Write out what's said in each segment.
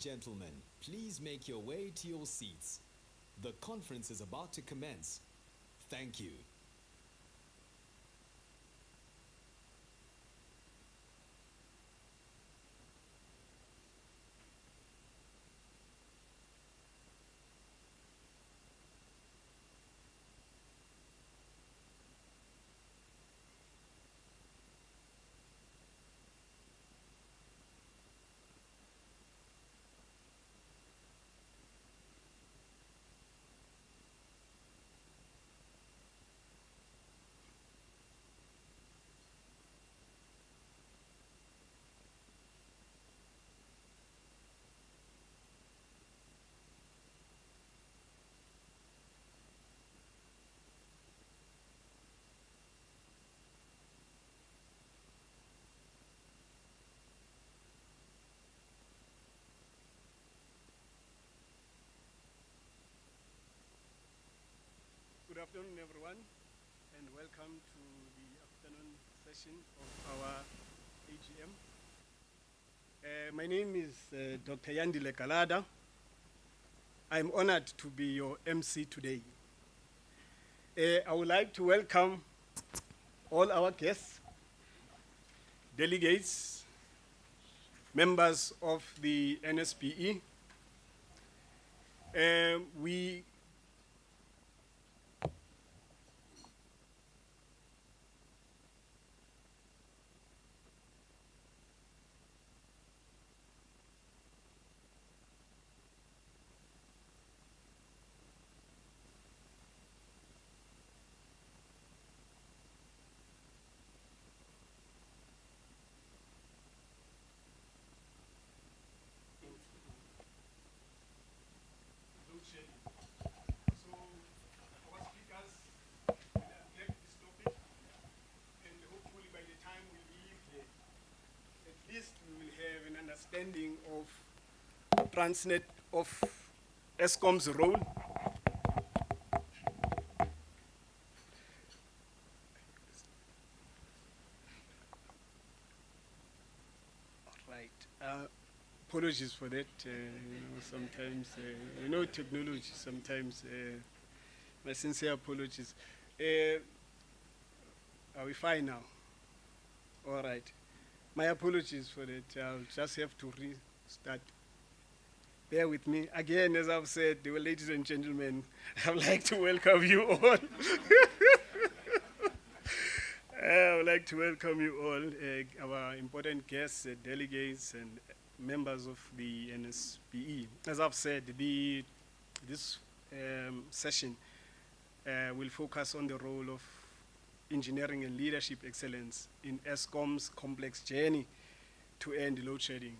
gentlemen, please make your way to your seats. The conference is about to commence. Thank you. Good afternoon, everyone, and welcome to the afternoon session of our AGM. My name is Dr. Yandile Kalada. I'm honored to be your MC today. I would like to welcome all our guests, delegates, members of the NSPE. Understanding of Transnet, of Eskom's role. Right. Apologies for that. Sometimes, technology. Sometimes, my sincere apologies. Are we fine now? All right. My apologies for that. I'll just have to restart. Bear with me. Again, as I've said, ladies and gentlemen, I would like to welcome you all. I would like to welcome you all, our important guests, delegates, and members of the NSPE. As I've said, this session will focus on the role of engineering and leadership excellence in Eskom's complex journey to end load shedding.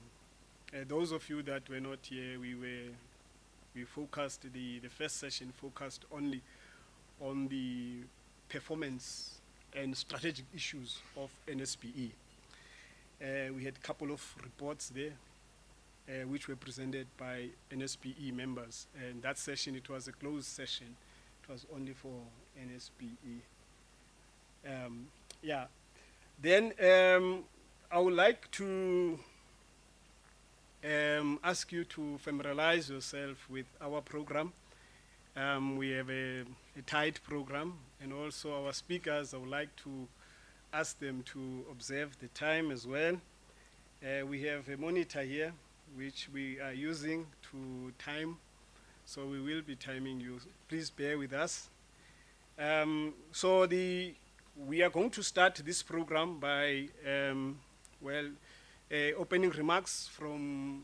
Those of you that were not here, we focused, the first session focused only on the performance and strategic issues of NSPE. We had a couple of reports there which were presented by NSPE members, and that session, it was a closed session. It was only for NSPE. Then I would like to ask you to familiarize yourself with our program. We have a tight program, and also our speakers, I would like to ask them to observe the time as well. We have a monitor here, which we are using to time, so we will be timing you. Please bear with us. We are going to start this program by, opening remarks from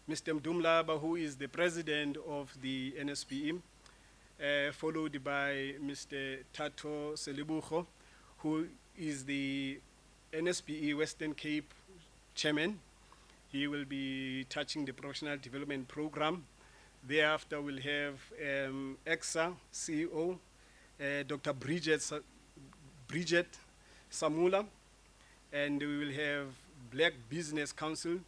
Mr. Mdumlaba, who is the president of the NSPE, followed by Mr. Tato Selibucho, who is the NSPE Western Cape chairman. He will be touching the professional development program. Thereafter, we'll have ECSA CEO, Dr. Bridget Ssamula, and we will have Black Business Council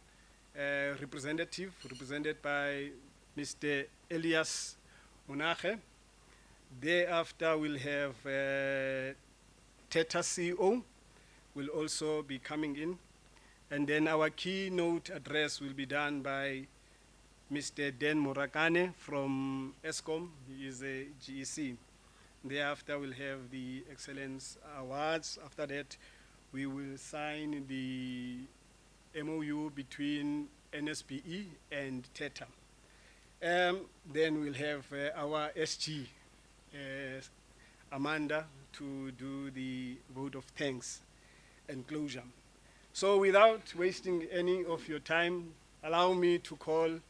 representative, represented by Mr. Elias Monage. Thereafter, we'll have TETA CEO will also be coming in. And then our keynote address will be done by Mr. Dan Marokane from Eskom. He is a GEC. Thereafter, we'll have the Excellence Awards. After that, we will sign the MOU between NSPE and TETA. Then we'll have our SG, Amanda, to do the vote of thanks and closure. So without wasting any of your time, allow me to call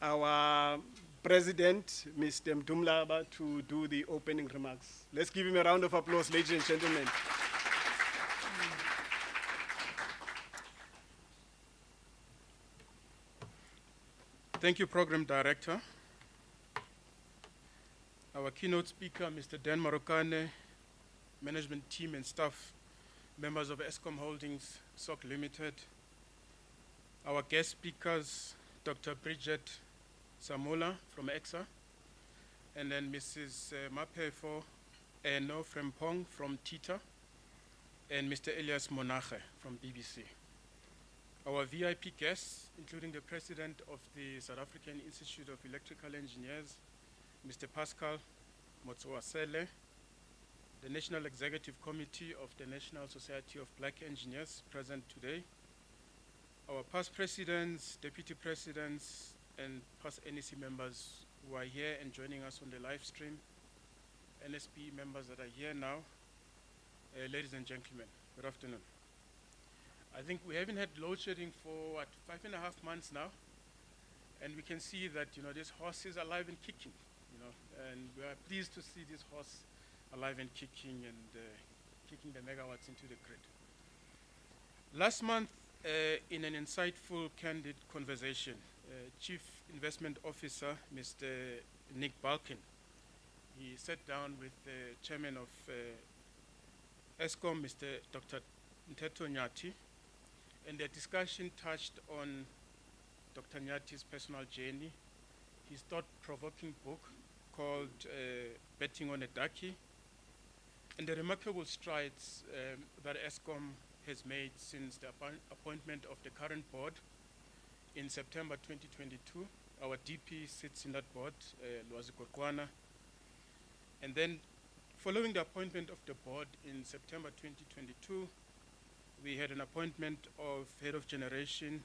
our President, Mr. Mdumlaba, to do the opening remarks. Let's give him a round of applause, ladies and gentlemen. Thank you, Program Director. Our keynote speaker, Mr. Dan Marokane, management team and staff, members of Eskom Holdings, SOC Limited. Our guest speakers, Dr. Bridget Ssamula from ECSA, and then Mrs. Mapefo Eno Frempong from TITA, and Mr. Elias Monage from BBC. Our VIP guests, including the President of the South African Institute of Electrical Engineers, Mr. Pascal Motsoasele, the National Executive Committee of the National Society of Black Engineers present today, our past presidents, deputy presidents, and past NEC members who are here and joining us on the live stream, NSP members that are here now, ladies and gentlemen, good afternoon. I think we haven't had load shedding for, 5.5 months now, and we can see that, this horse is alive and kicking, and we are pleased to see this horse alive and kicking and kicking the megawatts into the grid. Last month, in an insightful, candid conversation, Chief Investment Officer, Mr. Nick Balkin, he sat down with the Chairman of Eskom, Mr. Dr. Nteto Nyati, and the discussion touched on Dr. Nyati's personal journey, his thought-provoking book called Betting on a Ducky, and the remarkable strides that Eskom has made since the appointment of the current board in September 2022. Our DP sits in that board, Lwazi Kokwana. And then following the appointment of the board in September 2022, we had an appointment of Head of Generation,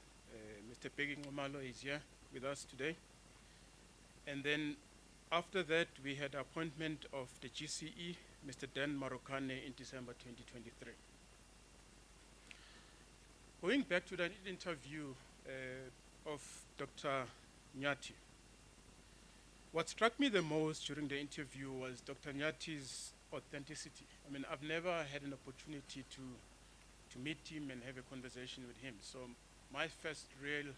Mr. Peggy Ngomalo is here with us today. And then after that, we had appointment of the GCE, Mr. Dan Marokane, in December 2023. Going back to that interview of Dr. Nyati, what struck me the most during the interview was Dr. Nyati's authenticity. I mean, I've never had an opportunity to meet him and have a conversation with him. So my first real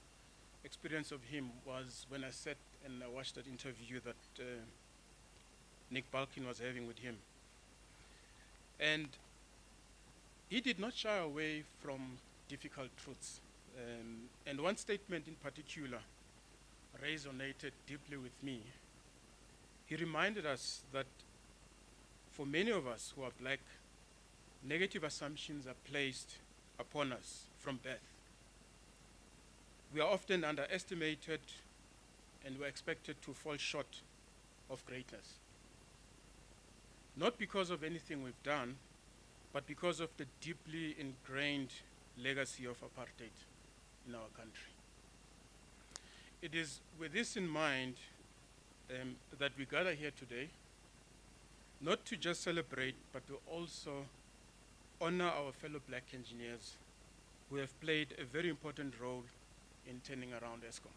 experience of him was when I sat and I watched that interview that Nick Balkin was having with him. And he did not shy away from difficult truths. And one statement in particular resonated deeply with me. He reminded us that for many of us who are black, negative assumptions are placed upon us from birth. We are often underestimated and we're expected to fall short of greatness. Not because of anything we've done, but because of the deeply ingrained legacy of apartheid in our country. It is with this in mind that we gather here today, not to just celebrate, but to also honor our fellow black engineers who have played a very important role in turning around Eskom.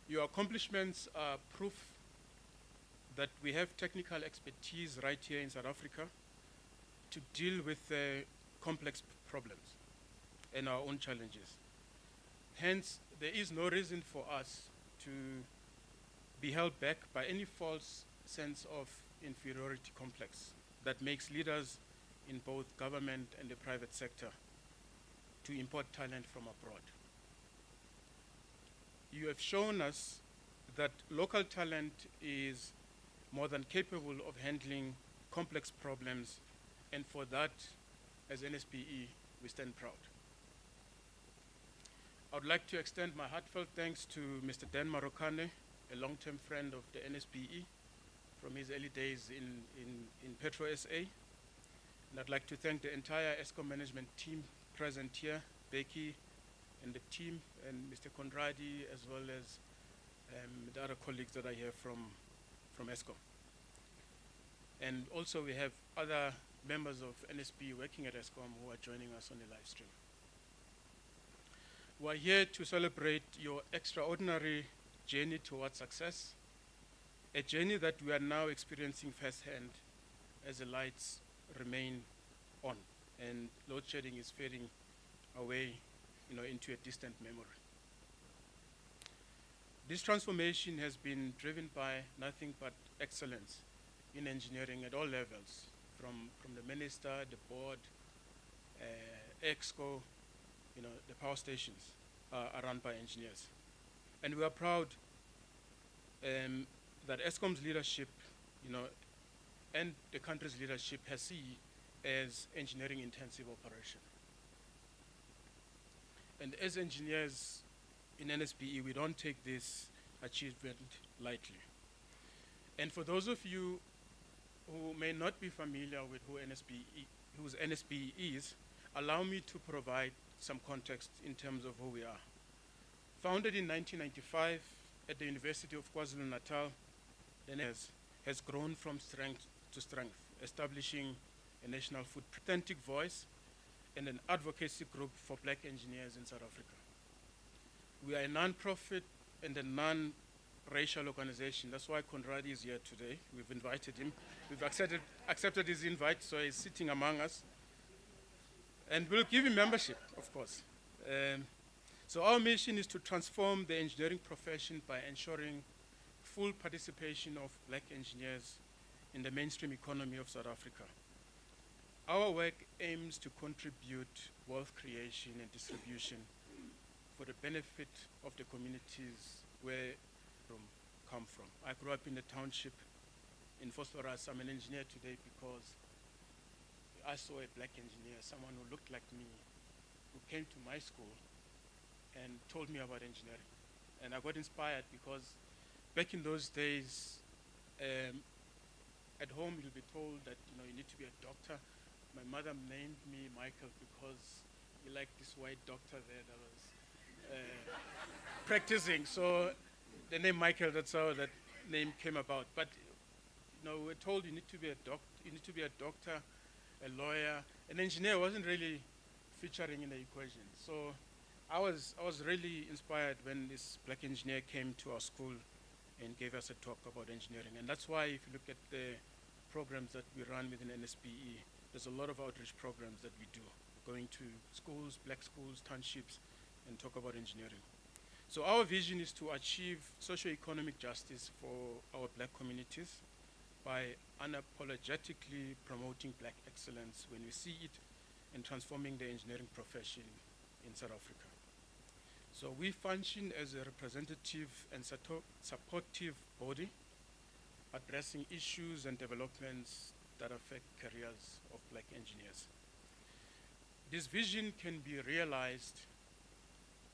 Your accomplishments are proof that we have technical expertise right here in South Africa to deal with complex problems and our own challenges. Hence, there is no reason for us to be held back by any false sense of inferiority complex that makes leaders in both government and the private sector to import talent from abroad. You have shown us that local talent is more than capable of handling complex problems, and for that, as NSPE, we stand proud. I would like to extend my heartfelt thanks to Mr. Dan Marokane, a long-term friend of the NSBE from his early days in Petro SA. And I'd like to thank the entire Eskom management team present here, Becky and the team, and Mr. Conradi, as well as the other colleagues that are here from Eskom. And also we have other members of NSB working at Eskom who are joining us on the live stream. We are here to celebrate your extraordinary journey towards success, a journey that we are now experiencing firsthand as the lights remain on and load shedding is fading away, into a distant memory. This transformation has been driven by nothing but excellence in engineering at all levels, from the minister, the board, EXCO, the power stations are run by engineers. And we are proud that Eskom's leadership, and the country's leadership has seen as engineering intensive operation. And as engineers in NSBE, we don't take this achievement lightly. And for those of you who may not be familiar with whose NSBE is, allow me to provide some context in terms of who we are. Founded in 1995 at the University of KwaZulu-Natal, the NS has grown from strength to strength, establishing a national footprint, authentic voice, and an advocacy group for black engineers in South Africa. We are a non-profit and a non-racial organization. That's why Conradi is here today. We've invited him. We've accepted his invite, so he's sitting among us. And we'll give him membership, of course. So our mission is to transform the engineering profession by ensuring full participation of black engineers in the mainstream economy of South Africa. Our work aims to contribute wealth creation and distribution for the benefit of the communities where we come from. I grew up in the township in Phosphorus. I'm an engineer today because I saw a black engineer, someone who looked like me, who came to my school and told me about engineering. And I got inspired because back in those days, at home you'll be told that you need to be a doctor. My mother named me Michael because he liked this white doctor there that was practicing. So the name Michael, that's how that name came about. But we're told you need to be a doctor, a lawyer. An engineer wasn't really featuring in the equation. So I was really inspired when this black engineer came to our school and gave us a talk about engineering. And that's why if you look at the programs that we run within NSBE, there's a lot of outreach programs that we do, going to schools, black schools, townships, and talk about engineering. So our vision is to achieve socio-economic justice for our black communities by unapologetically promoting black excellence when we see it and transforming the engineering profession in South Africa. So we function as a representative and supportive body addressing issues and developments that affect careers of black engineers. This vision can be realized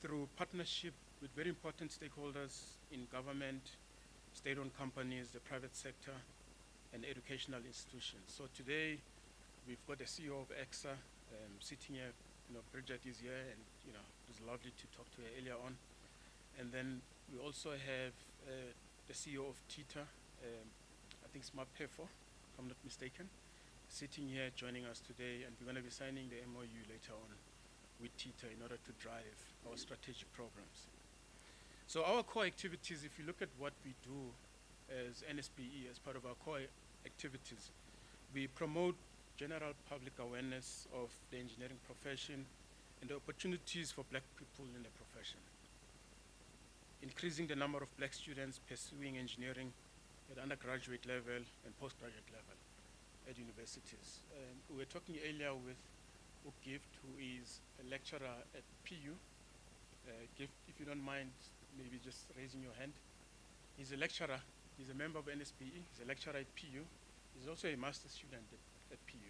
through partnership with very important stakeholders in government, state-owned companies, the private sector, and educational institutions. So today, we've got the CEO of ECSA sitting here. Bridget is here, and it was lovely to talk to her earlier on. And then we also have the CEO of TITA, I think it's Mapefo, if I'm not mistaken, sitting here joining us today, and we're going to be signing the MOU later on with TITA in order to drive our strategic programs. So our core activities, if you look at what we do as NSBE, as part of our core activities, we promote general public awareness of the engineering profession and the opportunities for black people in the profession. Increasing the number of black students pursuing engineering at undergraduate level and postgraduate level at universities. We were talking earlier with Gift, who is a lecturer at PU. Gift, if you don't mind, maybe just raising your hand. He's a lecturer. He's a member of NSBE. He's a lecturer at PU. He's also a master's student at PU.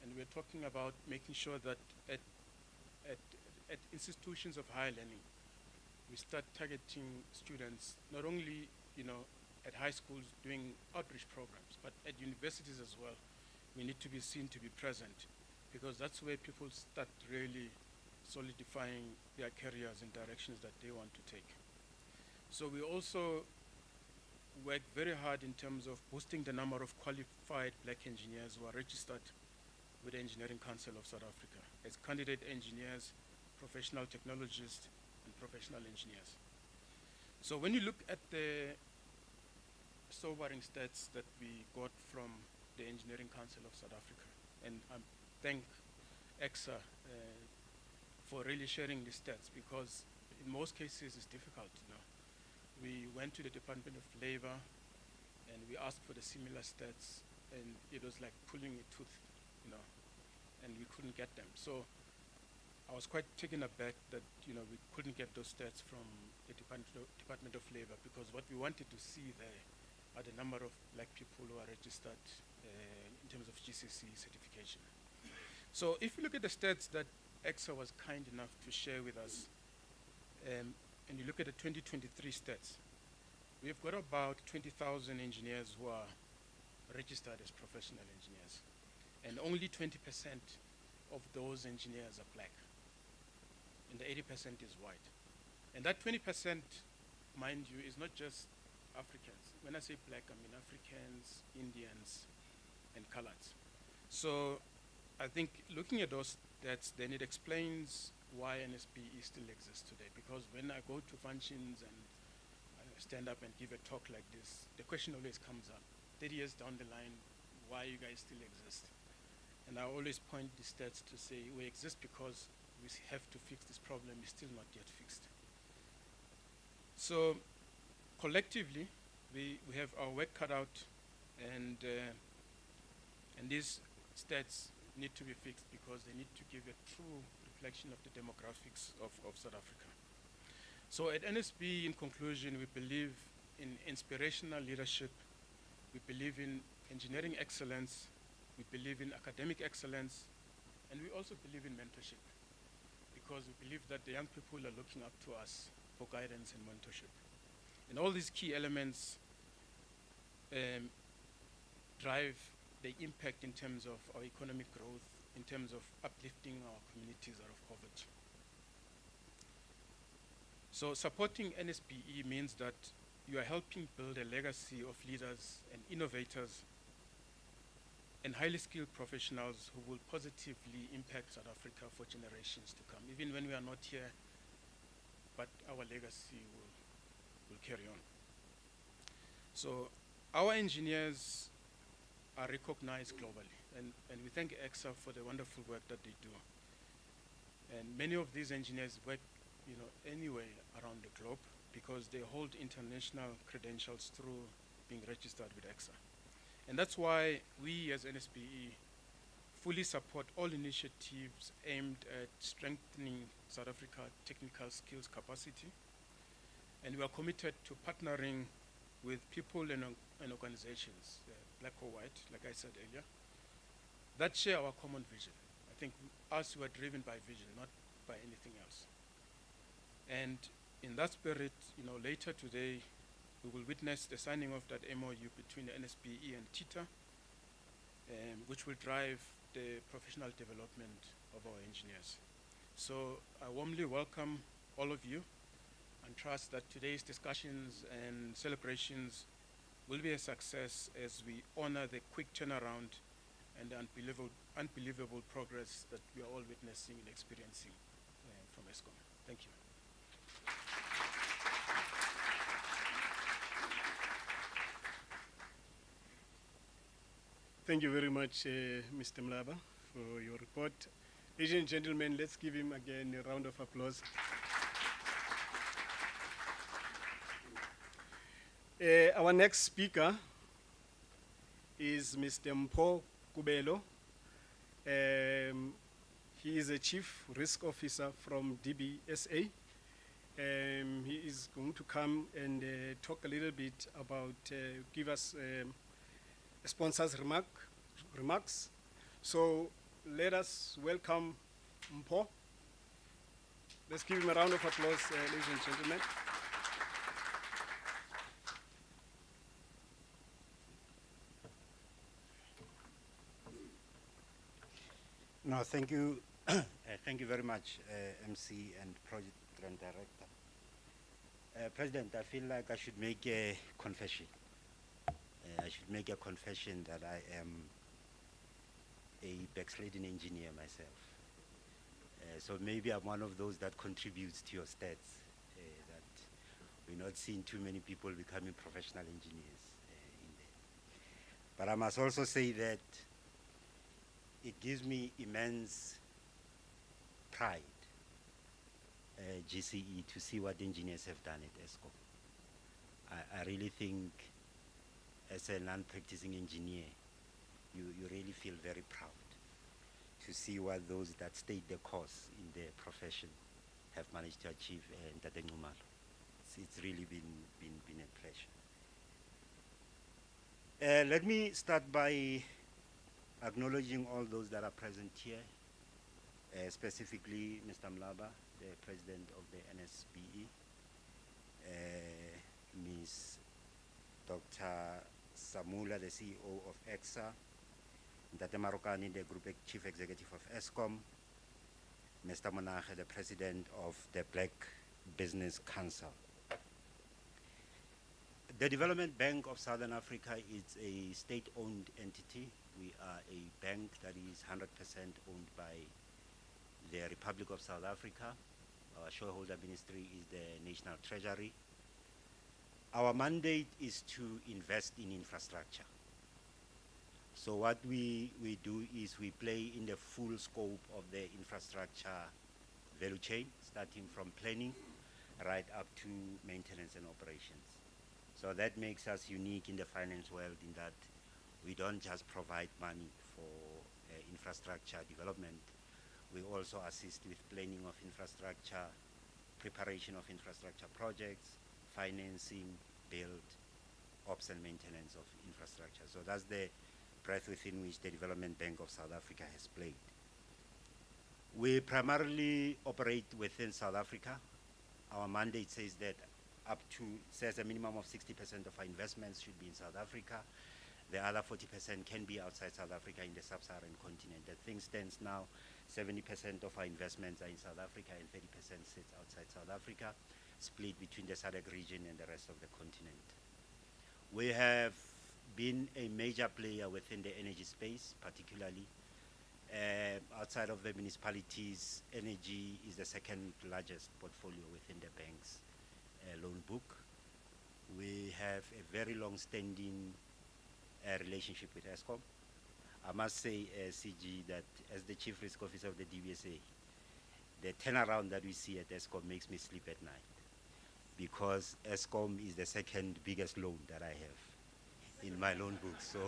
And we're talking about making sure that at at institutions of higher learning, we start targeting students not only, at high schools doing outreach programs, but at universities as well. We need to be seen to be present, because that's where people start really solidifying their careers in directions that they want to take. So we also work very hard in terms of boosting the number of qualified black engineers who are registered with the Engineering Council of South Africa as candidate engineers, professional technologists, and professional engineers. So when you look at the sobering stats that we got from the Engineering Council of South Africa, and I thank ECSA for really sharing these stats, because in most cases it's difficult. We went to the Department of Labor and we asked for the similar stats, and it was like pulling a tooth, and we couldn't get them. So I was quite taken aback that we couldn't get those stats from the Department of Labor, because what we wanted to see there are the number of black people who are registered in terms of GCSE certification. So if you look at the stats that ECSA was kind enough to share with us, and you look at the 2023 stats, we've got about 20,000 engineers who are registered as professional engineers, and only 20% of those engineers are black, and the 80% is white. And that 20%, mind you, is not just Africans. When I say black, I mean Africans, Indians, and coloreds. So I think looking at those stats, then it explains why NSBE still exists today. Because when I go to functions and I stand up and give a talk like this, the question always comes up, 30 years down the line, why you guys still exist? And I always point the stats to say we exist because we have to fix this problem. It's still not yet fixed. So collectively, we have our work cut out, and these stats need to be fixed because they need to give a true reflection of the demographics of South Africa. So at NSB, in conclusion, we believe in inspirational leadership, we believe in engineering excellence, we believe in academic excellence, and we also believe in mentorship, because we believe that the young people are looking up to us for guidance and mentorship. And all these key elements drive the impact in terms of our economic growth, in terms of uplifting our communities out of poverty. So supporting NSBE means that you are helping build a legacy of leaders and innovators and highly skilled professionals who will positively impact South Africa for generations to come, even when we are not here, but our legacy will carry on. So our engineers are recognized globally, and we thank ECSA for the wonderful work that they do. And many of these engineers work anywhere around the globe because they hold international credentials through being registered with ECSA. And that's why we as NSBE fully support all initiatives aimed at strengthening South Africa technical skills capacity. And we are committed to partnering with people and organizations, black or white, like I said earlier, that share our common vision. I think us, we are driven by vision, not by anything else. And in that spirit, later today, we will witness the signing of that MOU between the NSBE and TITA, which will drive the professional development of our engineers. So I warmly welcome all of you and trust that today's discussions and celebrations will be a success as we honor the quick turnaround and the unbelievable progress that we are all witnessing and experiencing from Eskom. Thank you. Thank you very much, Mr. Mlaba, for your report. Ladies and gentlemen, let's give him again a round of applause. Our next speaker is Mr. Mpho Kubelo. He is a Chief Risk Officer from DBSA. He is going to come and talk a little bit about, give us a sponsor's remarks. So let us welcome Mpho. Let's give him a round of applause, ladies and gentlemen. No, thank you. Thank you very much, MC and Project Director. President, I feel like I should make a confession. I should make a confession that I am a backsliding engineer myself. So maybe I'm one of those that contributes to your stats, that we're not seeing too many people becoming professional engineers in there. But I must also say that it gives me immense pride, GCE, to see what engineers have done at Eskom. I really think, as a non-practicing engineer, you really feel very proud to see what those that stayed the course in their profession have managed to achieve in Tate Nxumalo. It's really been a pleasure. Let me start by acknowledging all those that are present here, specifically Mr. Mlaba, the President of the NSBE, Ms. Dr. Ssamula, the CEO of ECSA, Tate Marokane, the Group Chief Executive of Eskom, Mr. Monage, the President of the Black Business Council. The Development Bank of Southern Africa is a state-owned entity. We are a bank that is 100% owned by the Republic of South Africa. Our shareholder ministry is the National Treasury. Our mandate is to invest in infrastructure. So what we do is we play in the full scope of the infrastructure value chain, starting from planning right up to maintenance and operations. So that makes us unique in the finance world in that we don't just provide money for infrastructure development. We also assist with planning of infrastructure, preparation of infrastructure projects, financing, build, ops and maintenance of infrastructure. So that's the breadth within which the Development Bank of South Africa has played. We primarily operate within South Africa. Our mandate says that says a minimum of 60% of our investments should be in South Africa. The other 40% can be outside South Africa in the sub-Saharan continent. The thing stands now, 70% of our investments are in South Africa and 30% sits outside South Africa, split between the SADC region and the rest of the continent. We have been a major player within the energy space, particularly. Outside of the municipalities, energy is the second largest portfolio within the bank's loan book. We have a very long-standing relationship with Eskom. I must say, CG, that as the Chief Risk Officer of the DBSA, the turnaround that we see at Eskom makes me sleep at night, because Eskom is the second biggest loan that I have in my loan book, so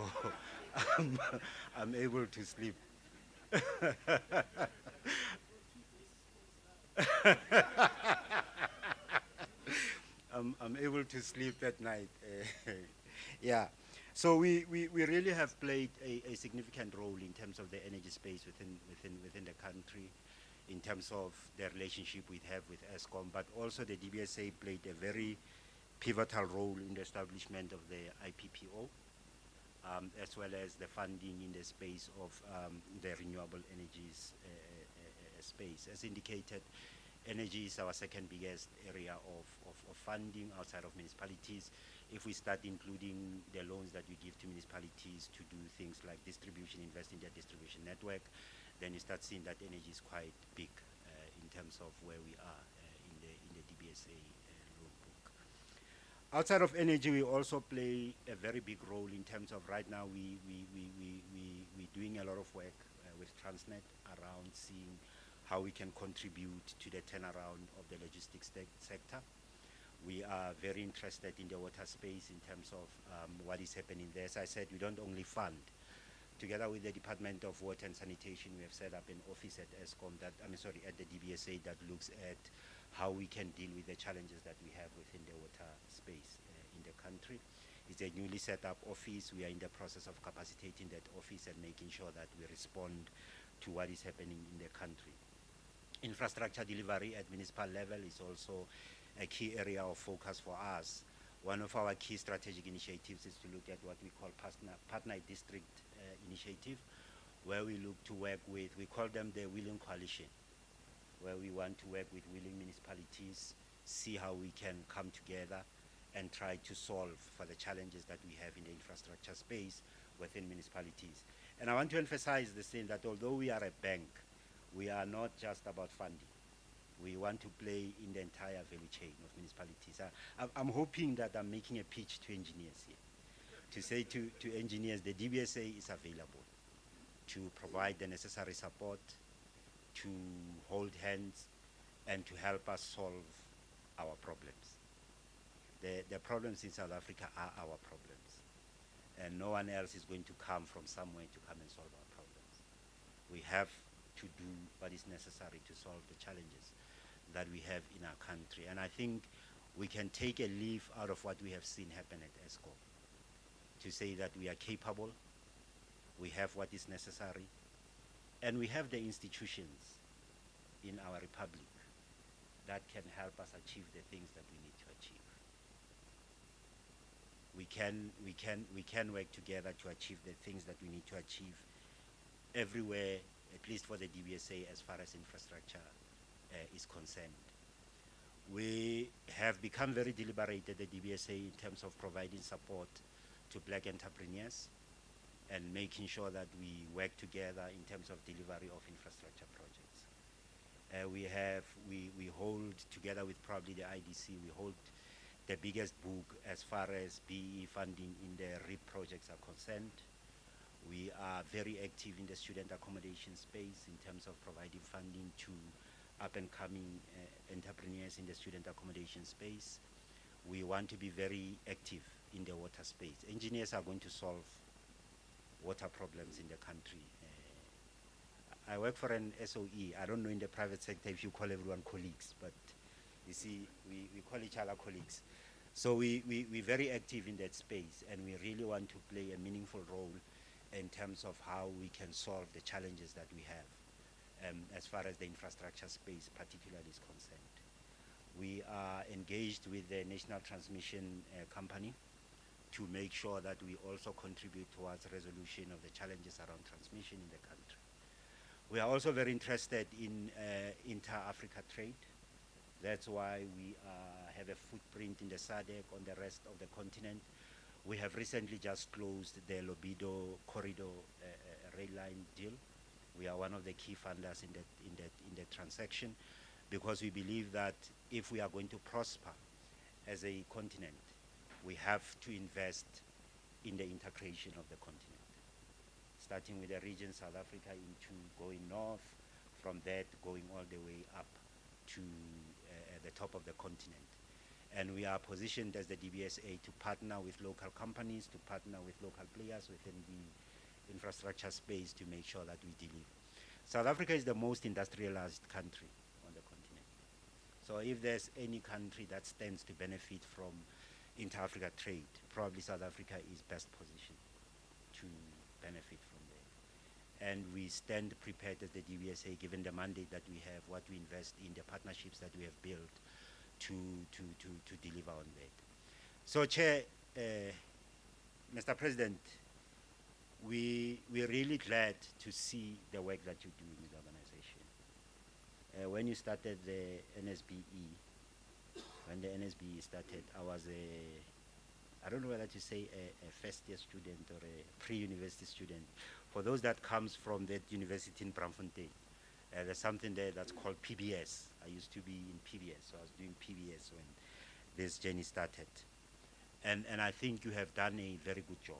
I'm able to sleep. I'm able to sleep at night. Yeah. So we really have played a significant role in terms of the energy space within the country, in terms of the relationship we have with Eskom, but also the DBSA played a very pivotal role in the establishment of the IPPO, as well as the funding in the space of the renewable energies space. As indicated, energy is our second biggest area of funding outside of municipalities. If we start including the loans that we give to municipalities to do things like distribution, invest in their distribution network, then you start seeing that energy is quite big in terms of where we are in the DBSA loan book. Outside of energy, we also play a very big role in terms of right now we're doing a lot of work with Transnet around seeing how we can contribute to the turnaround of the logistics sector. We are very interested in the water space in terms of what is happening there. As I said, we don't only fund. Together with the Department of Water and Sanitation, we have set up an office at Eskom at the DBSA that looks at how we can deal with the challenges that we have within the water space in the country. It's a newly set up office. We are in the process of capacitating that office and making sure that we respond to what is happening in the country. Infrastructure delivery at municipal level is also a key area of focus for us. One of our key strategic initiatives is to look at what we call partner district initiative, where we look to work with, we call them the willing coalition, where we want to work with willing municipalities, see how we can come together and try to solve for the challenges that we have in the infrastructure space within municipalities. And I want to emphasize the thing that although we are a bank, we are not just about funding. We want to play in the entire value chain of municipalities. I'm hoping that I'm making a pitch to engineers here, to say to engineers, the DBSA is available to provide the necessary support, to hold hands, and to help us solve our problems. The problems in South Africa are our problems, and no one else is going to come from somewhere to come and solve our problems. We have to do what is necessary to solve the challenges that we have in our country. And I think we can take a leaf out of what we have seen happen at Eskom to say that we are capable, we have what is necessary, and we have the institutions in our republic that can help us achieve the things that we need to achieve. We can work together to achieve the things that we need to achieve everywhere, at least for the DBSA as far as infrastructure is concerned. We have become very deliberate at the DBSA in terms of providing support to black entrepreneurs and making sure that we work together in terms of delivery of infrastructure projects. We hold, together with probably the IDC, we hold the biggest book as far as BE funding in the RIP projects are concerned. We are very active in the student accommodation space in terms of providing funding to up-and-coming entrepreneurs in the student accommodation space. We want to be very active in the water space. Engineers are going to solve water problems in the country. I work for an SOE. I don't know in the private sector if you call everyone colleagues, but you see, we call each other colleagues. So we're very active in that space, and we really want to play a meaningful role in terms of how we can solve the challenges that we have as far as the infrastructure space particularly is concerned. We are engaged with the National Transmission Company to make sure that we also contribute towards resolution of the challenges around transmission in the country. We are also very interested in inter-Africa trade. That's why we have a footprint in the SADC on the rest of the continent. We have recently just closed the Lobido corridor rail line deal. We are one of the key funders in that transaction, because we believe that if we are going to prosper as a continent, we have to invest in the integration of the continent, starting with the region South Africa into going north, from that going all the way up to the top of the continent. And we are positioned as the DBSA to partner with local companies, to partner with local players within the infrastructure space to make sure that we deliver. South Africa is the most industrialized country on the continent. So if there's any country that stands to benefit from inter-Africa trade, probably South Africa is best positioned to benefit from there. And we stand prepared as the DBSA, given the mandate that we have, what we invest in, the partnerships that we have built to deliver on that. So Chair, Mr. President, we're really glad to see the work that you do in the organization. When you started the NSBE, when the NSBE started, I was I don't know whether to say a first-year student or a pre-university student. For those that comes from that university in Braamfontein, there's something there that's called PBS. I used to be in PBS, so I was doing PBS when this journey started. And I think you have done a very good job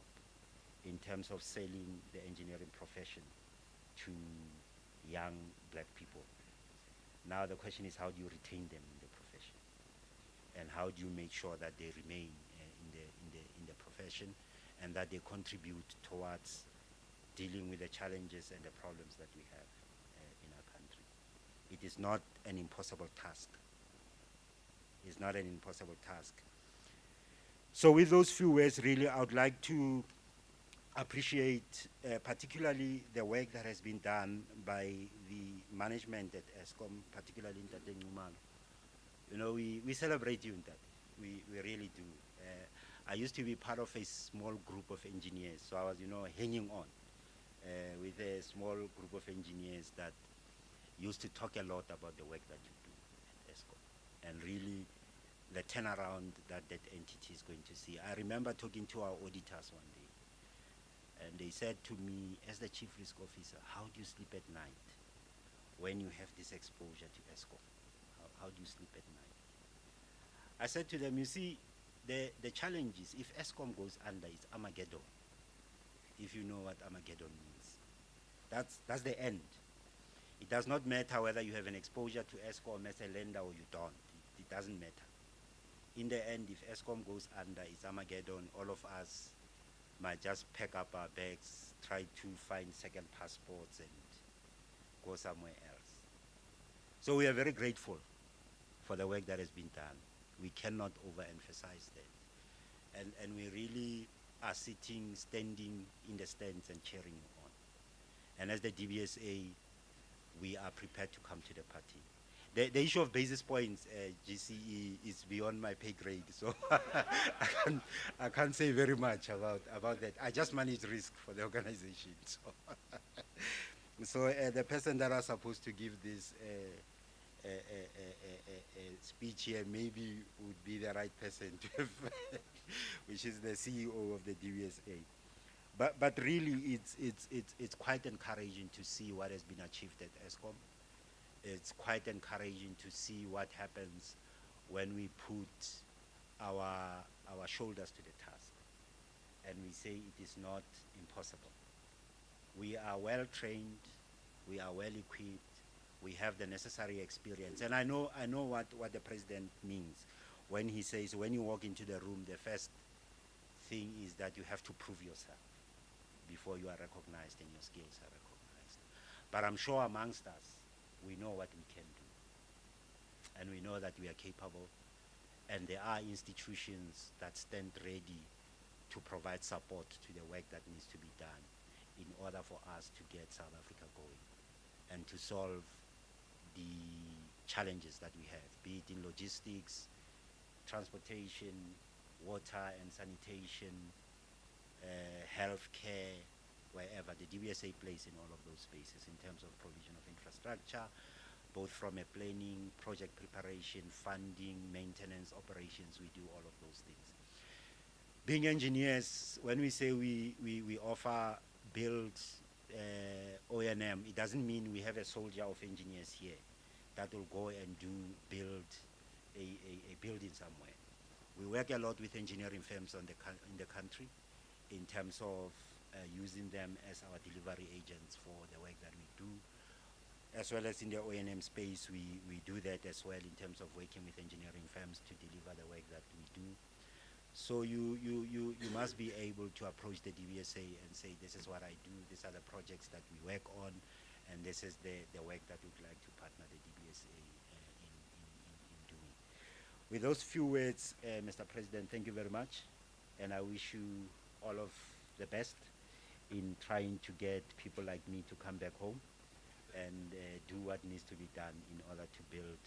in terms of selling the engineering profession to young black people. Now the question is, how do you retain them in the profession? And how do you make sure that they remain in the profession, and that they contribute towards dealing with the challenges and the problems that we have in our country? It is not an impossible task. It's not an impossible task. So with those few words, really, I would like to appreciate particularly the work that has been done by the management at Eskom, particularly in Tate Nxumalo. You know, we celebrate you in that. We really do. I used to be part of a small group of engineers, so I was, you know, hanging on with a small group of engineers that used to talk a lot about the work that you do at Eskom, and really the turnaround that that entity is going to see. I remember talking to our auditors one day, and they said to me, as the chief risk officer, how do you sleep at night when you have this exposure to Eskom? How do you sleep at night? I said to them, you see, the challenge is if Eskom goes under, it's Armageddon. If you know what Armageddon means. That's the end. It does not matter whether you have an exposure to Eskom as a lender or you don't. It doesn't matter. In the end, if Eskom goes under, it's Armageddon. All of us might just pack up our bags, try to find second passports and go somewhere else. So we are very grateful for the work that has been done. We cannot overemphasize that. And we really are standing in the stands and cheering you on. And as the DBSA, we are prepared to come to the party. The issue of basis points, GCE, is beyond my pay grade, so I can't say very much about that. I just manage risk for the organization. So the person that was supposed to give this speech here maybe would be the right person to have, which is the CEO of the DBSA. But really, it's quite encouraging to see what has been achieved at Eskom. It's quite encouraging to see what happens when we put our shoulders to the task and we say it is not impossible. We are well trained, we are well equipped, we have the necessary experience. And I know what the president means when he says when you walk into the room, the first thing is that you have to prove yourself before you are recognized and your skills are recognized. But I'm sure amongst us, we know what we can do. And we know that we are capable. And there are institutions that stand ready to provide support to the work that needs to be done in order for us to get South Africa going and to solve the challenges that we have, be it in logistics, transportation, water and sanitation, healthcare, wherever. The DBSA plays in all of those spaces in terms of provision of infrastructure, both from a planning, project preparation, funding, maintenance, operations. We do all of those things. Being engineers, when we say we offer build O&M, it doesn't mean we have a soldier of engineers here that will go and build a building somewhere. We work a lot with engineering firms in the country in terms of using them as our delivery agents for the work that we do. As well as in the O&M space, we do that as well in terms of working with engineering firms to deliver the work that we do. So you must be able to approach the DBSA and say, this is what I do, these are the projects that we work on, and this is the work that we'd like to partner the DBSA in doing. With those few words, Mr. President, thank you very much, and I wish you all of the best in trying to get people like me to come back home and do what needs to be done in order to build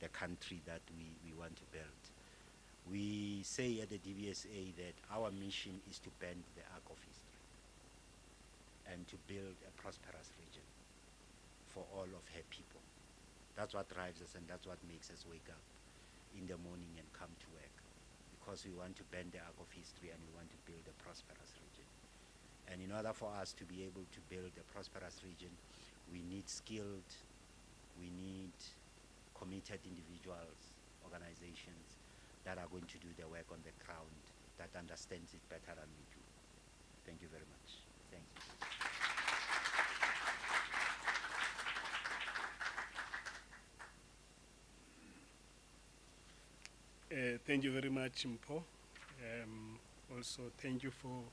the country that we want to build. We say at the DBSA that our mission is to bend the arc of history and to build a prosperous region for all of her people. That's what drives us, and that's what makes us wake up in the morning and come to work, because we want to bend the arc of history and we want to build a prosperous region. And in order for us to be able to build a prosperous region, we need skilled, we need committed individuals, organizations that are going to do the work on the ground, that understands it better than we do. Thank you very much. Thank you. Thank you very much, Mpho. Also, thank you for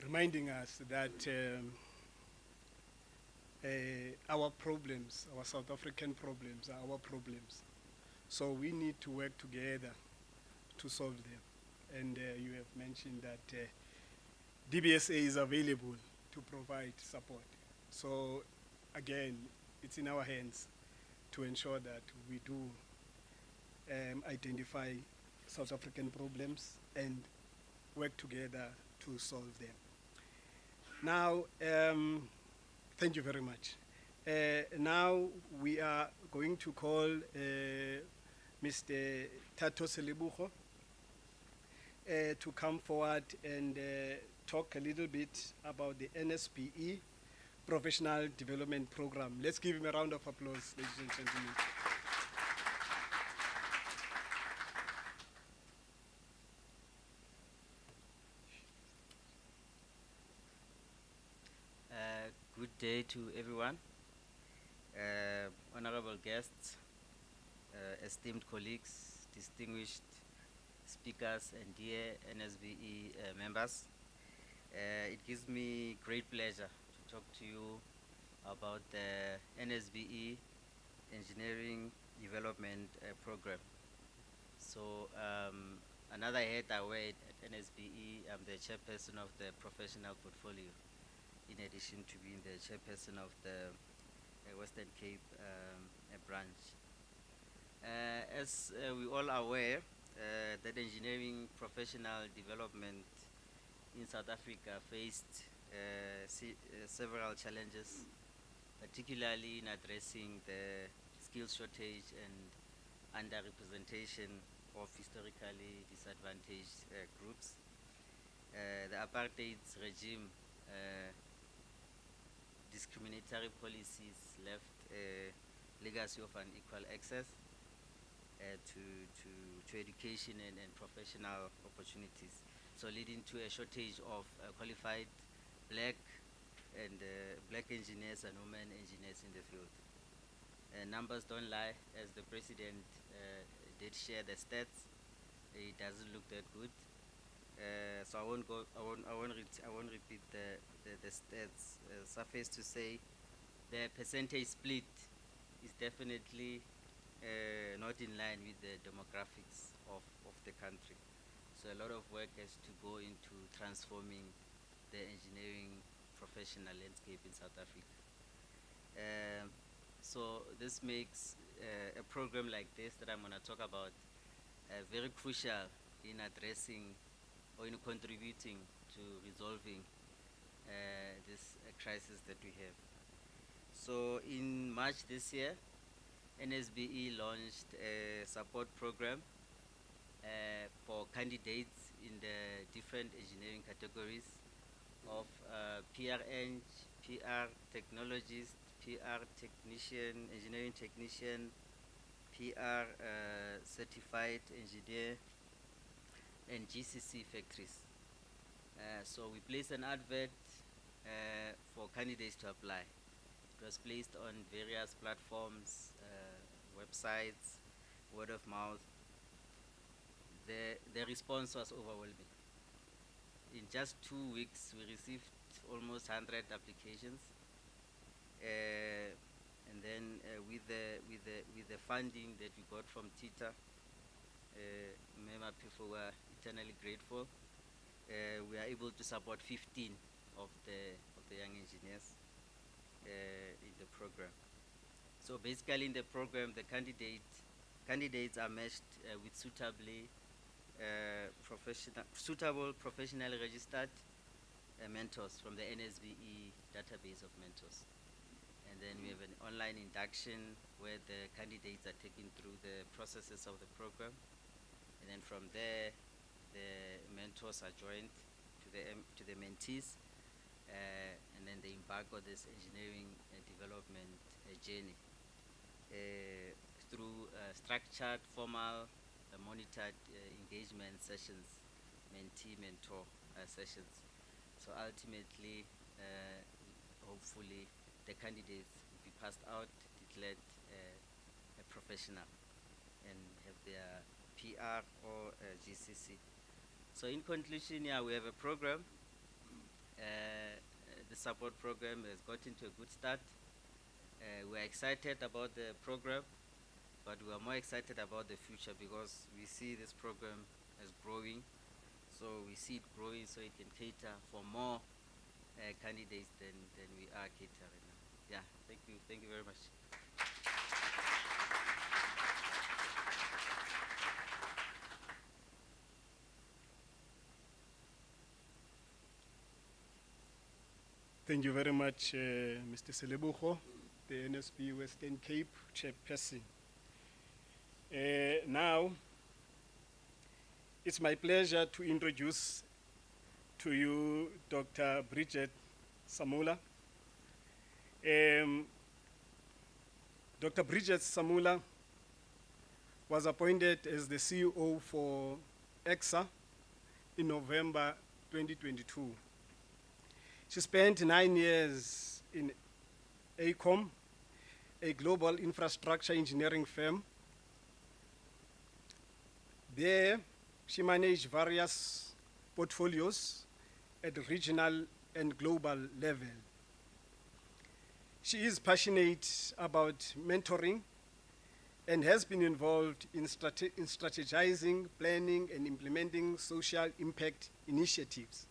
reminding us that our problems, our South African problems, are our problems. So we need to work together to solve them. And you have mentioned that DBSA is available to provide support. So again, it's in our hands to ensure that we do identify South African problems and work together to solve them. Now, thank you very much. Now we are going to call Mr. Tato Selebucho to come forward and talk a little bit about the NSPE Professional Development Program. Let's give him a round of applause, ladies and gentlemen. Good day to everyone, honorable guests, esteemed colleagues, distinguished speakers, and dear NSBE members. It gives me great pleasure to talk to you about the NSBE Engineering Development Program. So another head I wear at NSBE, I'm the chairperson of the professional portfolio, in addition to being the chairperson of the Western Cape branch. As we all are aware, that engineering professional development in South Africa faced several challenges, particularly in addressing the skills shortage and underrepresentation of historically disadvantaged groups. The apartheid regime discriminatory policies left a legacy of unequal access to education and professional opportunities, so leading to a shortage of qualified black engineers and women engineers in the field. Numbers don't lie, as the president did share the stats. It doesn't look that good. So I won't repeat the stats. Suffice to say, the percentage split is definitely not in line with the demographics of the country. So a lot of work has to go into transforming the engineering professional landscape in South Africa. So this makes a program like this that I'm going to talk about very crucial in addressing or in contributing to resolving this crisis that we have. So in March this year, NSBE launched a support program for candidates in the different engineering categories of PR Eng, PR Technologist, PR Technician, Engineering Technician, PR Certified Engineer, and GCC factories. So we placed an advert for candidates to apply. It was placed on various platforms, websites, word of mouth. The response was overwhelming. In just 2 weeks, we received almost 100 applications, and then with the funding that we got from TITA, Mema people were eternally grateful. We are able to support 15 of the young engineers in the program. So basically, in the program, the candidates are matched with suitable professionally registered mentors from the NSBE database of mentors. And then we have an online induction where the candidates are taken through the processes of the program. And then from there, the mentors are joined to the mentees, and then they embark on this engineering development journey through structured, formal, monitored engagement sessions, mentee-mentor sessions. So ultimately, hopefully, the candidates will be passed out, declared a professional, and have their PR or GCC. So in conclusion, yeah, we have a program. The support program has gotten to a good start. We're excited about the program, but we are more excited about the future because we see this program as growing. So we see it growing so it can cater for more candidates than we are catering now. Yeah, thank you very much. Thank you very much, Mr. Selebucho, the NSB Western Cape chairperson. Now, it's my pleasure to introduce to you Dr. Bridget Ssamula. Dr. Bridget Ssamula was appointed as the CEO for ECSA in November 2022. She spent 9 years in AGM, a global infrastructure engineering firm. There, she managed various portfolios at regional and global level. She is passionate about mentoring and has been involved in strategizing, planning, and implementing social impact initiatives.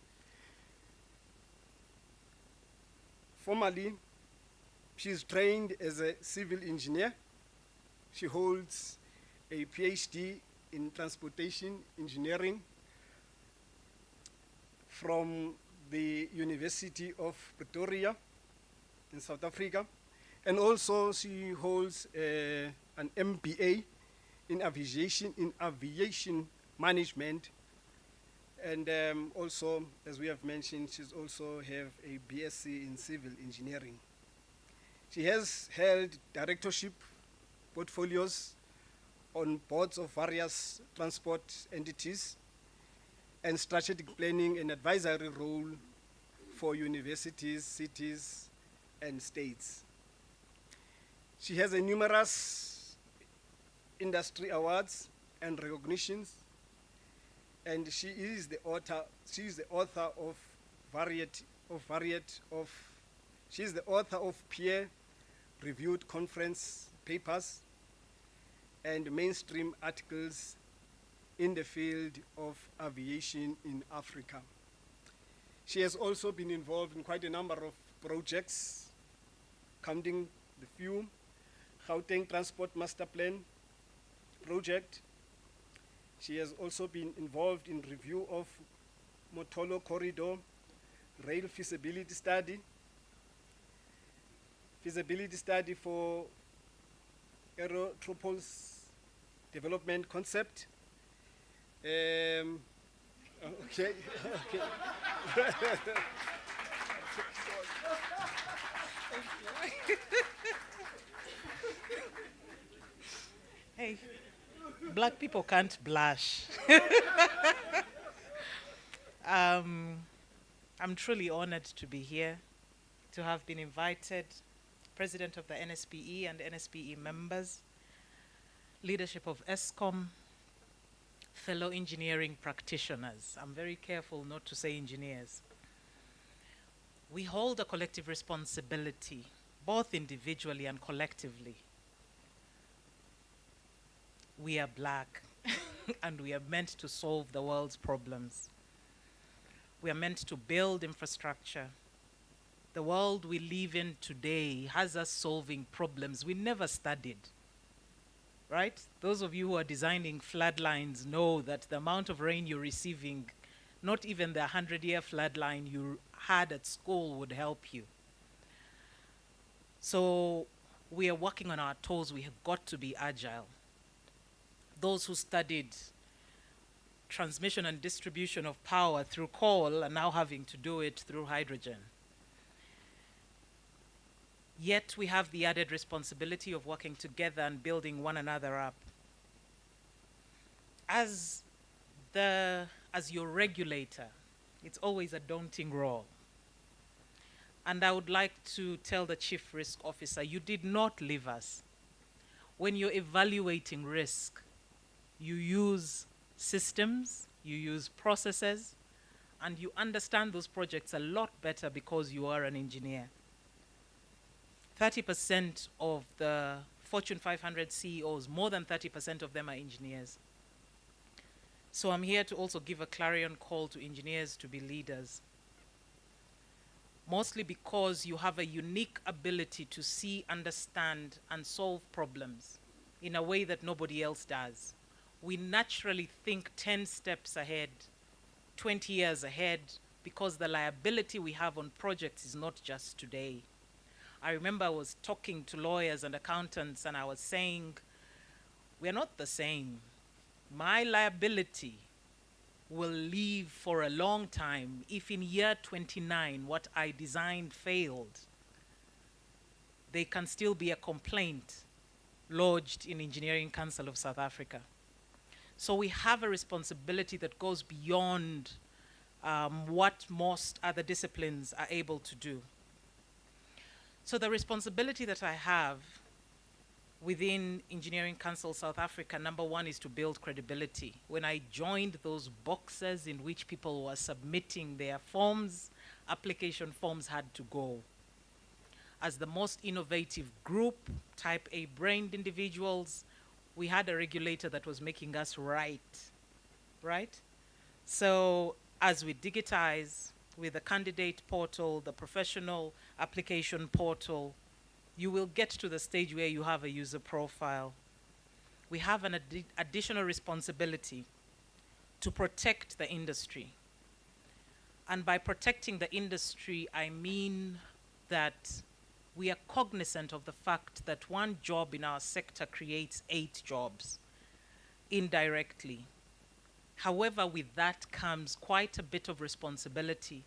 Formally, she is trained as a civil engineer. She holds a PhD in transportation engineering from the University of Pretoria in South Africa. And also she holds an MBA in aviation management. And also, as we have mentioned, she's also have a BSc in civil engineering. She has held directorship portfolios on boards of various transport entities and strategic planning and advisory role for universities, cities, and states. She has numerous industry awards and recognitions, and she is the author of peer-reviewed conference papers and mainstream articles in the field of aviation in Africa. She has also been involved in quite a number of projects, counting the few: Gauteng Transport Master Plan project. She has also been involved in review of Motolo Corridor rail feasibility study for Aerotropolis development concept. Okay. Okay. Hey, black people can't blush. I'm truly honored to be here, to have been invited, President of the NSPE and NSPE members, leadership of Eskom, fellow engineering practitioners. I'm very careful not to say engineers. We hold a collective responsibility, both individually and collectively. We are black, and we are meant to solve the world's problems. We are meant to build infrastructure. The world we live in today has us solving problems we never studied, right? Those of you who are designing flood lines know that the amount of rain you're receiving, not even the 100-year flood line you had at school would help you. So we are working on our toes. We have got to be agile. Those who studied transmission and distribution of power through coal are now having to do it through hydrogen. Yet we have the added responsibility of working together and building one another up. As your regulator, it's always a daunting role. And I would like to tell the Chief Risk Officer, you did not leave us. When you're evaluating risk, you use systems, you use processes, and you understand those projects a lot better because you are an engineer. 30% of the Fortune 500 CEOs, more than 30% of them are engineers. So I'm here to also give a clarion call to engineers to be leaders. Mostly because you have a unique ability to see, understand, and solve problems in a way that nobody else does. We naturally think 10 steps ahead, 20 years ahead, because the liability we have on projects is not just today. I remember I was talking to lawyers and accountants and I was saying, we're not the same. My liability will live for a long time. If in year 29 what I designed failed, there can still be a complaint lodged in Engineering Council of South Africa. So we have a responsibility that goes beyond what most other disciplines are able to do. So the responsibility that I have within Engineering Council South Africa, number one, is to build credibility. When I joined, those boxes in which people were submitting their forms, application forms had to go. As the most innovative group, type A brained individuals, we had a regulator that was making us right? So as we digitize with the candidate portal, the professional application portal, you will get to the stage where you have a user profile. We have an additional responsibility to protect the industry. And by protecting the industry, I mean that we are cognizant of the fact that one job in our sector creates 8 jobs indirectly. However, with that comes quite a bit of responsibility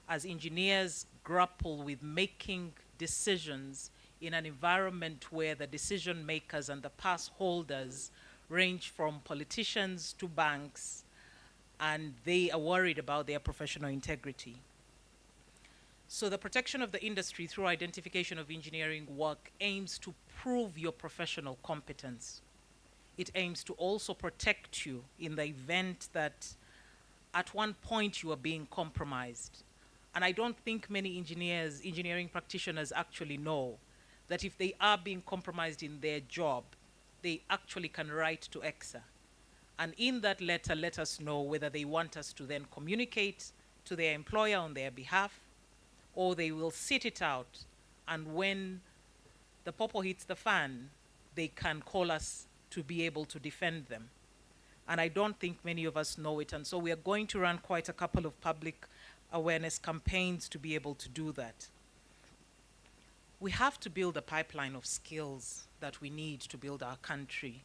as engineers grapple with making decisions in an environment where the decision makers and the pass holders range from politicians to banks, and they are worried about their professional integrity. So the protection of the industry through identification of engineering work aims to prove your professional competence. It aims to also protect you in the event that at one point you are being compromised. And I don't think many engineering practitioners actually know that if they are being compromised in their job, they actually can write to ECSA. And in that letter, let us know whether they want us to then communicate to their employer on their behalf, or they will sit it out. And when the popo hits the fan, they can call us to be able to defend them. And I don't think many of us know it. And so we are going to run quite a couple of public awareness campaigns to be able to do that. We have to build a pipeline of skills that we need to build our country.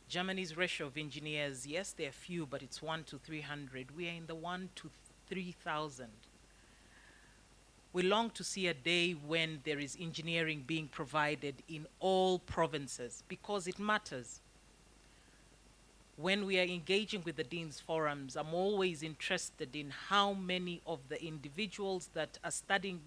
Germany's ratio of engineers, yes, they're few, but it's 1 to 300. We are in the 1 to 3,000. We long to see a day when there is engineering being provided in all provinces because it matters. When we are engaging with the Dean's Forums, I'm always interested in how many of the individuals that are studying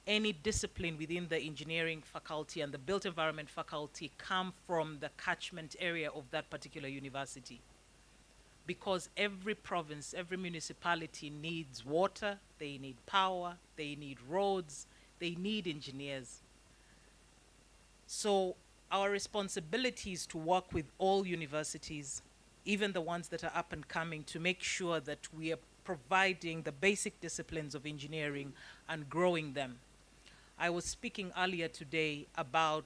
any discipline within the engineering faculty and the built environment faculty come from the catchment area of that particular university. Because every province, every municipality needs water, they need power, they need roads, they need engineers. So our responsibility is to work with all universities, even the ones that are up and coming, to make sure that we are providing the basic disciplines of engineering and growing them. I was speaking earlier today about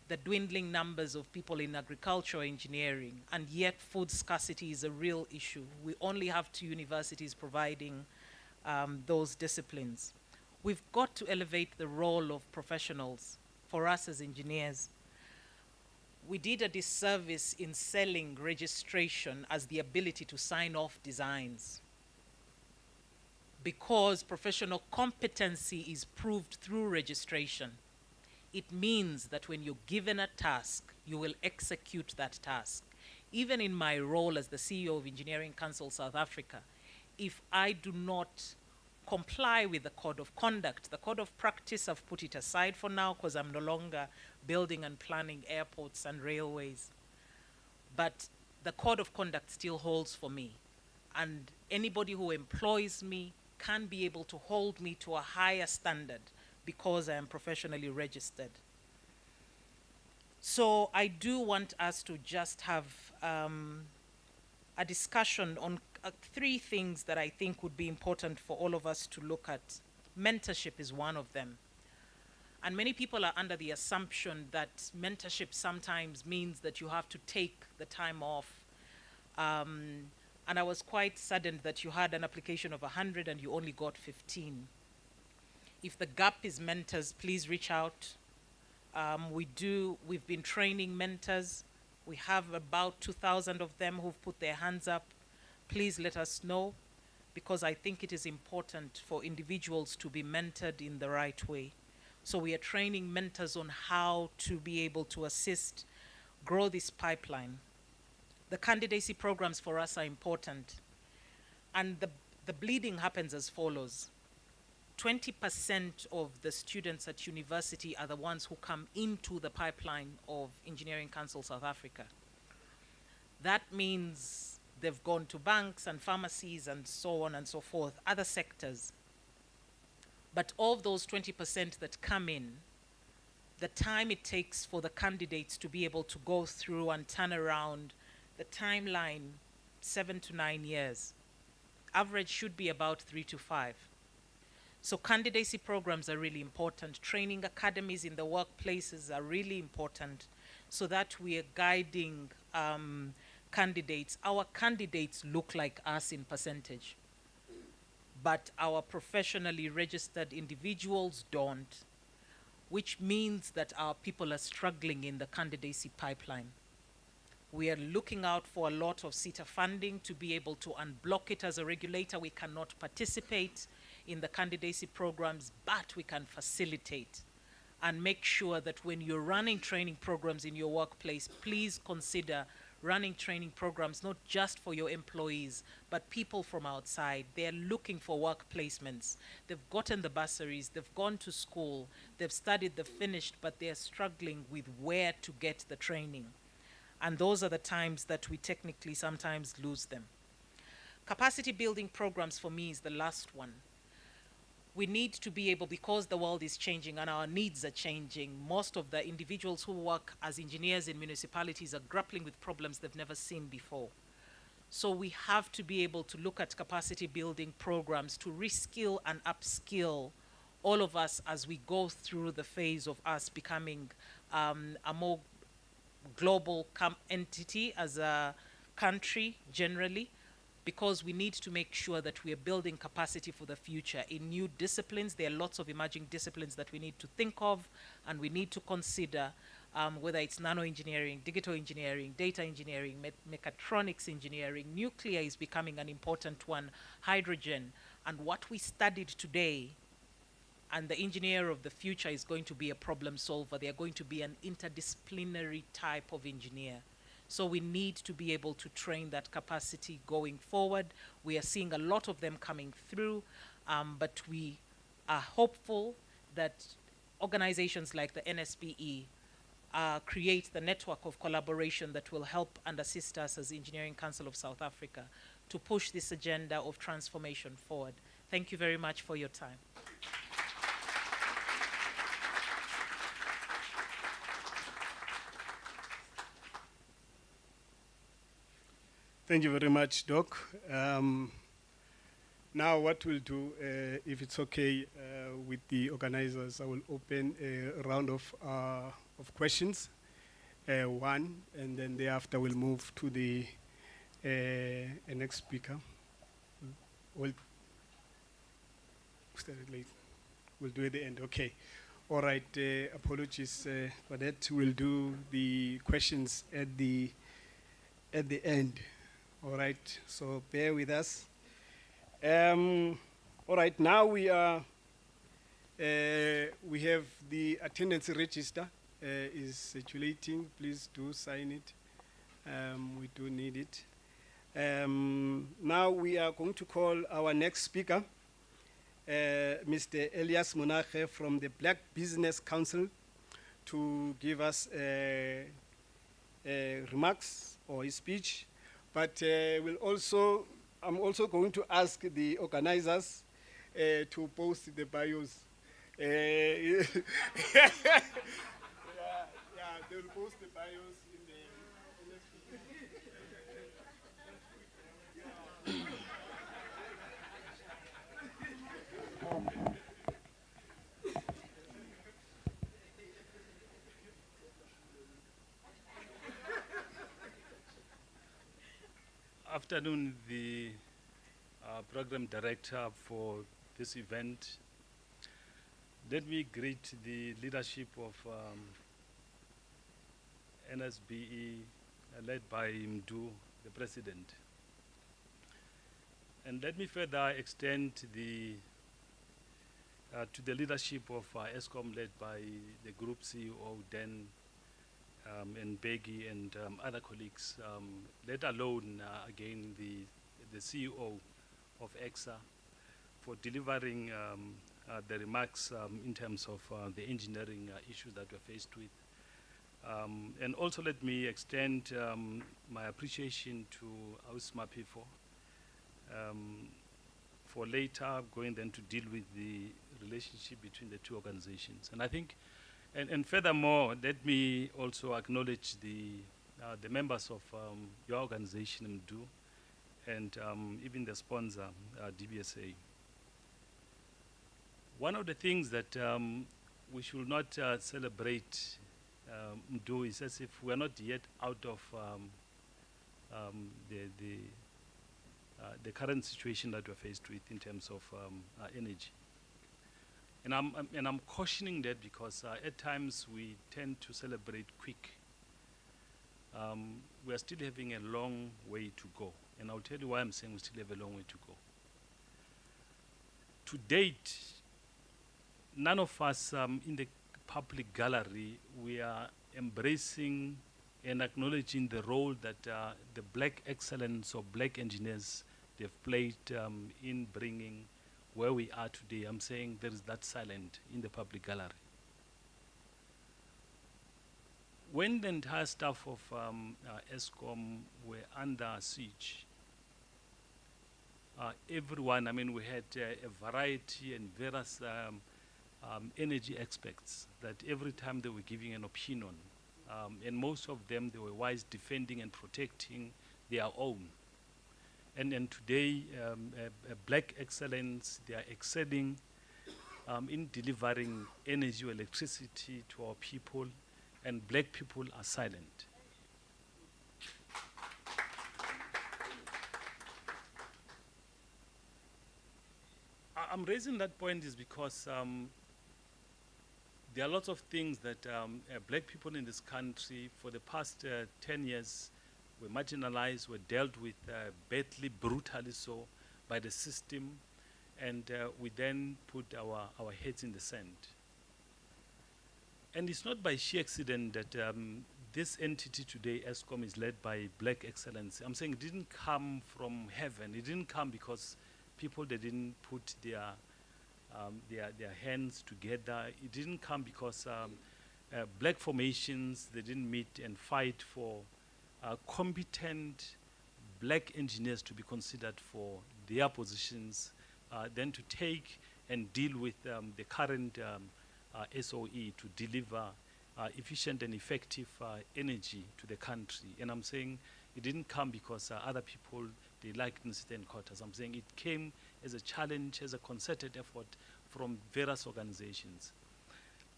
the dwindling numbers of people in agricultural engineering, and yet food scarcity is a real issue. We only have 2 universities providing those disciplines. We've got to elevate the role of professionals for us as engineers. We did a disservice in selling registration as the ability to sign off designs, because professional competency is proved through registration. It means that when you're given a task, you will execute that task. Even in my role as the CEO of Engineering Council South Africa, if I do not comply with the code of conduct, the code of practice, I've put it aside for now because I'm no longer building and planning airports and railways. But the code of conduct still holds for me. And anybody who employs me can be able to hold me to a higher standard because I am professionally registered. So I do want us to just have a discussion on 3 things that I think would be important for all of us to look at. Mentorship is one of them. And many people are under the assumption that mentorship sometimes means that you have to take the time off. And I was quite saddened that you had an application of 100 and you only got 15. If the gap is mentors, please reach out. We've been training mentors. We have about 2,000 of them who've put their hands up. Please let us know, because I think it is important for individuals to be mentored in the right way. So we are training mentors on how to be able to assist, grow this pipeline. The candidacy programs for us are important. And the bleeding happens as follows. 20% of the students at university are the ones who come into the pipeline of Engineering Council South Africa. That means they've gone to banks and pharmacies and so on and so forth, other sectors. But of those 20% that come in, the time it takes for the candidates to be able to go through and turn around, the timeline, 7 to 9 years. Average should be about 3 to 5. So candidacy programs are really important. Training academies in the workplaces are really important, so that we are guiding candidates. Our candidates look like us in percentage, but our professionally registered individuals don't, which means that our people are struggling in the candidacy pipeline. We are looking out for a lot of CETA funding to be able to unblock it. As a regulator, we cannot participate in the candidacy programs, but we can facilitate and make sure that when you're running training programs in your workplace, please consider running training programs not just for your employees, but people from outside. They're looking for work placements. They've gotten the bursaries, they've gone to school, they've studied, they've finished, but they're struggling with where to get the training. And those are the times that we technically sometimes lose them. Capacity building programs for me is the last one. We need to be able, because the world is changing and our needs are changing, most of the individuals who work as engineers in municipalities are grappling with problems they've never seen before. So we have to be able to look at capacity building programs to reskill and upskill all of us as we go through the phase of us becoming a more global entity as a country generally, because we need to make sure that we are building capacity for the future in new disciplines. There are lots of emerging disciplines that we need to think of and we need to consider, whether it's nanoengineering, digital engineering, data engineering, mechatronics engineering. Nuclear is becoming an important one, hydrogen. And what we studied today, and the engineer of the future is going to be a problem solver. They are going to be an interdisciplinary type of engineer. So we need to be able to train that capacity going forward. We are seeing a lot of them coming through, but we are hopeful that organizations like the NSPE create the network of collaboration that will help and assist us as Engineering Council of South Africa to push this agenda of transformation forward. Thank you very much for your time. Thank you very much, Doc. Now what we'll do, if it's okay with the organizers, I will open a round of questions, one, and then thereafter we'll move to the next speaker. We'll start it late. We'll do it at the end, okay. All right, apologies for that. We'll do the questions at the end. All right, so bear with us. All right, now we have the attendance register is circulating. Please do sign it. We do need it. Now we are going to call our next speaker, Mr. Elias Monage from the Black Business Council, to give us remarks or his speech. But I'm also going to ask the organizers to post the bios. They will post the bios in the afternoon, the program director for this event. Let me greet the leadership of NSBE, led by Mdu, the president. And let me further extend the to the leadership of Eskom, led by the group CEO, Dan, and Beggy, and other colleagues, let alone, again, the CEO of ECSA, for delivering the remarks in terms of the engineering issues that we're faced with. And also let me extend my appreciation to Ausma Pifo for later going then to deal with the relationship between the two organizations. And I think, and furthermore, let me also acknowledge the members of your organization, MDU, and even the sponsor, DBSA. One of the things that we should not celebrate MDU is as if we're not yet out of the current situation that we're faced with in terms of energy. And I'm cautioning that because at times we tend to celebrate quick. We are still having a long way to go. And I'll tell you why I'm saying we still have a long way to go. To date, none of us in the public gallery, we are embracing and acknowledging the role that the black excellence or black engineers they've played in bringing where we are today. I'm saying there is that silent in the public gallery. When the entire staff of Eskom were under siege, everyone, I mean, we had a variety and various energy experts that every time they were giving an opinion, and most of them, they were wise defending and protecting their own. And today, black excellence, they are excelling in delivering energy or electricity to our people, and black people are silent. I'm raising that point is because there are lots of things that black people in this country for the past 10 years were marginalized, were dealt with badly, brutally so by the system, and we then put our heads in the sand. And it's not by sheer accident that this entity today, Eskom, is led by black excellence. I'm saying it didn't come from heaven. It didn't come because people, they didn't put their hands together. It didn't come because black formations, they didn't meet and fight for competent black engineers to be considered for their positions, then to take and deal with the current SOE to deliver efficient and effective energy to the country. And I'm saying it didn't come because other people, they liked in certain quarters. I'm saying it came as a challenge, as a concerted effort from various organizations.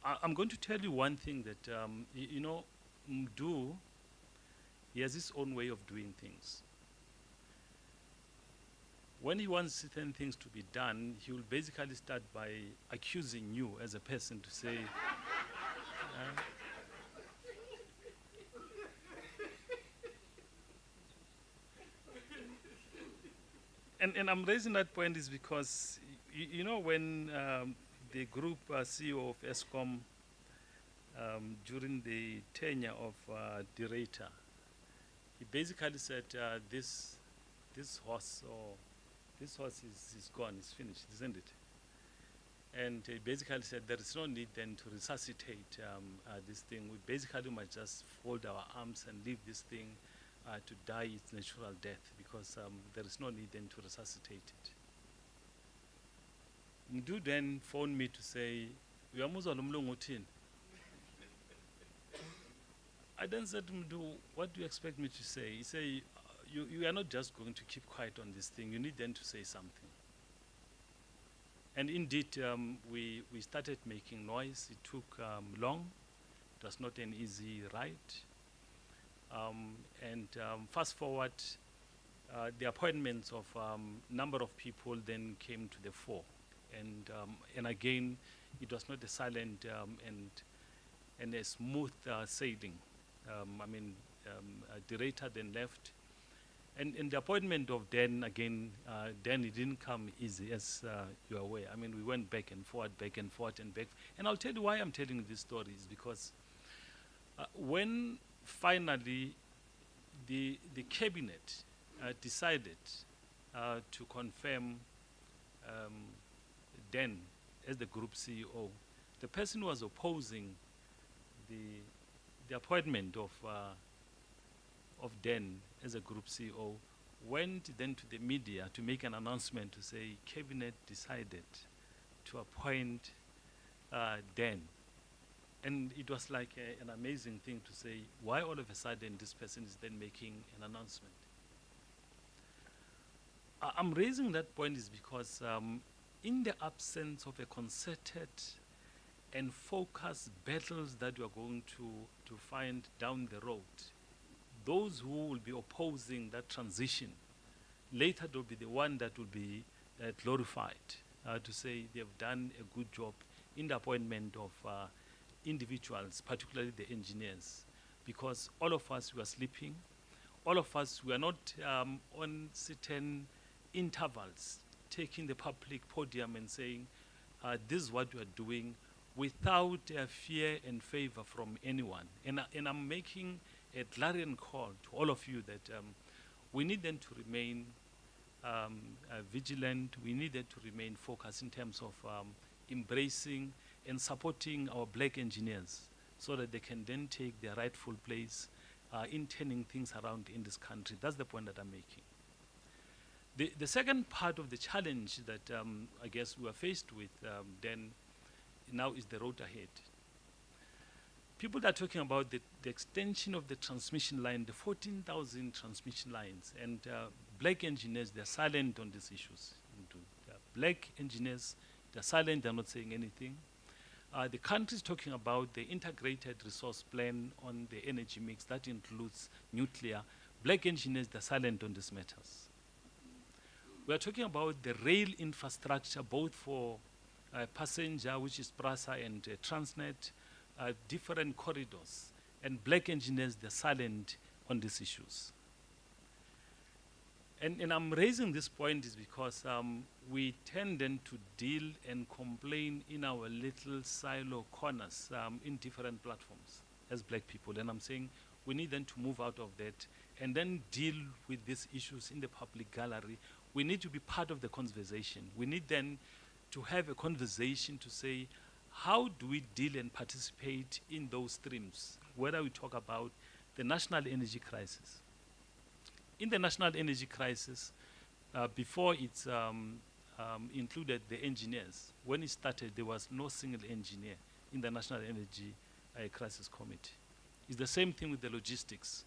I'm going to tell you one thing that, you know, Mdu, he has his own way of doing things. When he wants certain things to be done, he will basically start by accusing you as a person to say, and I'm raising that point is because, you know, when the group CEO of Eskom, during the tenure of Director, he basically said this horse is gone, it's finished, isn't it? And he basically said there is no need then to resuscitate this thing. We basically might just fold our arms and leave this thing to die its natural death because there is no need then to resuscitate it. Mdu then phoned me to say, I then said to Mdu, what do you expect me to say? He said, you are not just going to keep quiet on this thing. You need then to say something. And indeed, we started making noise. It took long. It was not an easy ride. And fast forward, the appointments of number of people then came to the fore. And again, it was not a silent and a smooth sailing. Director then left. And the appointment of Dan, again, Dan, it didn't come easy, as you're aware. I mean, we went back and forth, and back. And I'll tell you why I'm telling you this story is because when finally the cabinet decided to confirm Dan as the group CEO, the person who was opposing the appointment of Dan as a group CEO went then to the media to make an announcement to say cabinet decided to appoint Dan. And it was like an amazing thing to say, why all of a sudden this person is then making an announcement? I'm raising that point is because in the absence of a concerted and focused battles that we are going to find down the road, those who will be opposing that transition later will be the one that will be glorified to say they have done a good job in the appointment of individuals, particularly the engineers, because all of us were sleeping, all of us were not on certain intervals taking the public podium and saying this is what we are doing without fear and favor from anyone. And I'm making a clarion call to all of you that we need them to remain vigilant. We need them to remain focused in terms of embracing and supporting our black engineers so that they can then take their rightful place in turning things around in this country. That's the point that I'm making. The second part of the challenge that I guess we are faced with then now is the road ahead. People are talking about the extension of the transmission line, the 14,000 transmission lines, and black engineers, they're silent on these issues. Black engineers, they're silent, they're not saying anything. The country is talking about the integrated resource plan on the energy mix, that includes nuclear. Black engineers, they're silent on these matters. We are talking about the rail infrastructure, both for passenger, which is PRASA, and Transnet, different corridors, and black engineers, they're silent on these issues. And I'm raising this point is because we tend then to deal and complain in our little silo corners in different platforms as black people. And I'm saying we need then to move out of that and then deal with these issues in the public gallery. We need to be part of the conversation. We need then to have a conversation to say, how do we deal and participate in those streams, whether we talk about the national energy crisis. In the national energy crisis, before it's included the engineers, when it started, there was no single engineer in the National Energy Crisis Committee. It's the same thing with the logistics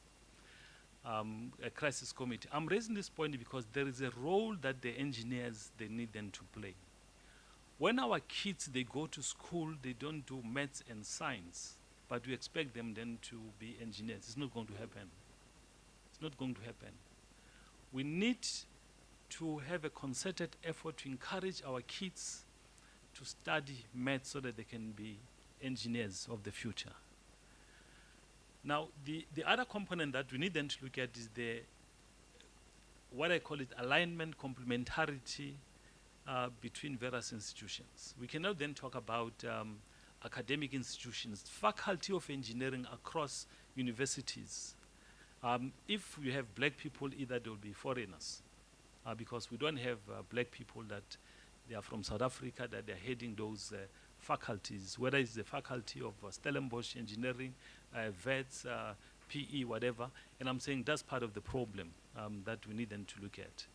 crisis committee. I'm raising this point because there is a role that the engineers, they need them to play. When our kids, they go to school, they don't do maths and science, but we expect them then to be engineers. It's not going to happen. It's not going to happen. We need to have a concerted effort to encourage our kids to study maths so that they can be engineers of the future. Now, the other component that we need then to look at is the, what I call it, alignment, complementarity between various institutions. We cannot then talk about academic institutions, faculty of engineering across universities. If you have black people, either they will be foreigners, because we don't have black people that they are from South Africa, that they're heading those faculties, whether it's the faculty of Stellenbosch Engineering, VETS, PE, whatever. And I'm saying that's part of the problem that we need them to look at.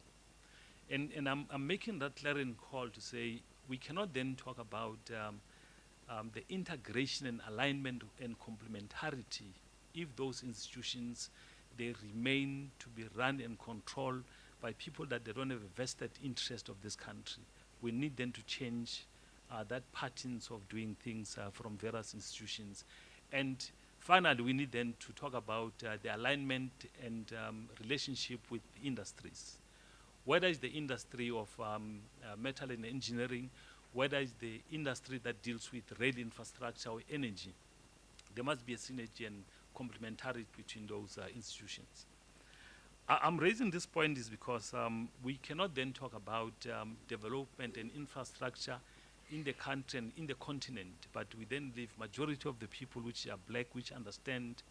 And I'm making that clarion call to say we cannot then talk about the integration and alignment and complementarity if those institutions, they remain to be run and controlled by people that they don't have a vested interest of this country. We need them to change that patterns of doing things from various institutions and Finally, we need then to talk about the alignment and relationship with industries. Whether it's the industry of metal and engineering, whether it's the industry that deals with rail infrastructure or energy, there must be a synergy and complementarity between those institutions. I'm raising this point is because we cannot then talk about development and infrastructure in the country and in the continent, but we then leave majority of the people which are black, which understand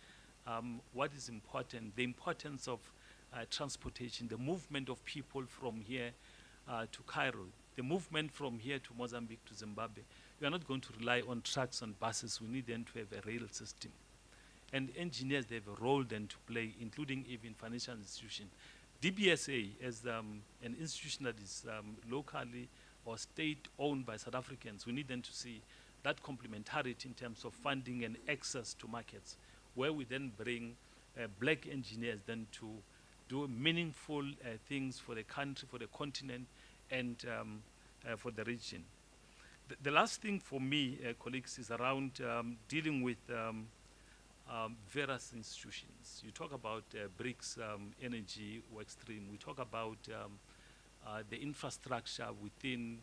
what is important, the importance of transportation, the movement of people from here to Cairo, the movement from here to Mozambique to Zimbabwe. We are not going to rely on trucks and buses. We need then to have a rail system. And engineers, they have a role then to play, including even financial institutions. DBSA, as an institution that is locally or state-owned by South Africans, we need then to see that complementarity in terms of funding and access to markets, where we then bring black engineers then to do meaningful things for the country, for the continent, and for the region. The last thing for me, colleagues, is around dealing with various institutions. You talk about BRICS energy work stream. We talk about the infrastructure within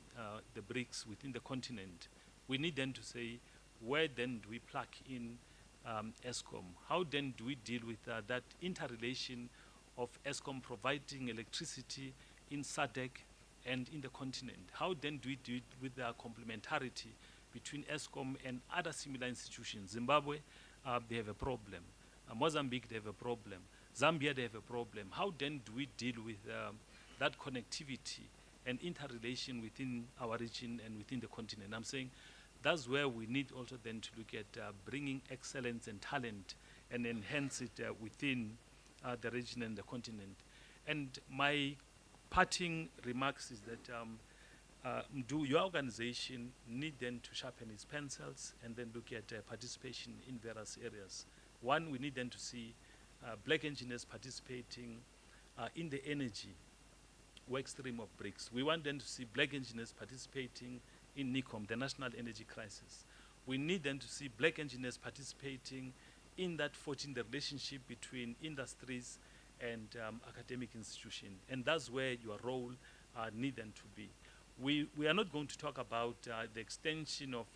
the BRICS, within the continent. We need then to say, where then do we plug in Eskom? How then do we deal with that interrelation of Eskom providing electricity in SADC and in the continent? How then do we do it with the complementarity between Eskom and other similar institutions? Zimbabwe, they have a problem. Mozambique, they have a problem. Zambia, they have a problem. How then do we deal with that connectivity and interrelation within our region and within the continent? I'm saying that's where we need also then to look at bringing excellence and talent and enhance it within the region and the continent. And my parting remarks is that your organization need then to sharpen its pencils and then look at participation in various areas. One, we need then to see black engineers participating in the energy work stream of BRICS. We want then to see black engineers participating in NICOM, the National Energy Crisis. We need then to see black engineers participating in that forging the relationship between industries and academic institutions. And that's where your role need then to be. We are not going to talk about the extension of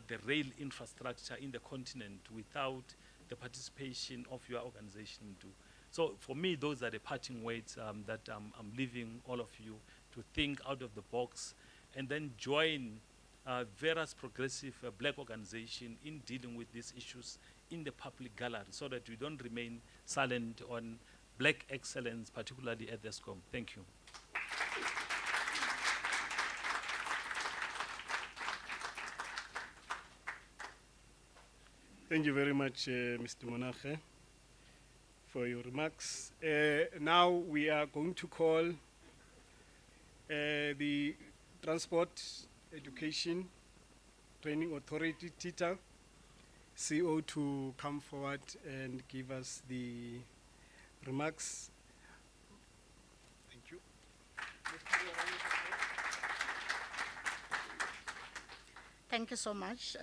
the rail infrastructure in the continent without the participation of your organization too. So for me, those are the parting words that I'm leaving all of you to think out of the box and then join various progressive black organizations in dealing with these issues in the public gallery so that we don't remain silent on black excellence, particularly at Eskom. Thank you. Thank you very much, Mr. Monage, for your remarks. Now we are going to call the Transport Education Training Authority, TITA, CEO, to come forward and give us the remarks. Thank you. Thank you so much.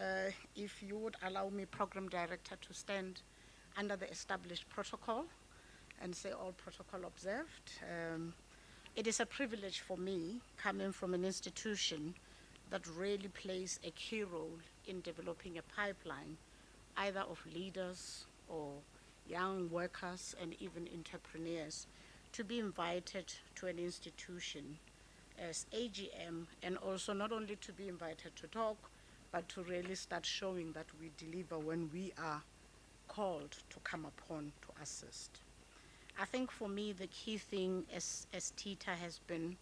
If you would allow me, Program Director, to stand under the established protocol and say all protocol observed. It is a privilege for me, coming from an institution that really plays a key role in developing a pipeline, either of leaders or young workers and even entrepreneurs, to be invited to an institution as AGM, and also not only to be invited to talk, but to really start showing that we deliver when we are called to come upon to assist. I think for me the key thing as TITA has been,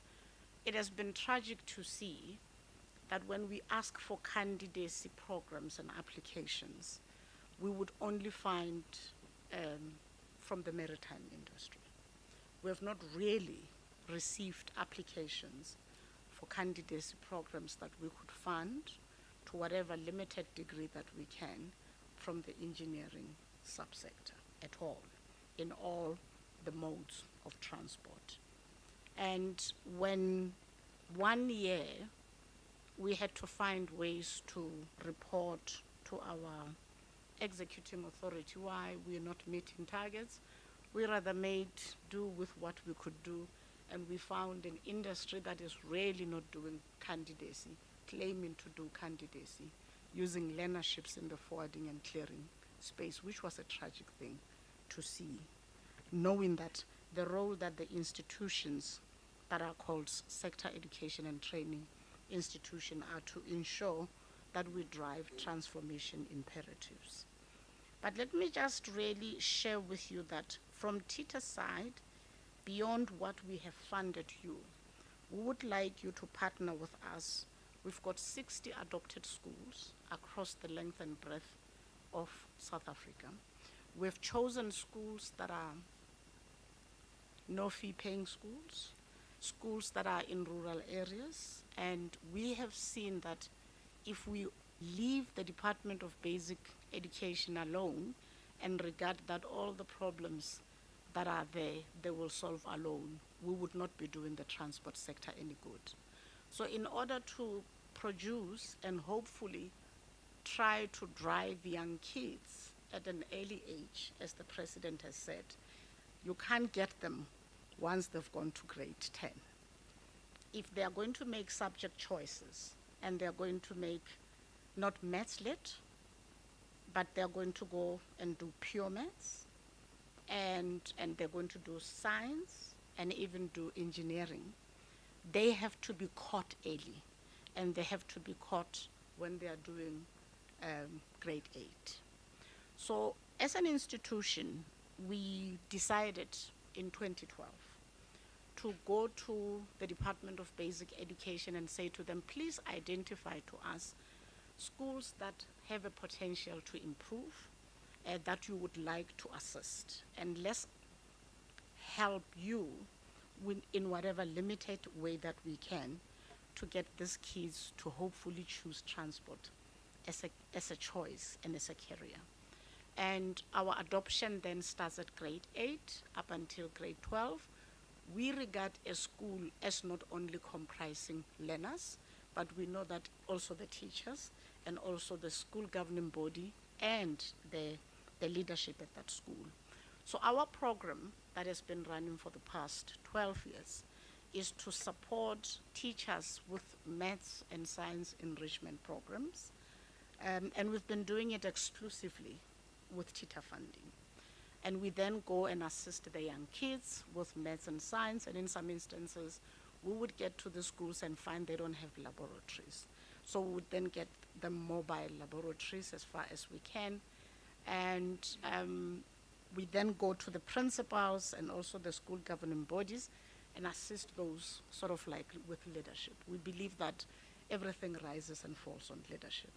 it has been tragic to see that when we ask for candidacy programs and applications, we would only find from the maritime industry. We have not really received applications for candidacy programs that we could fund to whatever limited degree that we can from the engineering subsector at all, in all the modes of transport. And when 1 year we had to find ways to report to our executing authority, why we're not meeting targets. We rather made do with what we could do, and we found an industry that is really not doing candidacy, claiming to do candidacy, using learnerships in the forwarding and clearing space, which was a tragic thing to see, knowing that the role that the institutions that are called sector education and training institution are to ensure that we drive transformation imperatives. But let me just really share with you that from TITA's side, beyond what we have funded you, we would like you to partner with us. We've got 60 adopted schools across the length and breadth of South Africa. We've chosen schools that are no fee paying schools, schools that are in rural areas, and we have seen that if we leave the Department of Basic Education alone and regard that all the problems that are there, they will solve alone, we would not be doing the transport sector any good. So in order to produce and hopefully try to drive young kids at an early age, as the president has said, you can't get them once they've gone to grade 10. If they are going to make subject choices and they're going to make not maths lit, but they're going to go and do pure maths, and they're going to do science and even do engineering, they have to be caught early, and they have to be caught when they are doing grade 8. So as an institution, we decided in 2012 to go to the Department of Basic Education and say to them, please identify to us schools that have a potential to improve, that you would like to assist, and let's help you in whatever limited way that we can to get these kids to hopefully choose transport as a choice and as a career. And our adoption then starts at grade 8 up until grade 12. We regard a school as not only comprising learners, but we know that also the teachers and also the school governing body and the leadership at that school. So our program that has been running for the past 12 years is to support teachers with maths and science enrichment programs. And we've been doing it exclusively with TITA funding. And we then go and assist the young kids with maths and science, and in some instances, we would get to the schools and find they don't have laboratories. So we would then get them mobile laboratories as far as we can. And we then go to the principals and also the school governing bodies and assist those sort of like with leadership. We believe that everything rises and falls on leadership.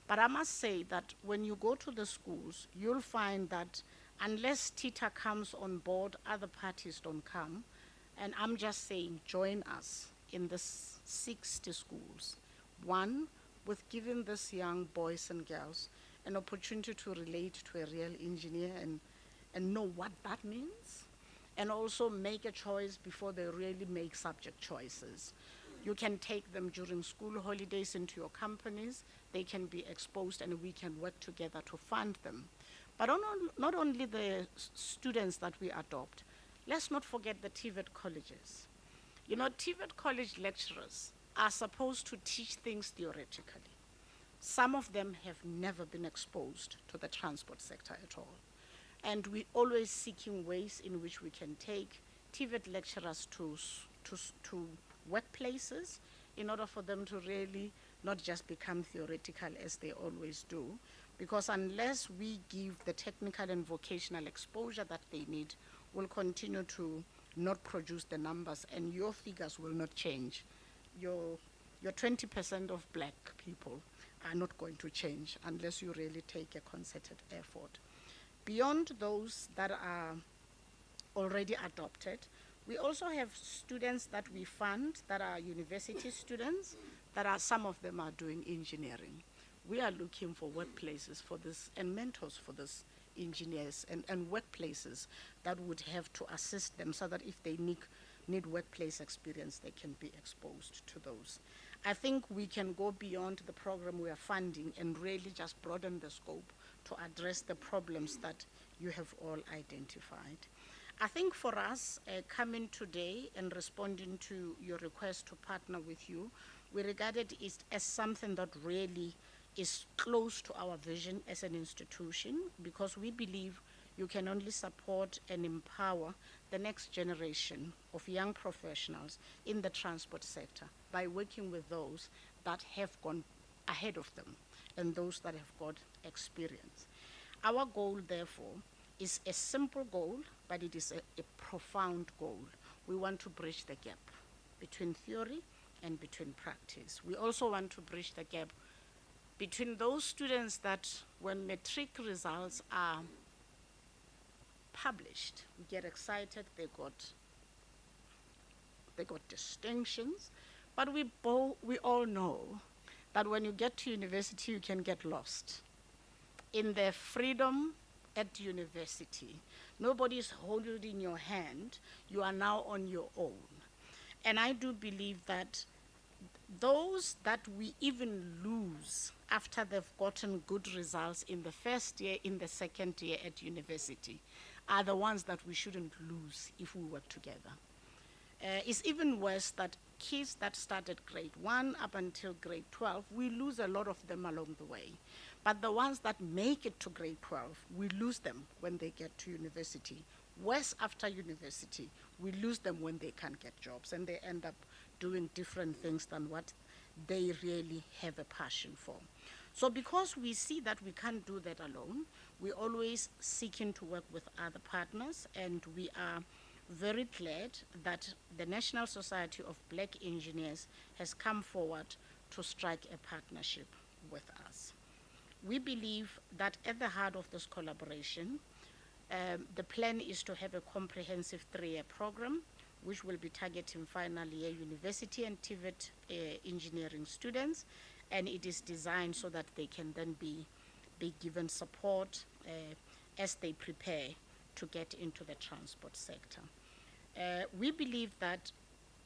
But I must say that when you go to the schools, you'll find that unless TITA comes on board, other parties don't come. And I'm just saying, join us in this 60 schools. One, with giving these young boys and girls an opportunity to relate to a real engineer and know what that means, and also make a choice before they really make subject choices. You can take them during school holidays into your companies, they can be exposed, and we can work together to fund them. But not only the students that we adopt, let's not forget the TVET colleges. You know, TVET college lecturers are supposed to teach things theoretically. Some of them have never been exposed to the transport sector at all. And we're always seeking ways in which we can take TVET lecturers to workplaces in order for them to really not just become theoretical as they always do. Because unless we give the technical and vocational exposure that they need, we'll continue to not produce the numbers, and your figures will not change. Your 20% of black people are not going to change unless you really take a concerted effort. Beyond those that are already adopted, we also have students that we fund that are university students, some of them are doing engineering. We are looking for workplaces for this and mentors for this engineers and workplaces that would have to assist them so that if they need workplace experience, they can be exposed to those. I think we can go beyond the program we are funding and really just broaden the scope to address the problems that you have all identified. I think for us, coming today and responding to your request to partner with you, we regarded it as something that really is close to our vision as an institution, because we believe you can only support and empower the next generation of young professionals in the transport sector by working with those that have gone ahead of them and those that have got experience. Our goal, therefore, is a simple goal, but it is a profound goal. We want to bridge the gap between theory and between practice. We also want to bridge the gap between those students that when matric results are published, we get excited, they got distinctions, but we all know that when you get to university, you can get lost. In the freedom at university, nobody is holding your hand, you are now on your own. And I do believe that those that we even lose after they've gotten good results in the first year, in the second year at university, are the ones that we shouldn't lose if we work together. It's even worse that kids that started grade 1 up until grade 12, we lose a lot of them along the way. But the ones that make it to grade 12, we lose them when they get to university. Worse, after university, we lose them when they can't get jobs and they end up doing different things than what they really have a passion for. So because we see that we can't do that alone, we're always seeking to work with other partners, and we are very glad that the National Society of Black Engineers has come forward to strike a partnership with us. We believe that at the heart of this collaboration, the plan is to have a comprehensive 3-year program which will be targeting final year university and TVET engineering students, and it is designed so that they can then be given support as they prepare to get into the transport sector. We believe that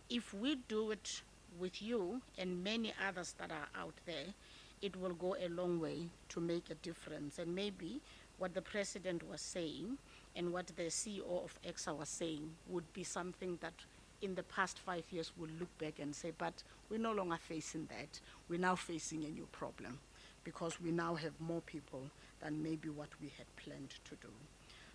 if we do it with you and many others that are out there, it will go a long way to make a difference. And maybe what the president was saying and what the CEO of ECSA was saying would be something that in the past 5 years we'll look back and say, but we're no longer facing that. We're now facing a new problem because we now have more people than maybe what we had planned to do.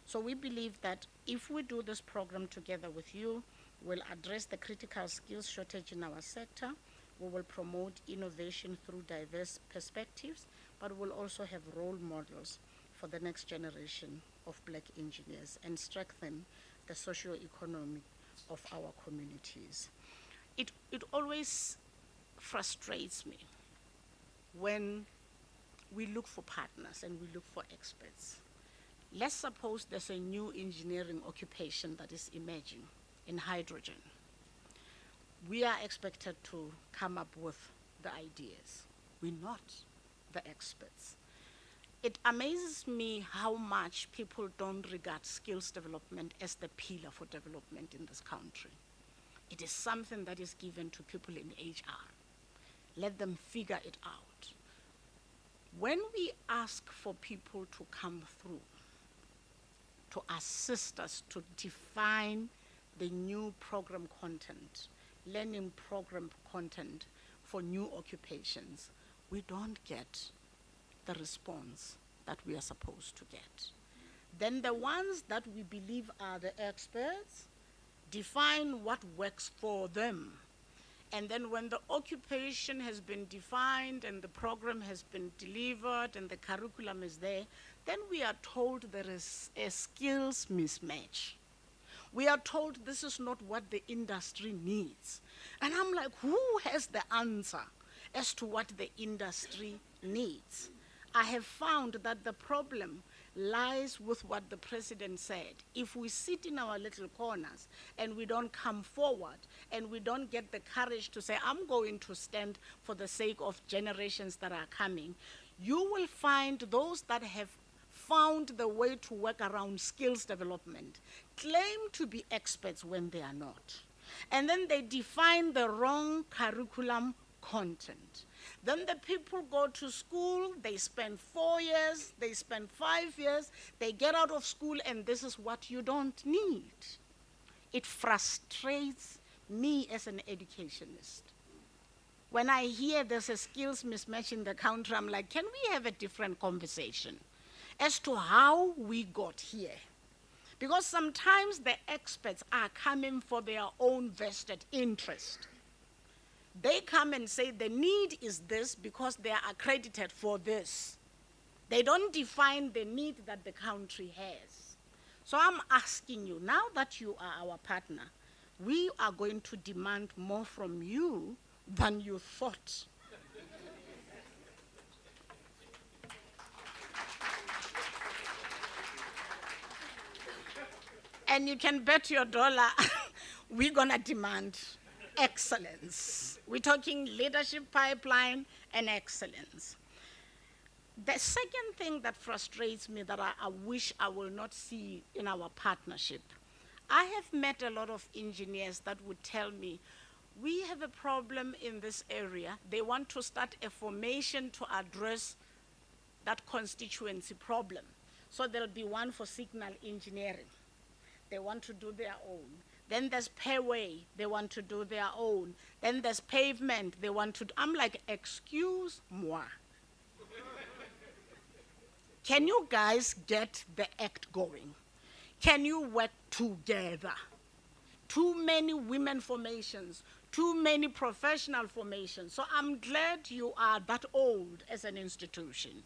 So we believe that if we do this program together with you, we'll address the critical skills shortage in our sector. We will promote innovation through diverse perspectives, but we'll also have role models for the next generation of Black engineers and strengthen the socio-economic of our communities. It always frustrates me when we look for partners and we look for experts. Let's suppose there's a new engineering occupation that is emerging in hydrogen. We are expected to come up with the ideas. We're not the experts. It amazes me how much people don't regard skills development as the pillar for development in this country. It is something that is given to people in HR. Let them figure it out. When we ask for people to come through, to assist us to define the new program content, learning program content for new occupations, we don't get the response that we are supposed to get. Then the ones that we believe are the experts define what works for them. And then when the occupation has been defined and the program has been delivered and the curriculum is there, then we are told there is a skills mismatch. We are told this is not what the industry needs. And I'm like, who has the answer as to what the industry needs? I have found that the problem lies with what the president said. If we sit in our little corners and we don't come forward and we don't get the courage to say, I'm going to stand for the sake of generations that are coming, you will find those that have found the way to work around skills development claim to be experts when they are not. And then they define the wrong curriculum content. Then the people go to school, they spend 4 years, they spend 5 years, they get out of school, and this is what you don't need. It frustrates me as an educationist. When I hear there's a skills mismatch in the country, I'm like, can we have a different conversation as to how we got here? Because sometimes the experts are coming for their own vested interest. They come and say the need is this because they are accredited for this. They don't define the need that the country has. So I'm asking you, now that you are our partner, we are going to demand more from you than you thought. And you can bet your dollar we're going to demand excellence. We're talking leadership pipeline and excellence. The second thing that frustrates me that I wish I will not see in our partnership, I have met a lot of engineers that would tell me, we have a problem in this area. They want to start a formation to address that constituency problem. So there'll be one for signal engineering. They want to do their own. Then there's payway, they want to do their own. Then there's pavement, they want to do. I'm like, excuse moi. Can you guys get the act going? Can you work together? Too many women formations, too many professional formations. So I'm glad you are that old as an institution.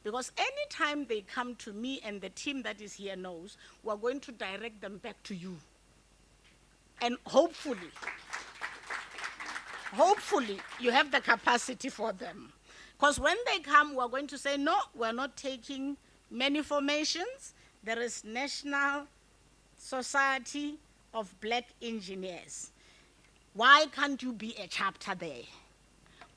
Because anytime they come to me and the team that is here knows, we're going to direct them back to you. And hopefully you have the capacity for them. Because when they come, we're going to say, no, we're not taking many formations. There is National Society of Black Engineers. Why can't you be a chapter there?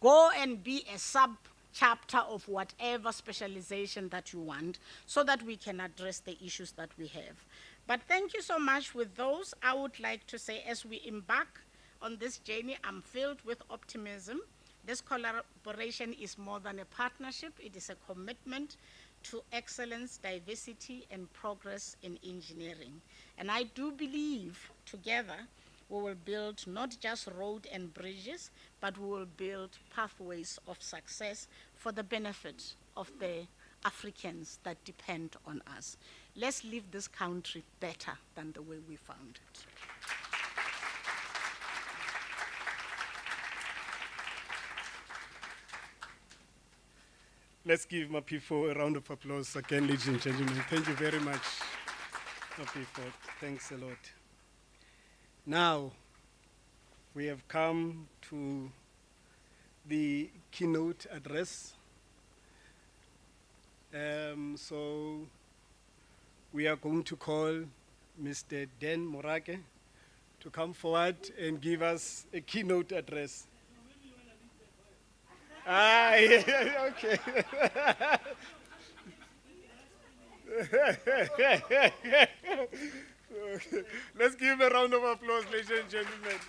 Go and be a sub-chapter of whatever specialization that you want so that we can address the issues that we have. But thank you so much. With those, I would like to say, as we embark on this journey, I'm filled with optimism. This collaboration is more than a partnership. It is a commitment to excellence, diversity, and progress in engineering. And I do believe together we will build not just roads and bridges, but we will build pathways of success for the benefit of the Africans that depend on us. Let's leave this country better than the way we found it. Let's give Mapifo a round of applause again, ladies and gentlemen. Thank you very much, Mapifo. Thanks a lot. Now, we have come to the keynote address. So we are going to call Mr. Dan Morake to come forward and give us a keynote address. Yeah, okay. Let's give him a round of applause, ladies and gentlemen.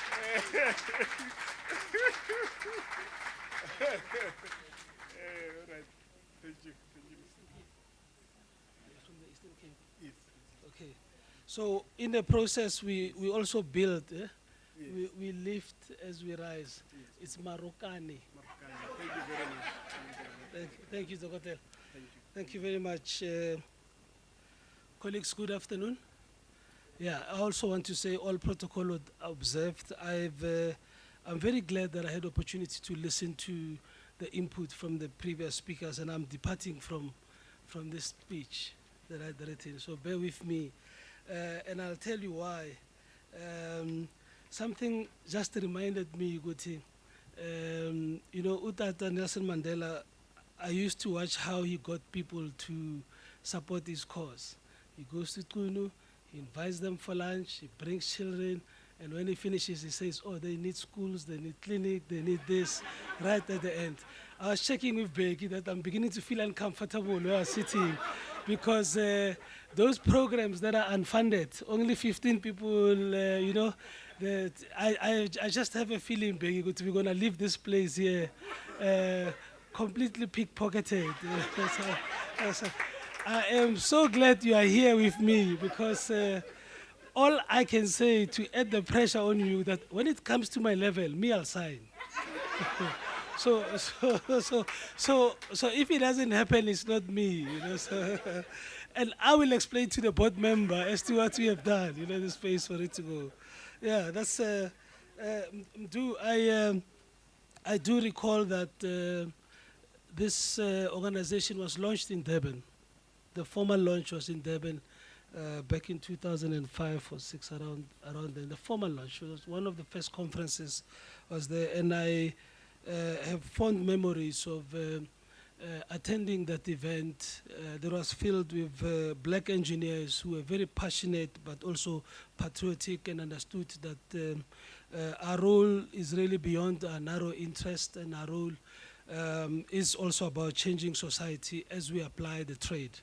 All right. Thank you. Yes. Okay. So in the process, we also build. Yes. We lift as we rise. Yes. It's Marokane. Thank you very much. Thank you, Dr. Thank you. Thank you very much. Colleagues, good afternoon. Yeah, I also want to say all protocol observed. I'm very glad that I had opportunity to listen to the input from the previous speakers, and I'm departing from this speech that I'd written. So bear with me, and I'll tell you why. Something just reminded me, Guti. You know, Utata Nelson Mandela, I used to watch how he got people to support his cause. He goes to Tunu, he invites them for lunch, he brings children, and when he finishes, he says, oh, they need schools, they need clinic, they need this, right at the end. I was checking with Becky that I'm beginning to feel uncomfortable where I was sitting because those programs that are unfunded, only 15 people, you know, that I just have a feeling, Becky, we're going to leave this place here completely pickpocketed. So I am so glad you are here with me because all I can say to add the pressure on you that when it comes to my level, me, I'll sign. So if it doesn't happen, it's not me, you know. So and I will explain to the board member as to what we have done, you know, the space for it to go. Yeah, that's. I do recall that this organization was launched in Durban. The formal launch was in Durban back in 2005 or 6, around then. The formal launch was one of the first conferences was there, and I have fond memories of attending that event. That was filled with black engineers who were very passionate but also patriotic and understood that our role is really beyond our narrow interest, and our role is also about changing society as we apply the trade.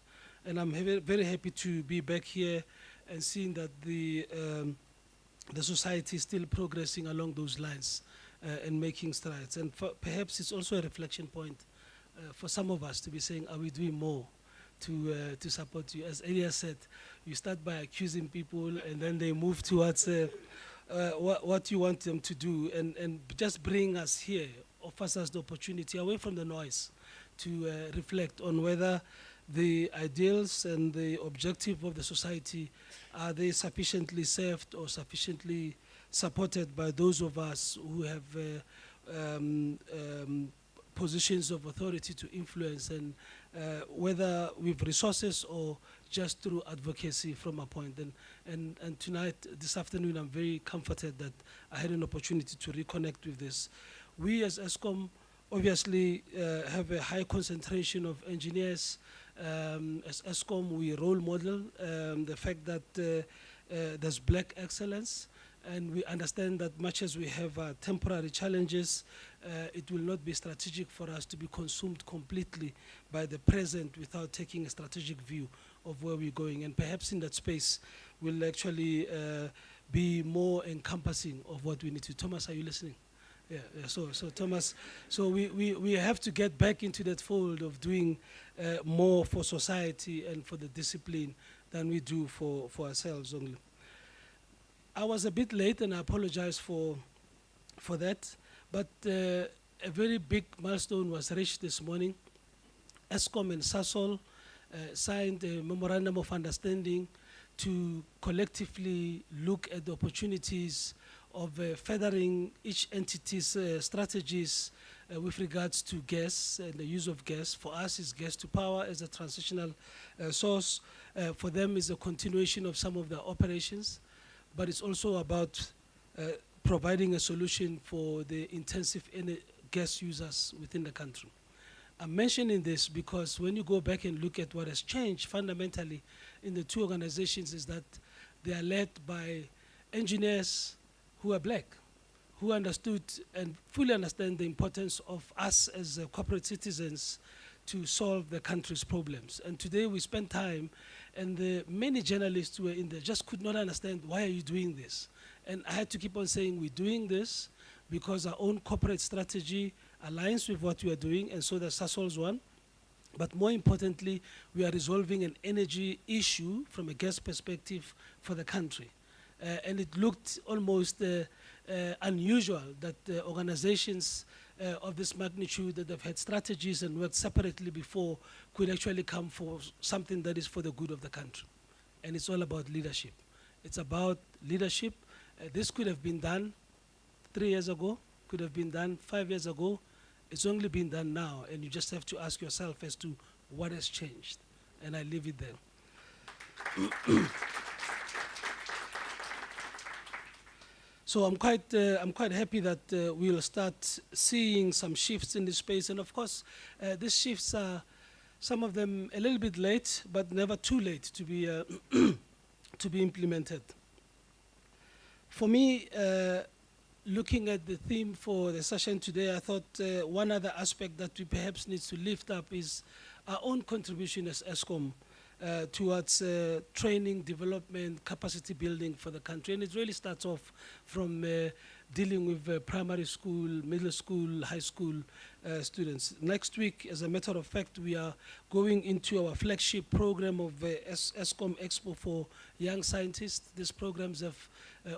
And I'm very happy to be back here and seeing that the society is still progressing along those lines and making strides. And perhaps it's also a reflection point for some of us to be saying, are we doing more to support you? As Elias said, you start by accusing people and then they move towards what you want them to do, and just bring us here, offers us the opportunity away from the noise to reflect on whether the ideals and the objective of the society, are they sufficiently served or sufficiently supported by those of us who have positions of authority to influence, and whether with resources or just through advocacy from a point. And tonight, this afternoon, I'm very comforted that I had an opportunity to reconnect with this. We as Eskom obviously have a high concentration of engineers. As Eskom, we role model the fact that there's black excellence, and we understand that much as we have temporary challenges, it will not be strategic for us to be consumed completely by the present without taking a strategic view of where we're going. And perhaps in that space, we'll actually be more encompassing of what we need to. Thomas, are you listening? Yeah, so Thomas, so we have to get back into that fold of doing more for society and for the discipline than we do for ourselves only. I was a bit late, and I apologize for that, but a very big milestone was reached this morning. Eskom and Sasol signed a memorandum of understanding to collectively look at the opportunities of furthering each entity's strategies with regards to gas and the use of gas. For us, is gas to power as a transitional source. For them, is a continuation of some of their operations, but it's also about providing a solution for the intensive gas users within the country. I'm mentioning this because when you go back and look at what has changed fundamentally in the two organizations, is that they are led by engineers who are black, who understood and fully understand the importance of us as corporate citizens to solve the country's problems. And today we spent time, and the many journalists who were in there just could not understand, why are you doing this? And I had to keep on saying, we're doing this because our own corporate strategy aligns with what we are doing, and so that's Sasol's one. But more importantly, we are resolving an energy issue from a gas perspective for the country. And it looked almost unusual that organizations of this magnitude that have had strategies and worked separately before could actually come for something that is for the good of the country. And it's all about leadership. It's about leadership. This could have been done 3 years ago, could have been done 5 years ago. It's only been done now, and you just have to ask yourself as to what has changed. And I leave it there. So I'm quite happy that we'll start seeing some shifts in this space. And of course, these shifts are, some of them a little bit late, but never too late to be, to be implemented. For me, looking at the theme for the session today, I thought one other aspect that we perhaps need to lift up is our own contribution as Eskom towards training, development, capacity building for the country. And it really starts off from dealing with primary school, middle school, high school students. Next week, as a matter of fact, we are going into our flagship program of Eskom Expo for Young Scientists. These programs have,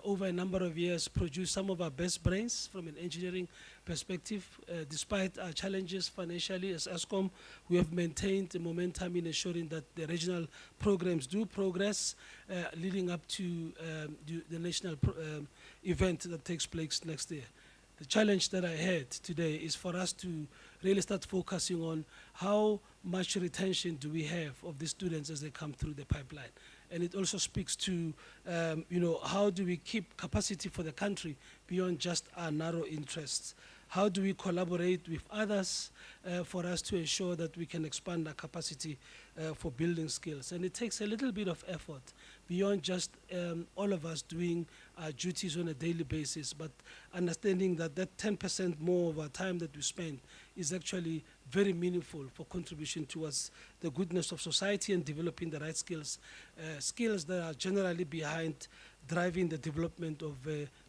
over a number of years, produced some of our best brains from an engineering perspective. Despite our challenges financially as Eskom, we have maintained the momentum in ensuring that the regional programs do progress, leading up to the national event that takes place next year. The challenge that I had today is for us to really start focusing on how much retention do we have of the students as they come through the pipeline. And it also speaks to, how do we keep capacity for the country beyond just our narrow interests? How do we collaborate with others for us to ensure that we can expand our capacity for building skills? And it takes a little bit of effort beyond just all of us doing our duties on a daily basis, but understanding that that 10% more of our time that we spend is actually very meaningful for contribution towards the goodness of society and developing the right skills, skills that are generally behind driving the development of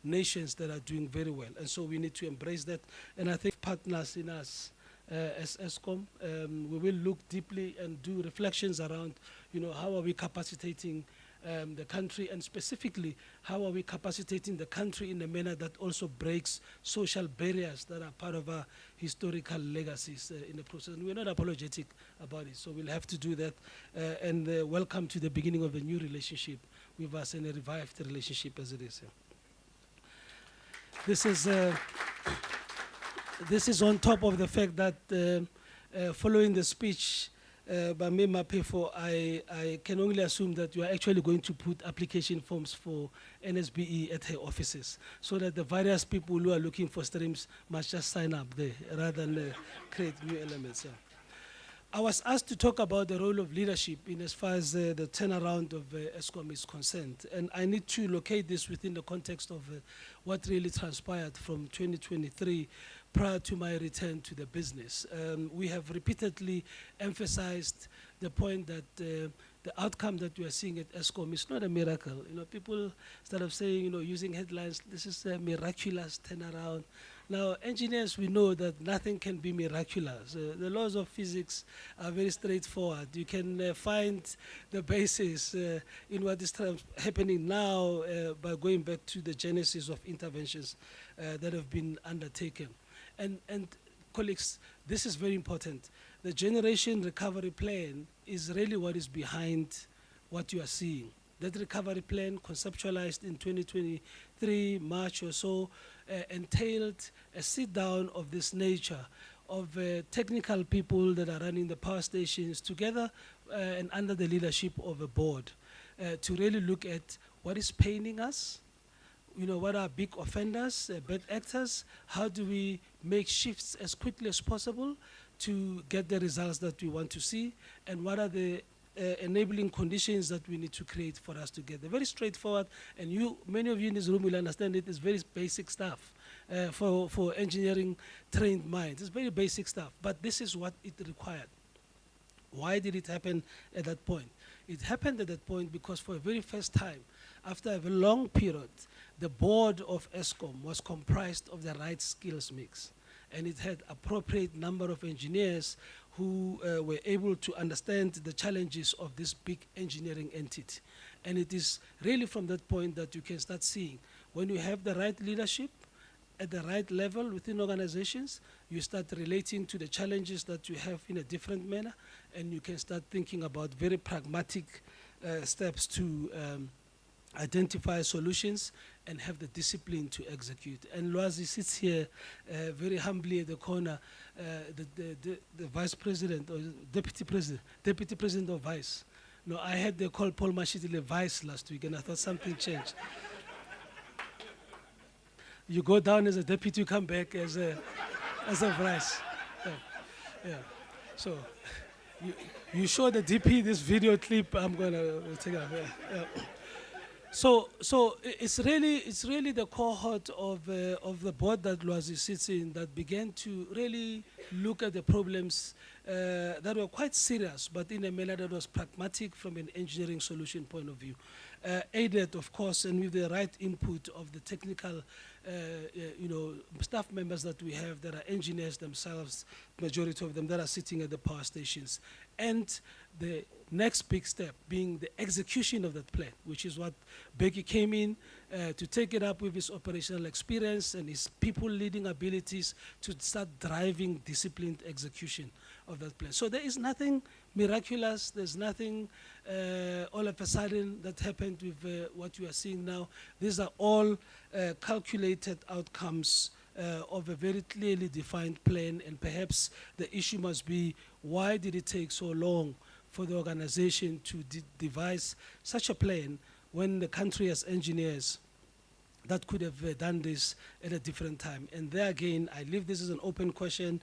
nations that are doing very well. And so we need to embrace that. And I think partners in us as Eskom, we will look deeply and do reflections around, how are we capacitating the country, and specifically, how are we capacitating the country in a manner that also breaks social barriers that are part of our historical legacies in the process. And we're not apologetic about it, so we'll have to do that. And welcome to the beginning of a new relationship with us, and a revived relationship as it is. This is on top of the fact that following the speech by me, Mapefo, I can only assume that you are actually going to put application forms for NSBE at her offices, so that the various people who are looking for streams must just sign up there rather than create new elements. Yeah. I was asked to talk about the role of leadership in as far as the turnaround of Eskom is concerned. And I need to locate this within the context of what really transpired from 2023 prior to my return to the business. We have repeatedly emphasized the point that the outcome that we are seeing at Eskom is not a miracle. People, instead of saying, using headlines, this is a miraculous turnaround. Now, engineers, we know that nothing can be miraculous. The laws of physics are very straightforward. You can find the basis in what is happening now by going back to the genesis of interventions that have been undertaken. And colleagues, this is very important. The generation recovery plan is really what is behind what you are seeing. That recovery plan, conceptualized in 2023, March or so, entailed a sit-down of this nature of technical people that are running the power stations together and under the leadership of a board to really look at what is paining us, what are big offenders, bad actors, how do we make shifts as quickly as possible to get the results that we want to see, and what are the enabling conditions that we need to create for us to get there. Very straightforward, and many of you in this room will understand it. It's very basic stuff for engineering trained minds. It's very basic stuff, but this is what it required. Why did it happen at that point? It happened at that point because for the very first time, after a very long period, the board of Eskom was comprised of the right skills mix, and it had appropriate number of engineers who were able to understand the challenges of this big engineering entity. And it is really from that point that you can start seeing, when you have the right leadership at the right level within organizations, you start relating to the challenges that you have in a different manner, and you can start thinking about very pragmatic steps to identify solutions and have the discipline to execute. And Lwazi sits here very humbly at the corner, the vice president or deputy president of vice. No, I had they call Paul Mashitile vice last week, and I thought something changed. You go down as a deputy, you come back as a vice. Yeah. So you show the DP this video clip. I'm gonna take it. Yeah. So it's really the cohort of the board that Lwazi sits in that began to really look at the problems that were quite serious, but in a manner that was pragmatic from an engineering solution point of view. Aided, of course, and with the right input of the technical staff members that we have that are engineers themselves, majority of them that are sitting at the power stations. And the next big step being the execution of that plan, which is what Becky came in to take it up with his operational experience and his people leading abilities to start driving disciplined execution of that plan. So there is nothing miraculous, there's nothing all of a sudden that happened with what you are seeing now. These are all calculated outcomes of a very clearly defined plan, and perhaps the issue must be, why did it take so long for the organization to devise such a plan when the country has engineers that could have done this at a different time? And there again, I leave this as an open question.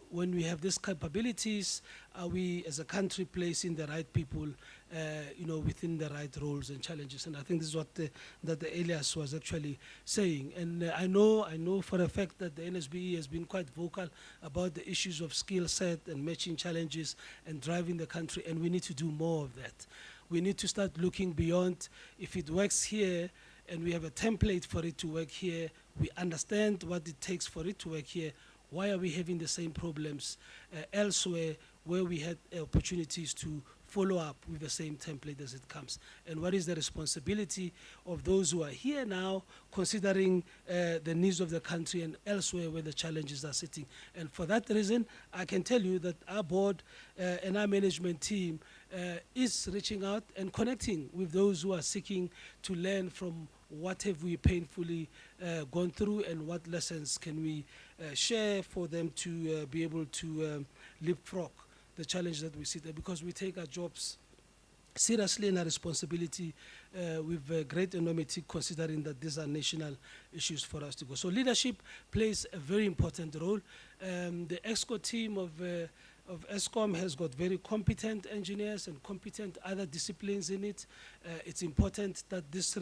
When we have these capabilities, are we as a country placing the right people within the right roles and challenges? And I think this is what the Elias was actually saying. And I know for a fact that the NSBE has been quite vocal about the issues of skill set and matching challenges and driving the country, and we need to do more of that. We need to start looking beyond, if it works here, and we have a template for it to work here, we understand what it takes for it to work here, why are we having the same problems elsewhere where we had opportunities to follow up with the same template as it comes? And what is the responsibility of those who are here now, considering the needs of the country and elsewhere where the challenges are sitting? And for that reason, I can tell you that our board and our management team is reaching out and connecting with those who are seeking to learn from what have we painfully gone through, and what lessons can we share for them to be able to leapfrog the challenge that we see there, because we take our jobs seriously and our responsibility with great enormity, considering that these are national issues for us to go. So leadership plays a very important role. The EXCO team of Eskom has got very competent engineers and competent other disciplines in it. It's important that this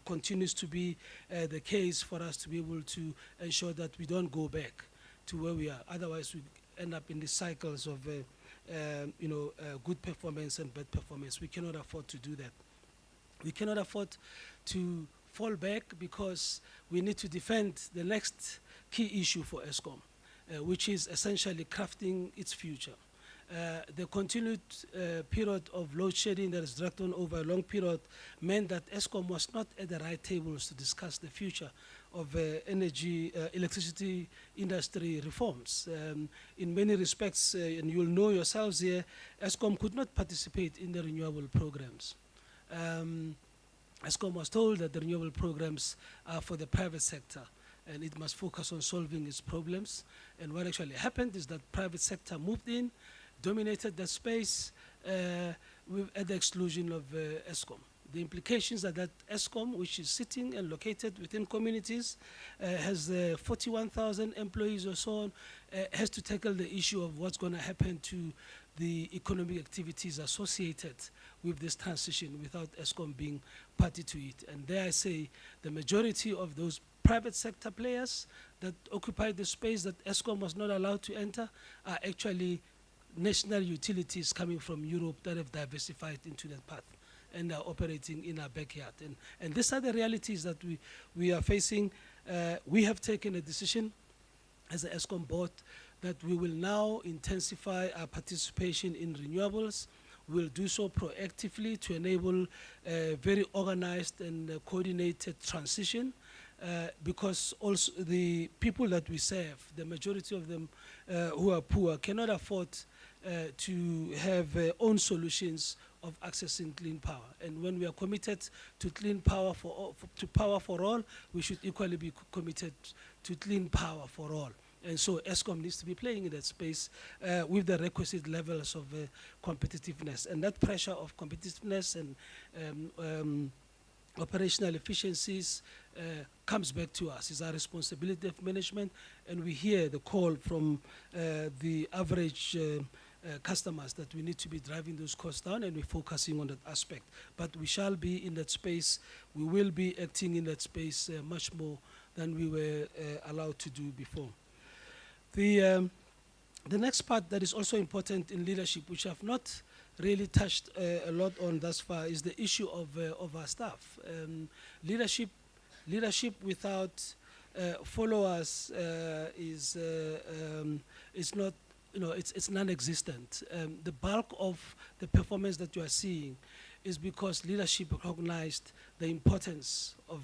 continues to be the case for us to be able to ensure that we don't go back to where we are. Otherwise, we end up in the cycles of good performance and bad performance. We cannot afford to do that. We cannot afford to fall back, because we need to defend the next key issue for Eskom, which is essentially crafting its future. The continued period of load shedding that is dragged on over a long period meant that Eskom was not at the right tables to discuss the future of electricity industry reforms. In many respects, and you'll know yourselves here, Eskom could not participate in the renewable programs. Eskom was told that the renewable programs are for the private sector, and it must focus on solving its problems. And what actually happened is that private sector moved in, dominated that space at the exclusion of Eskom. The implications are that Eskom, which is sitting and located within communities, has 41,000 employees or so on, has to tackle the issue of what's going to happen to the economic activities associated with this transition without Eskom being party to it. And there I say the majority of those private sector players that occupy the space that Eskom was not allowed to enter are actually national utilities coming from Europe that have diversified into that path and are operating in our backyard. And these are the realities that we are facing. We have taken a decision as the Eskom board that we will now intensify our participation in renewables. We'll do so proactively to enable a very organized and coordinated transition, because also the people that we serve, the majority of them who are poor, cannot afford to have own solutions of accessing clean power. And when we are committed to clean power power for all, we should equally be committed to clean power for all. And so Eskom needs to be playing in that space with the requisite levels of competitiveness. And that pressure of competitiveness and operational efficiencies comes back to us. It's our responsibility of management, and we hear the call from the average customers that we need to be driving those costs down, and we're focusing on that aspect. But we shall be in that space. We will be acting in that space much more than we were allowed to do before. The The next part that is also important in leadership, which I've not really touched a lot on thus far, is the issue of our staff. Leadership without followers is not, it's non-existent. The bulk of the performance that you are seeing is because leadership recognized the importance of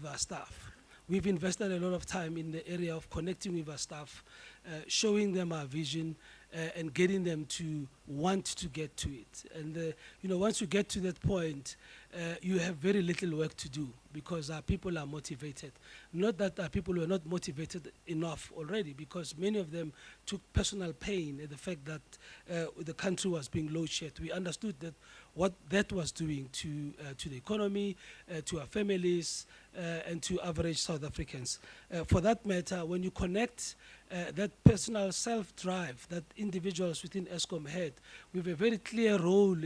our staff. We've invested a lot of time in the area of connecting with our staff, showing them our vision, and getting them to want to get to it. And once you get to that point, you have very little work to do because our people are motivated. Not that our people were not motivated enough already, because many of them took personal pain at the fact that the country was being load shed. We understood that what that was doing to the economy, to our families, and to average South Africans. For that matter, when you connect that personal self-drive that individuals within Eskom had with a very clear role,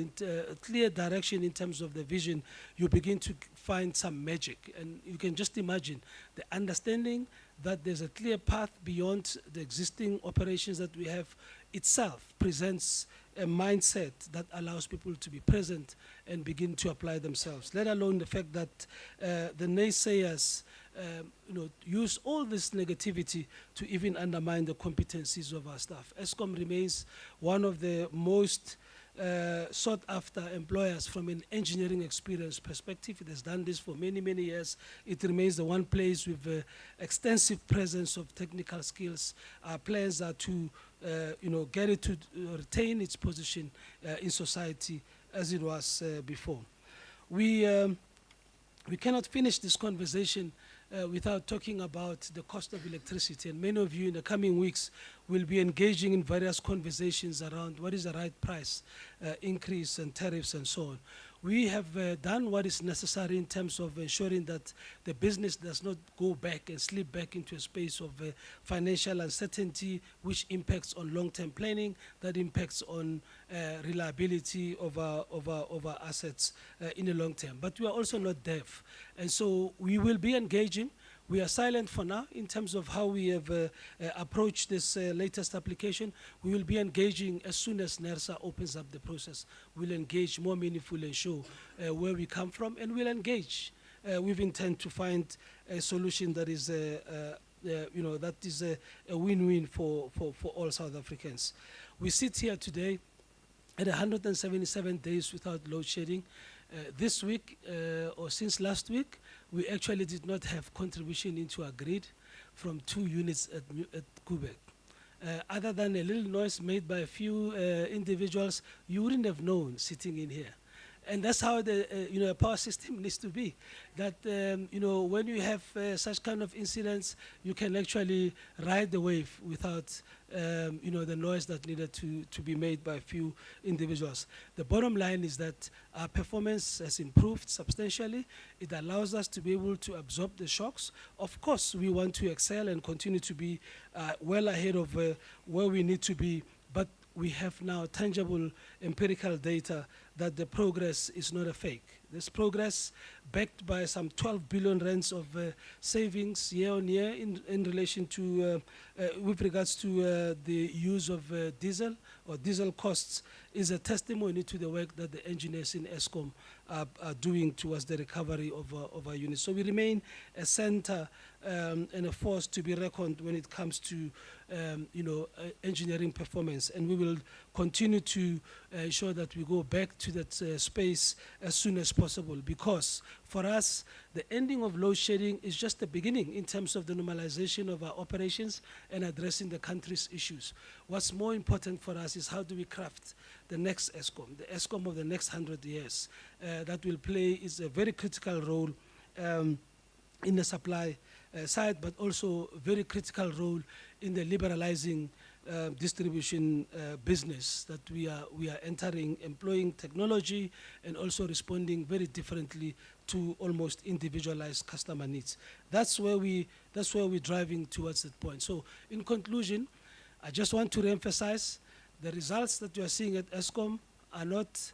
clear direction in terms of the vision, you begin to find some magic. And you can just imagine the understanding that there's a clear path beyond the existing operations that we have itself presents a mindset that allows people to be present and begin to apply themselves, let alone the fact that the naysayers use all this negativity to even undermine the competencies of our staff. Eskom remains one of the most sought after employers from an engineering experience perspective. It has done this for many, many years. It remains the one place with extensive presence of technical skills. Our plans are to get it to retain its position in society as it was before. We cannot finish this conversation without talking about the cost of electricity. And many of you in the coming weeks will be engaging in various conversations around what is the right price increase and tariffs and so on. We have done what is necessary in terms of ensuring that the business does not go back and slip back into a space of financial uncertainty, which impacts on long-term planning, that impacts on reliability of our assets in the long term. But we are also not deaf. And so we will be engaging. We are silent for now in terms of how we have approached this latest application. We will be engaging as soon as NERSA opens up the process. We'll engage more meaningfully and show where we come from, and we'll engage. We've intend to find a solution that is, that is a win-win for all South Africans. We sit here today at 177 days without load shedding. This week, or since last week, we actually did not have contribution into our grid from 2 units at Quebec. Other than a little noise made by a few individuals, you wouldn't have known sitting in here. And that's how the power system needs to be. That when you have such kind of incidents, you can actually ride the wave without the noise that needed to be made by a few individuals. The bottom line is that our performance has improved substantially. It allows us to be able to absorb the shocks. Of course, we want to excel and continue to be well ahead of where we need to be, but we have now tangible empirical data that the progress is not a fake. This progress, backed by some 12 billion rands of savings year on year in relation to, with regards to the use of diesel or diesel costs, is a testimony to the work that the engineers in Eskom are doing towards the recovery of our units. So we remain a center and a force to be reckoned when it comes to engineering performance, and we will continue to ensure that we go back to that space as soon as possible, because for us the ending of load shedding is just the beginning in terms of the normalization of our operations and addressing the country's issues. What's more important for us is how do we craft the next Eskom, the Eskom of the next 100 years, that will play is a very critical role in the supply side, but also a very critical role in the liberalizing distribution business that we are entering, employing technology and also responding very differently to almost individualized customer needs. That's where we're driving towards that point. So in conclusion, I just want to reemphasize the results that you are seeing at Eskom are not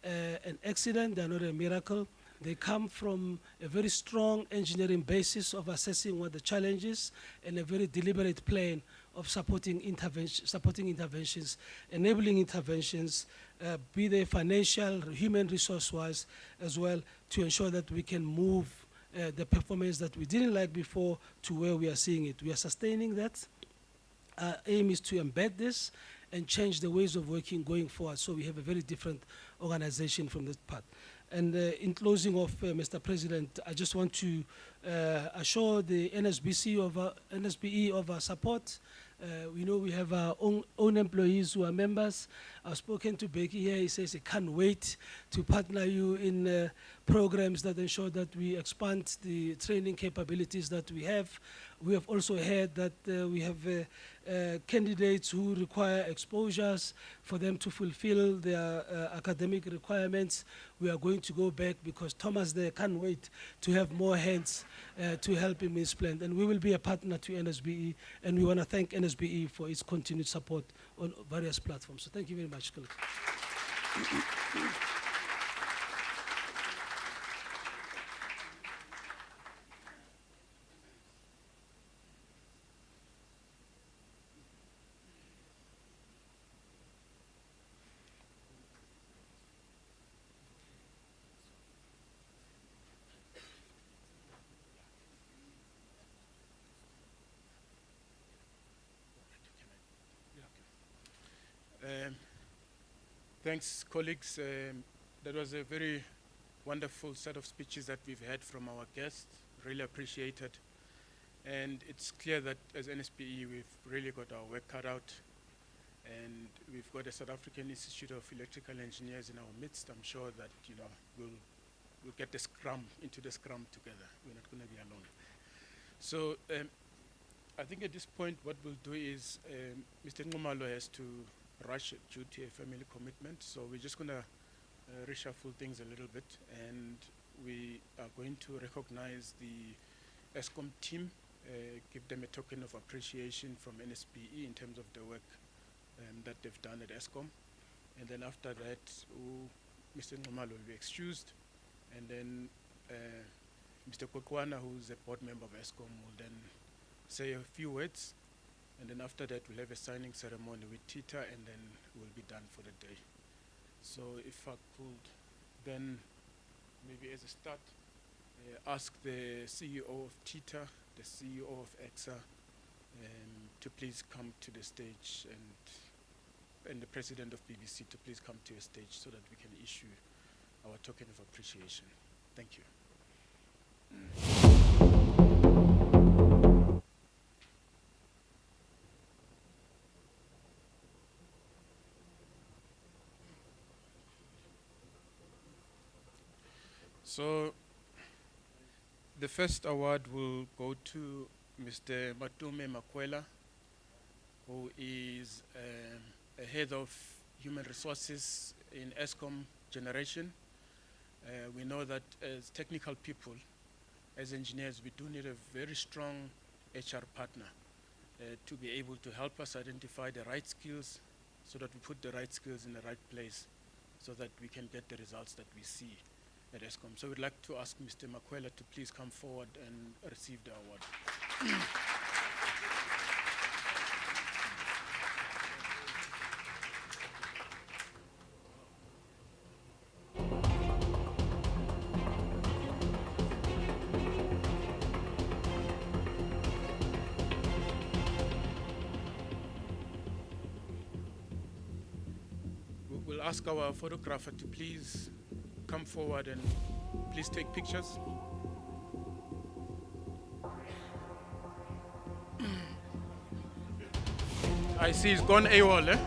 an accident, they're not a miracle. They come from a very strong engineering basis of assessing what the challenge is and a very deliberate plan of supporting interventions, enabling interventions, be they financial, human resource-wise as well, to ensure that we can move the performance that we didn't like before to where we are seeing it. We are sustaining that. Our aim is to embed this and change the ways of working going forward, so we have a very different organization from this part. And in closing off, Mr. President, I just want to assure the NSBE of our support. We know we have our own employees who are members. I've spoken to Becky here. He says he can't wait to partner you in programs that ensure that we expand the training capabilities that we have. We have also heard that we have candidates who require exposures for them to fulfill their academic requirements. We are going to go back because Thomas there can't wait to have more hands to help him in his plan. And we will be a partner to NSBE, and we want to thank NSBE for its continued support on various platforms. So thank you very much, colleagues. Thanks, colleagues. That was a very wonderful set of speeches that we've had from our guests. Really appreciated. And it's clear that as NSBE, we've really got our work cut out. And we've got a South African Institute of Electrical Engineers in our midst. I'm sure that we'll get into the scrum together. We're not going to be alone. So I think at this point, what we'll do is Mr. Ngumalo has to rush due to a family commitment. So we're just going to reshuffle things a little bit. And we are going to recognize the Eskom team, give them a token of appreciation from NSBE in terms of the work that they've done at Eskom. And then after that, Mr. Ngumalo will be excused. And then Mr. Kokwana, who's a board member of Eskom, will then say a few words. And then after that, we'll have a signing ceremony with Tita, and then we'll be done for the day. So if I could then, maybe as a start, ask the CEO of Tita, the CEO of ECSA, to please come to the stage, and the president of BBC to please come to the stage so that we can issue our token of appreciation. Thank you. So the first award will go to Mr. Matume Makwela, who is a head of human resources in Eskom Generation. We know that as technical people, as engineers, we do need a very strong HR partner to be able to help us identify the right skills so that we put the right skills in the right place so that we can get the results that we see at Eskom. So we'd like to ask Mr. Makwela to please come forward and receive the award. We'll ask our photographer to please come forward and please take pictures. I see he's gone AWOL, eh?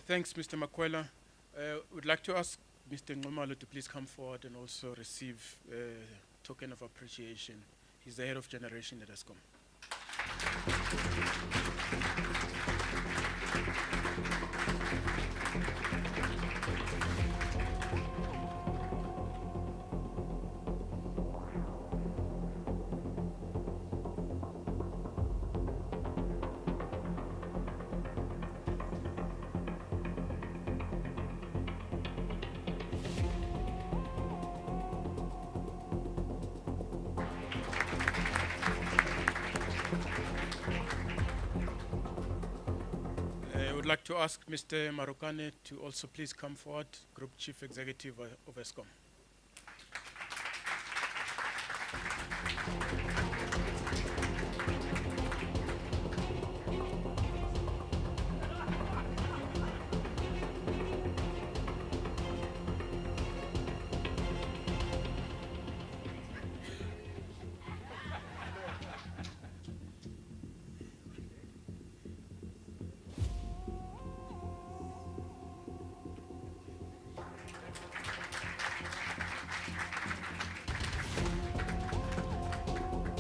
Thanks, Mr. Makwela. We'd like to ask Mr. Ngumalo to please come forward and also receive a token of appreciation. He's the head of generation at Eskom. like to ask Mr. Marokane to also please come forward, Group Chief Executive of Eskom.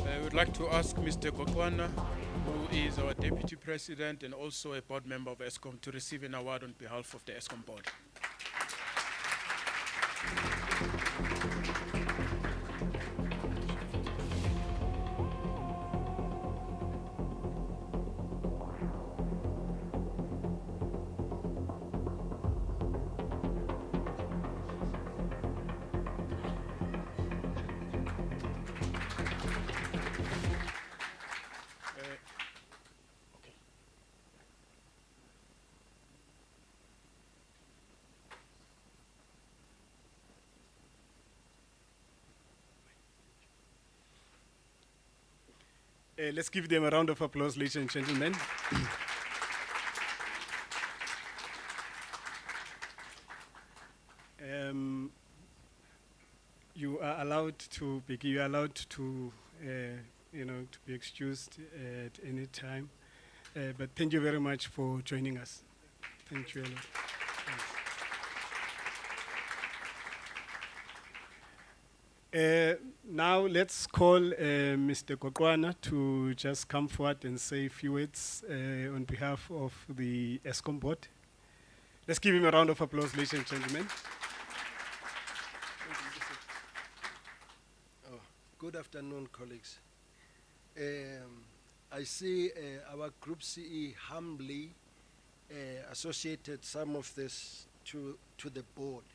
I would like to ask Mr. Kokwana, who is our Deputy President and also a board member of Eskom, to receive an award on behalf of the Eskom board. Let's give them a round of applause, ladies and gentlemen. You are allowed to begin. You are allowed to, to be excused at any time. But thank you very much for joining us. Thank you a lot. Now let's call Mr. Kokwana to just come forward and say a few words on behalf of the Eskom board. Let's give him a round of applause, ladies and gentlemen. Good afternoon, colleagues. I see our Group CE humbly associated some of this to the board.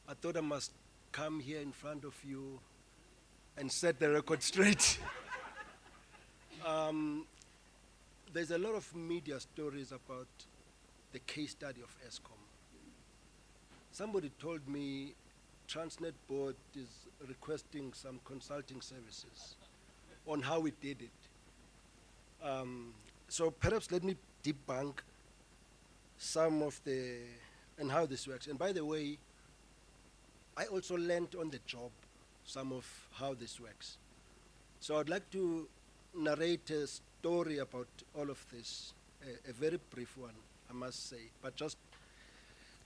I thought I must come here in front of you and set the record straight. There's a lot of media stories about the case study of Eskom. Somebody told me Transnet board is requesting some consulting services on how we did it. So perhaps let me debunk some of and how this works. And by the way, I also learned on the job some of how this works. So I'd like to narrate a story about all of this, a very brief one, I must say, but just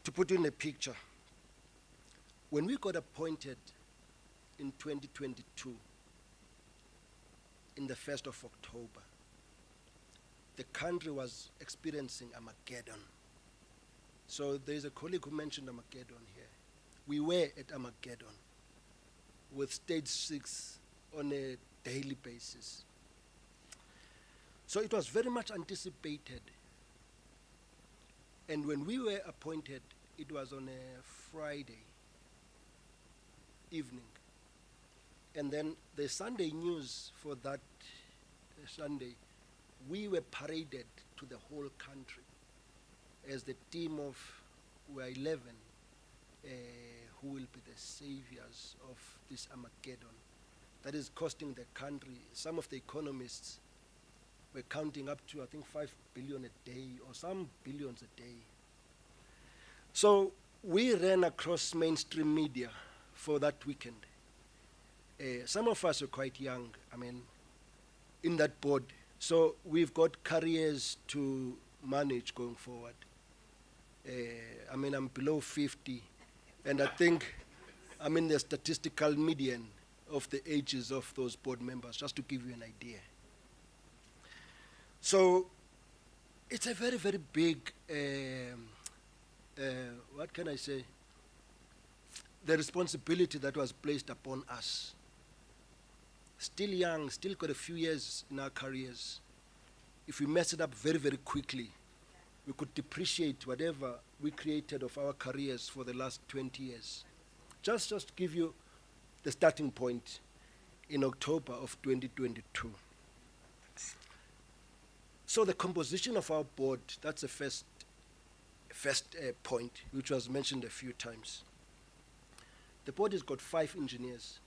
to put in a picture. When we got appointed in 2022, in the 1st of October, the country was experiencing Armageddon. So there's a colleague who mentioned Armageddon here. We were at Armageddon with stage 6 on a daily basis. So it was very much anticipated. And when we were appointed, it was on a Friday evening. And then the Sunday news for that Sunday, we were paraded to the whole country as the team of, we are 11, who will be the saviors of this Armageddon that is costing the country. Some of the economists were counting up to, I think, 5 billion a day or some billions a day. So we ran across mainstream media for that weekend. Some of us are quite young, in that board. So we've got careers to manage going forward. I'm below 50. And I think I'm in the statistical median of the ages of those board members, just to give you an idea. So it's a very, very big, what can I say? The responsibility that was placed upon us. Still young, still got a few years in our careers. If we mess it up very, very quickly, we could depreciate whatever we created of our careers for the last 20 years. Just to give you the starting point in October of 2022. So the composition of our board, that's the first point, which was mentioned a few times. The board has got 5 engineers.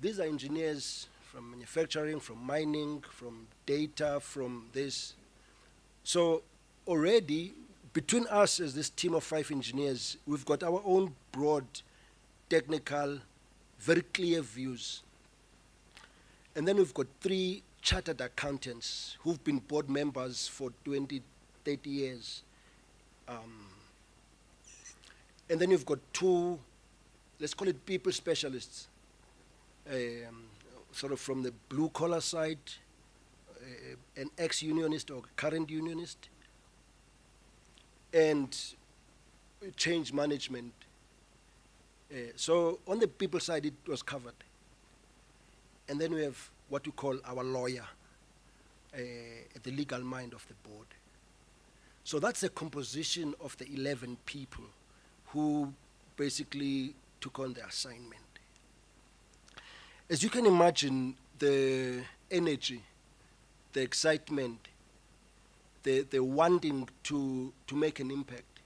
These are engineers from manufacturing, from mining, from data, from this. So already, between us as this team of 5 engineers, we've got our own broad, technical, very clear views. And then we've got 3 chartered accountants who've been board members for 20, 30 years. And then you've got 2, let's call it people specialists, sort of from the blue collar side, an ex-unionist or current unionist, and change management. So on the people side, it was covered. And then we have what we call our lawyer, the legal mind of the board. So that's the composition of the 11 people who basically took on the assignment. As you can imagine, the energy, the excitement, the wanting to make an impact.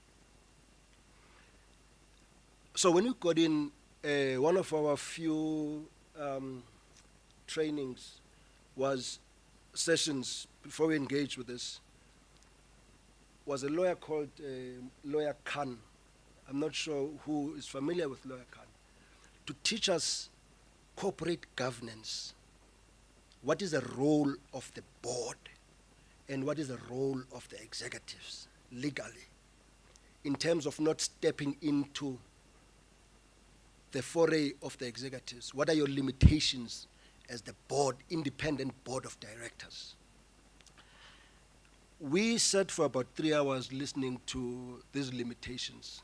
So when we got in, one of our few trainings was sessions before we engaged with this, was a lawyer called Lawyer Khan. I'm not sure who is familiar with Lawyer Khan, to teach us corporate governance. What is the role of the board and what is the role of the executives legally in terms of not stepping into the foray of the executives? What are your limitations as the board, independent board of directors? We sat for about 3 hours listening to these limitations.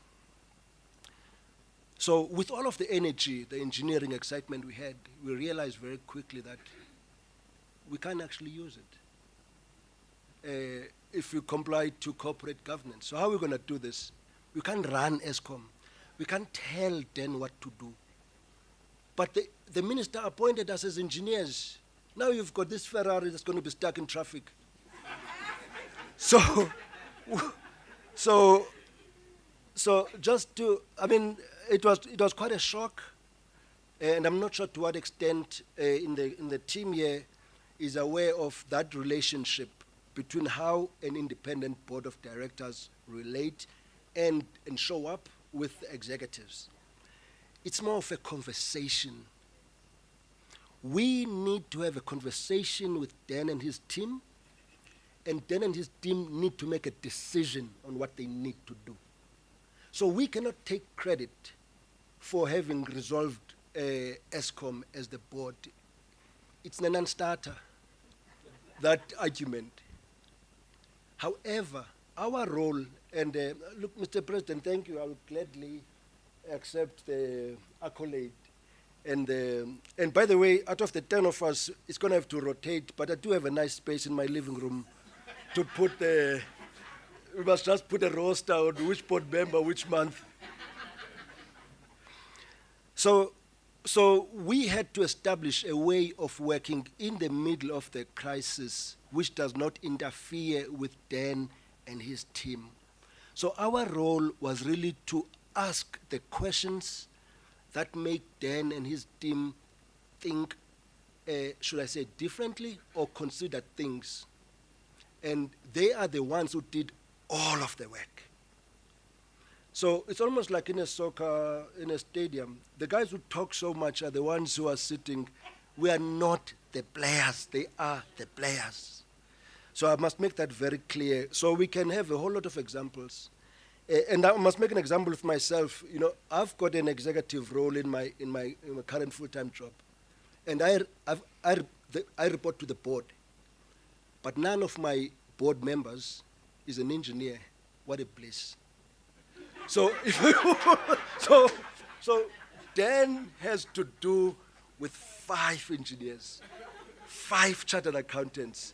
So with all of the energy, the engineering excitement we had, we realized very quickly that we can't actually use it if we comply to corporate governance. So how are we going to do this? We can't run Eskom. We can't tell Dan what to do. But the minister appointed us as engineers. Now you've got this Ferrari that's going to be stuck in traffic. So just to, I mean, it was quite a shock, and I'm not sure to what extent in the team here is aware of that relationship between how an independent board of directors relate and show up with the executives. It's more of a conversation. We need to have a conversation with Dan and his team, and Dan and his team need to make a decision on what they need to do. So we cannot take credit for having resolved Eskom as the board. It's a non-starter, that argument. However, our role, and look, Mr. President, thank you, I will gladly accept the accolade. And by the way, out of the 10 of us, it's going to have to rotate, but I do have a nice space in my living room to put the, we must just put a roster on which board member, which month. So we had to establish a way of working in the middle of the crisis which does not interfere with Dan and his team. So our role was really to ask the questions that make Dan and his team think, should I say differently, or consider things. And they are the ones who did all of the work. So it's almost like in a soccer, in a stadium. The guys who talk so much are the ones who are sitting. We are not the players, they are the players. So I must make that very clear. So we can have a whole lot of examples. And I must make an example of myself. You know, I've got an executive role in my current full-time job. And I report to the board. But none of my board members is an engineer. What a bliss. So Dan has to do with 5 engineers, 5 chartered accountants,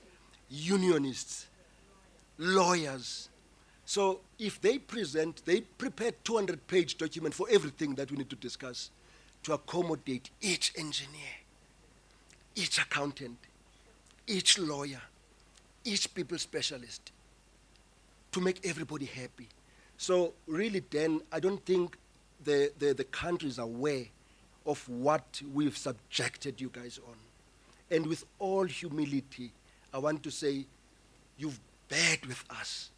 unionists, lawyers. So if they present, they prepare 200-page document for everything that we need to discuss to accommodate each engineer, each accountant, each lawyer, each people specialist to make everybody happy. So really then, I don't think the country is aware of what we've subjected you guys on. And with all humility, I want to say, you've bared with us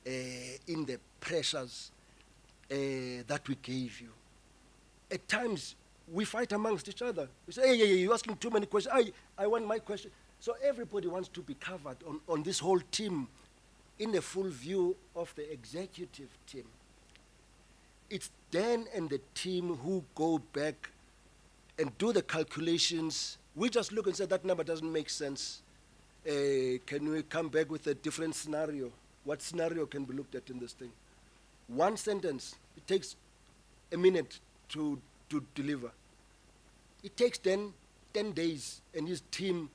in the pressures that we gave you. At times, we fight amongst each other. We say, hey, you're asking too many questions. I want my question. So everybody wants to be covered on this whole team in the full view of the executive team. It's Dan and the team who go back and do the calculations. We just look and say that number doesn't make sense. Can we come back with a different scenario? What scenario can be looked at in this thing? One sentence, it takes a minute to deliver. It takes 10 days and his team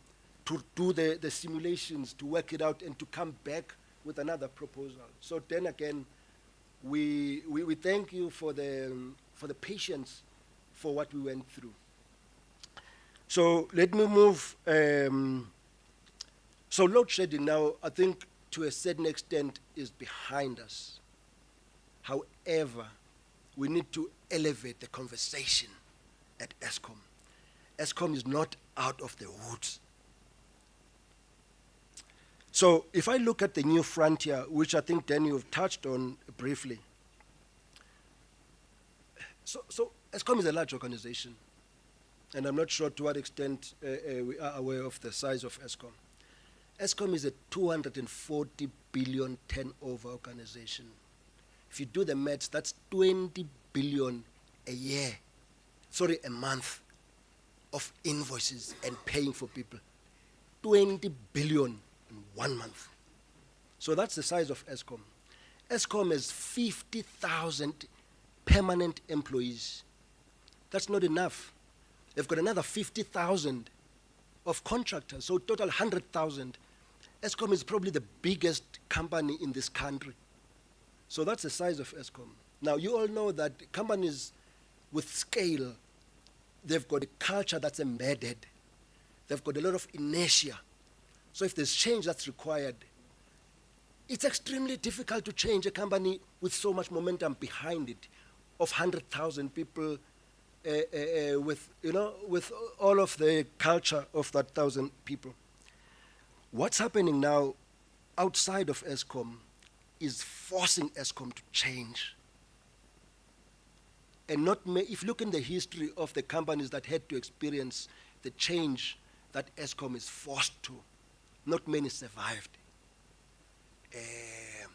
to do the simulations, to work it out and to come back with another proposal. So then again, we thank you for the patience for what we went through. So let me move. So load shedding now, I think to a certain extent is behind us. However, we need to elevate the conversation at Eskom. Eskom is not out of the woods. So if I look at the new frontier, which I think Danny you've touched on briefly. So Eskom is a large organization, and I'm not sure to what extent we are aware of the size of Eskom. Eskom is a 240 billion turnover organization. If you do the maths, that's 20 billion a month of invoices and paying for people. 20 billion in 1 month. So that's the size of Eskom. Eskom has 50,000 permanent employees. That's not enough. They've got another 50,000 of contractors, so total 100,000. Eskom is probably the biggest company in this country. So that's the size of Eskom. Now, you all know that companies with scale, they've got a culture that's embedded. They've got a lot of inertia. So if there's change that's required, it's extremely difficult to change a company with so much momentum behind it, of 100,000 people, with all of the culture of that 1,000 people. What's happening now outside of Eskom is forcing Eskom to change. And if you look in the history of the companies that had to experience the change that Eskom is forced to, not many survived.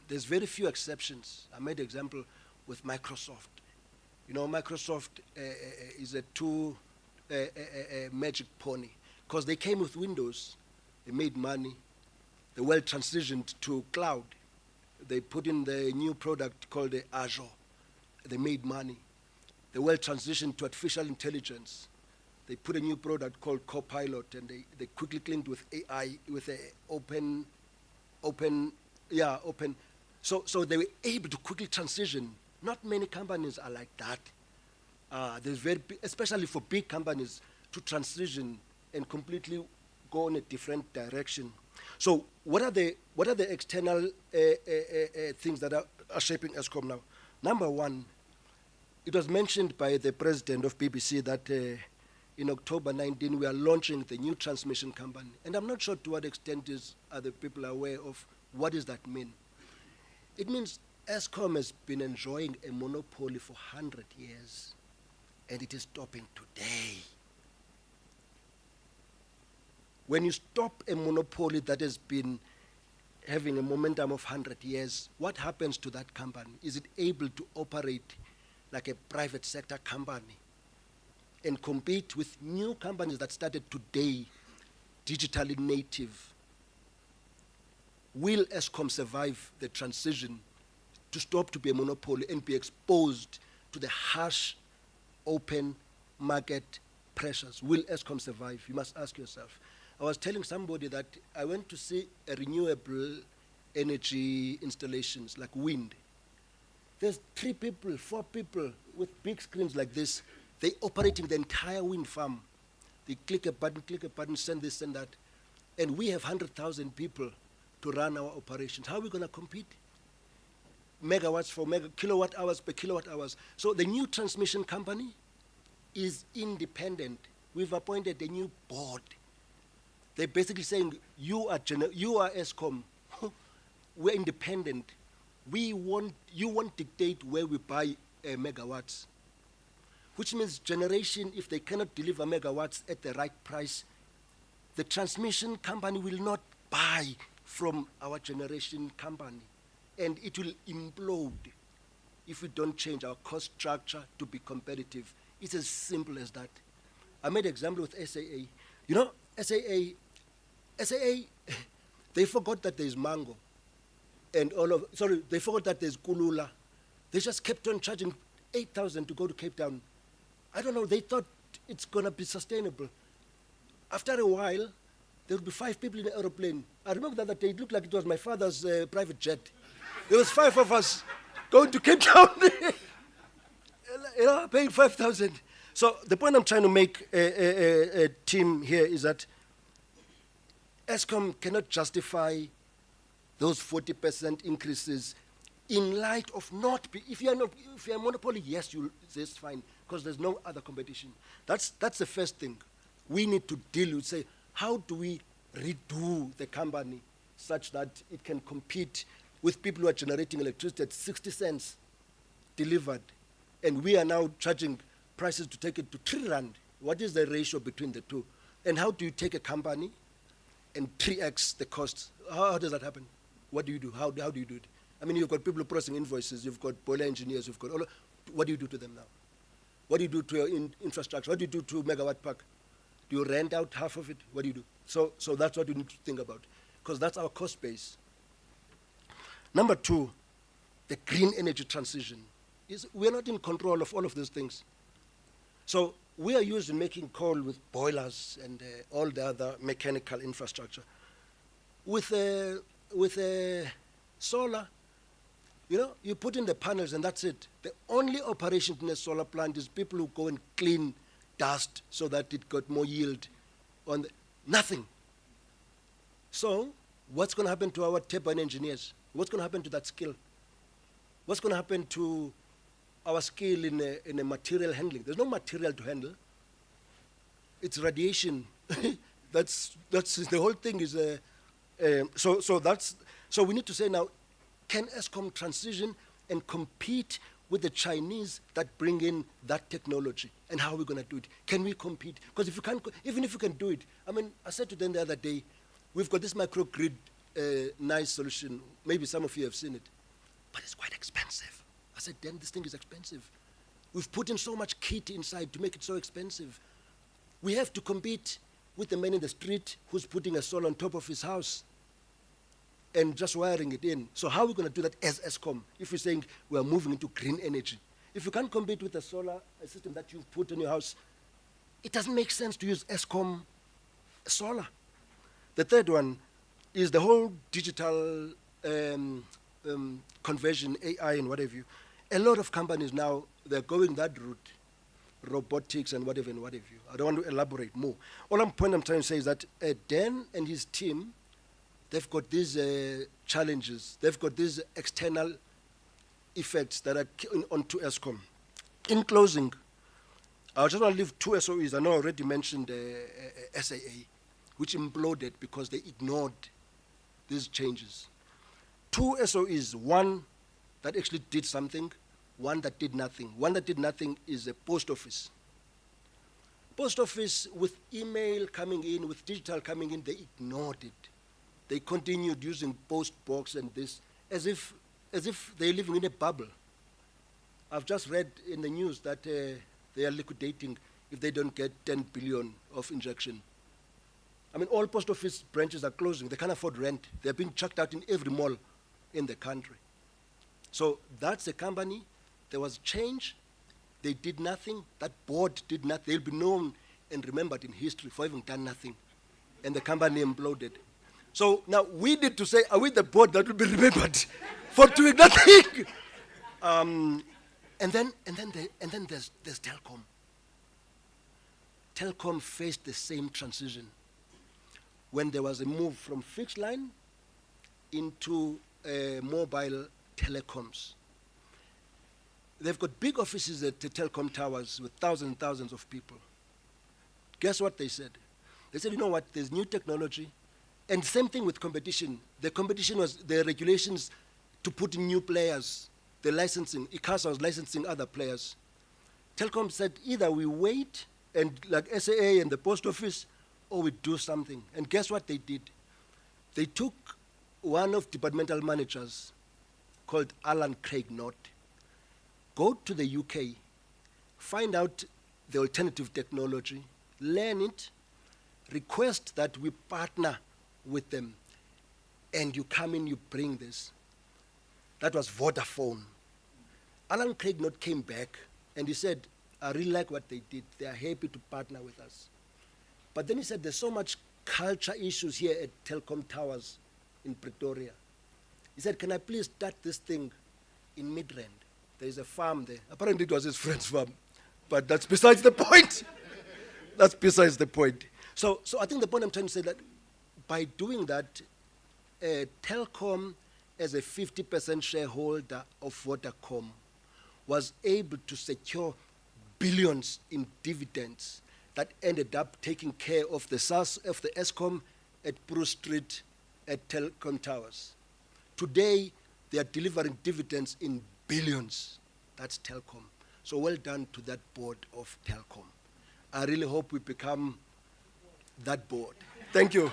There's very few exceptions. I made an example with Microsoft. You know, Microsoft is a magic pony, because they came with Windows, they made money, they well transitioned to cloud. They put in the new product called the Azure, they made money. They well transitioned to artificial intelligence. They put a new product called Copilot, and they quickly cleaned with AI, with a open. So they were able to quickly transition. Not many companies are like that. There's especially for big companies to transition and completely go in a different direction. So what are the external things that are shaping Eskom now? Number one, it was mentioned by the president of BBC that in October 19 we are launching the new transmission company, and I'm not sure to what extent are the people aware of what does that mean. It means Eskom has been enjoying a monopoly for 100 years, and it is stopping today. When you stop a monopoly that has been having a momentum of 100 years, what happens to that company? Is it able to operate like a private sector company and compete with new companies that started today, digitally native? Will Eskom survive the transition to stop to be a monopoly and be exposed to the harsh, open market pressures? Will Eskom survive? You must ask yourself. I was telling somebody that I went to see a renewable energy installations like wind. There's 3 people, 4 people with big screens like this. They operating the entire wind farm. They click a button, send this, send that. And we have 100,000 people to run our operations. How are we going to compete? Megawatts for kilowatt hours per kilowatt hours. So the new transmission company is independent. We've appointed a new board. They're basically saying, you are Eskom. We're independent. You won't dictate where we buy megawatts. Which means generation, if they cannot deliver megawatts at the right price, the transmission company will not buy from our generation company. And it will implode if we don't change our cost structure to be competitive. It's as simple as that. I made an example with SAA. You know, SAA, they forgot that there's mango. And they forgot that there's kulula. They just kept on charging 8,000 to go to Cape Town. I don't know, they thought it's gonna be sustainable. After a while, there would be 5 people in an aeroplane. I remember the other day, it looked like it was my father's private jet. There was 5 of us going to Cape Town, paying 5,000. So the point I'm trying to make, team here, is that Eskom cannot justify those 40% increases in light of if you're a monopoly, yes, that's fine, because there's no other competition. That's the first thing. We need to deal with, say, how do we redo the company such that it can compete with people who are generating electricity at 60 cents delivered, and we are now charging prices to take it to 3 rand. What is the ratio between the two? And how do you take a company and 3x the costs? How does that happen? What do you do? How do you do it? I mean, you've got people processing invoices, you've got boiler engineers, you've got what do you do to them now? What do you do to your infrastructure? What do you do to megawatt park? Do you rent out half of it? What do you do? So that's what we need to think about, because that's our cost base. Number 2, the green energy transition. We're not in control of all of these things. So we are used in making coal with boilers and all the other mechanical infrastructure. With solar, you put in the panels and that's it. The only operation in a solar plant is people who go and clean dust so that it got more yield on nothing. So what's going to happen to our turbine engineers? What's going to happen to that skill? What's going to happen to our skill in a material handling? There's no material to handle. It's radiation. that's the whole thing is so we need to say now, can Eskom transition and compete with the Chinese that bring in that technology? And how are we going to do it? Can we compete? Because even if you can do it, I mean, I said to them the other day, we've got this microgrid nice solution. Maybe some of you have seen it, but it's quite expensive. I said, Dan, this thing is expensive. We've put in so much kit inside to make it so expensive. We have to compete with the man in the street who's putting a solar on top of his house and just wiring it in. So how are we going to do that as Eskom if we're saying we are moving into green energy? If you can't compete with a solar system that you've put in your house, it doesn't make sense to use Eskom solar. The third one is the whole digital conversion, AI and whatever. A lot of companies now, they're going that route, robotics and whatever. I don't want to elaborate more. All I'm trying to say is that Dan and his team, they've got these challenges. They've got these external effects that are onto Eskom. In closing, I just want to leave 2 SOEs. I know I already mentioned SAA, which imploded because they ignored these changes. 2 SOEs, one that actually did something, one that did nothing. One that did nothing is a post office. Post office, with email coming in, with digital coming in, they ignored it. They continued using post box and this as if they're living in a bubble. I've just read in the news that they are liquidating if they don't get 10 billion of injection. I mean, all post office branches are closing. They can't afford rent. They're being chucked out in every mall in the country. So that's a company. There was change. They did nothing. That board did nothing. They'll be known and remembered in history for having done nothing. And the company imploded. So now we need to say, are we the board that will be remembered for doing nothing? And then there's Telkom. Telkom faced the same transition. When there was a move from fixed line into mobile telecoms. They've got big offices at the telecom towers with thousands and thousands of people. Guess what they said? They said, you know what, there's new technology, and same thing with competition. The competition was the regulations to put in new players, the licensing. ICASA was licensing other players. Telkom said, either we wait, and like SAA and the post office, or we do something. And guess what they did? They took one of departmental managers called Alan Craig Knott, go to the UK, find out the alternative technology, learn it, request that we partner with them, and you come in, you bring this. That was Vodafone. Alan Craig Knott came back and he said, I really like what they did. They are happy to partner with us. But then he said, there's so much culture issues here at Telkom Towers in Pretoria. He said, can I please start this thing in Midrand? There is a farm there. Apparently it was his friend's farm. But that's besides the point. That's besides the point. So I think the point I'm trying to say that by doing that, Telkom, as a 50% shareholder of Vodacom, was able to secure billions in dividends that ended up taking care of the Eskom at Bruce Street at Telkom Towers. Today, they are delivering dividends in billions. That's Telkom. So well done to that board of Telkom. I really hope we become that board. Thank you.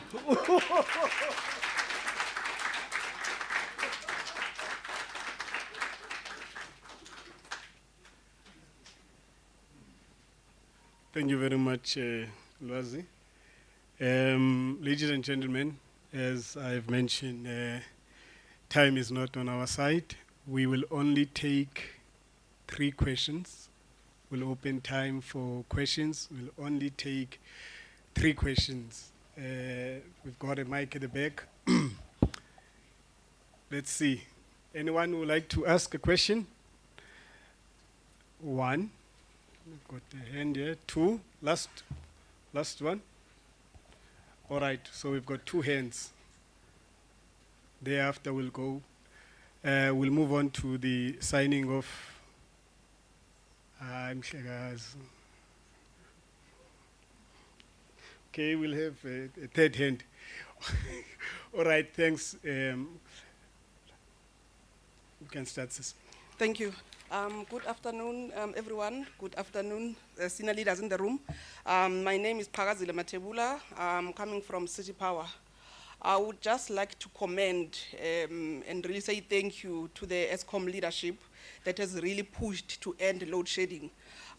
Thank you very much, Lwazi. Ladies and gentlemen, as I've mentioned, time is not on our side. We will only take 3 questions. We'll open time for questions. We'll only take 3 questions. We've got a mic at the back. Let's see. Anyone who would like to ask a question? 1. We've got a hand here. 2. Last one. All right, so we've got 2 hands. Thereafter, we'll go. We'll move on to the signing of. Okay, we'll have a 3rd hand. All right, thanks. You can start this. Thank you. Good afternoon, everyone. Good afternoon, senior leaders in the room. My name is Phakazile Matebula. I'm coming from City Power. I would just like to commend and really say thank you to the Eskom leadership that has really pushed to end load shedding.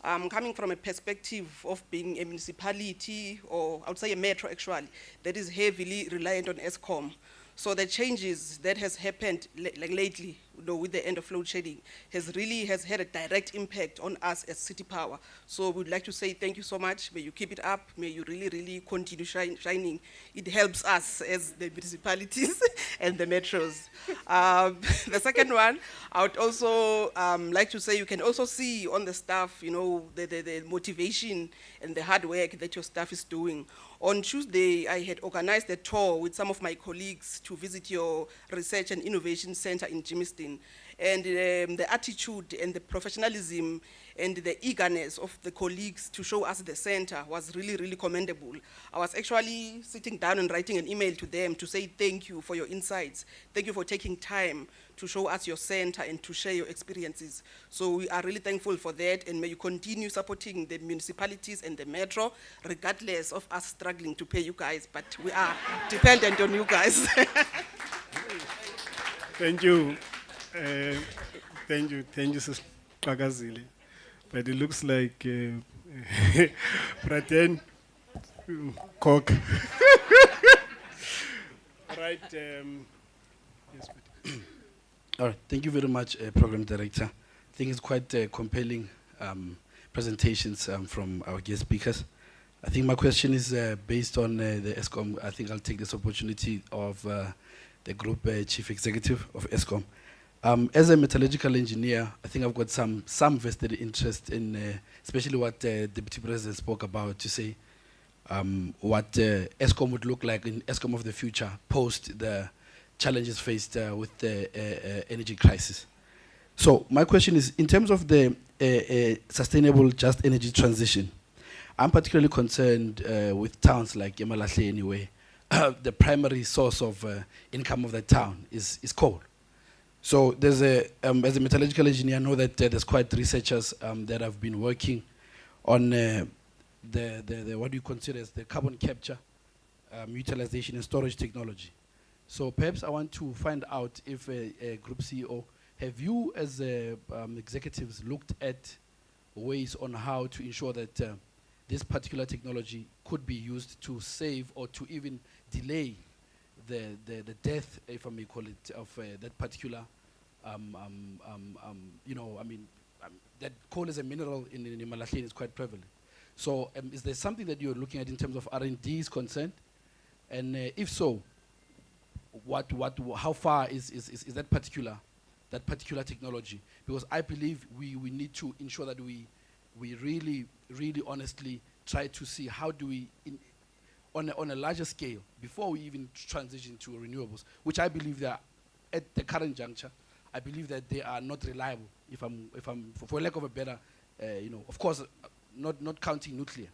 Coming from a perspective of being a municipality, or I would say a metro actually, that is heavily reliant on Eskom. So the changes that has happened lately, with the end of load shedding, has had a direct impact on us as City Power. So we'd like to say thank you so much. May you keep it up. May you really continue shining. It helps us as the municipalities and the metros. The second one, I would also like to say you can also see on the staff, the motivation and the hard work that your staff is doing. On Tuesday, I had organized a tour with some of my colleagues to visit your Research and Innovation Center in Germiston. And the attitude and the professionalism and the eagerness of the colleagues to show us the center was really commendable. I was actually sitting down and writing an email to them to say thank you for your insights. Thank you for taking time to show us your center and to share your experiences. So we are really thankful for that, and may you continue supporting the municipalities and the metro, regardless of us struggling to pay you guys, but we are dependent on you guys. Thank you. Thank you, Sister Phakazile. But it looks like Praten Cock. All right. Yes, all right. Thank you very much, Program Director. I think it's quite compelling presentations from our guest speakers. I think my question is based on the Eskom. I think I'll take this opportunity of the Group Chief Executive of Eskom. As a metallurgical engineer, I think I've got some vested interest in, especially what Deputy President spoke about, to say what Eskom would look like in Eskom of the future, post the challenges faced with the energy crisis. So my question is, in terms of the sustainable just energy transition, I'm particularly concerned with towns like Emalahle anyway. The primary source of income of that town is coal. So there's as a metallurgical engineer, I know that there's quite researchers that have been working on the what do you consider as the carbon capture, utilization and storage technology. So perhaps I want to find out if a group CEO, have you as executives looked at ways on how to ensure that this particular technology could be used to save or to even delay the death, if I may call it, of that particular, you know, I mean, that coal as a mineral in Emalahleni is quite prevalent. So is there something that you're looking at in terms of R&D is concerned? And if so, how far is that particular technology? Because I believe we need to ensure that we really honestly try to see how do we, on a larger scale, before we even transition to renewables, which I believe they are, at the current juncture, I believe that they are not reliable, if I'm for lack of a better, you know, of course, not counting nuclear,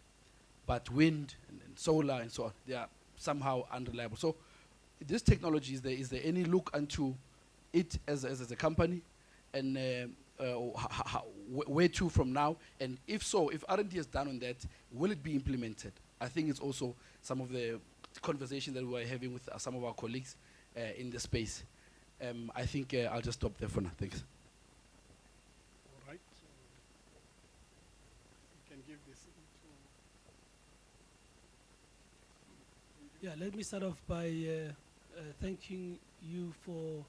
but wind and solar and so on, they are somehow unreliable. So this technology, is there any look into it as a company, and where to from now? And if so, if R&D is done on that, will it be implemented? I think it's also some of the conversation that we're having with some of our colleagues in the space. I think I'll just stop there for now. Thanks. All right. You can give this to... Yeah, let me start off by thanking you for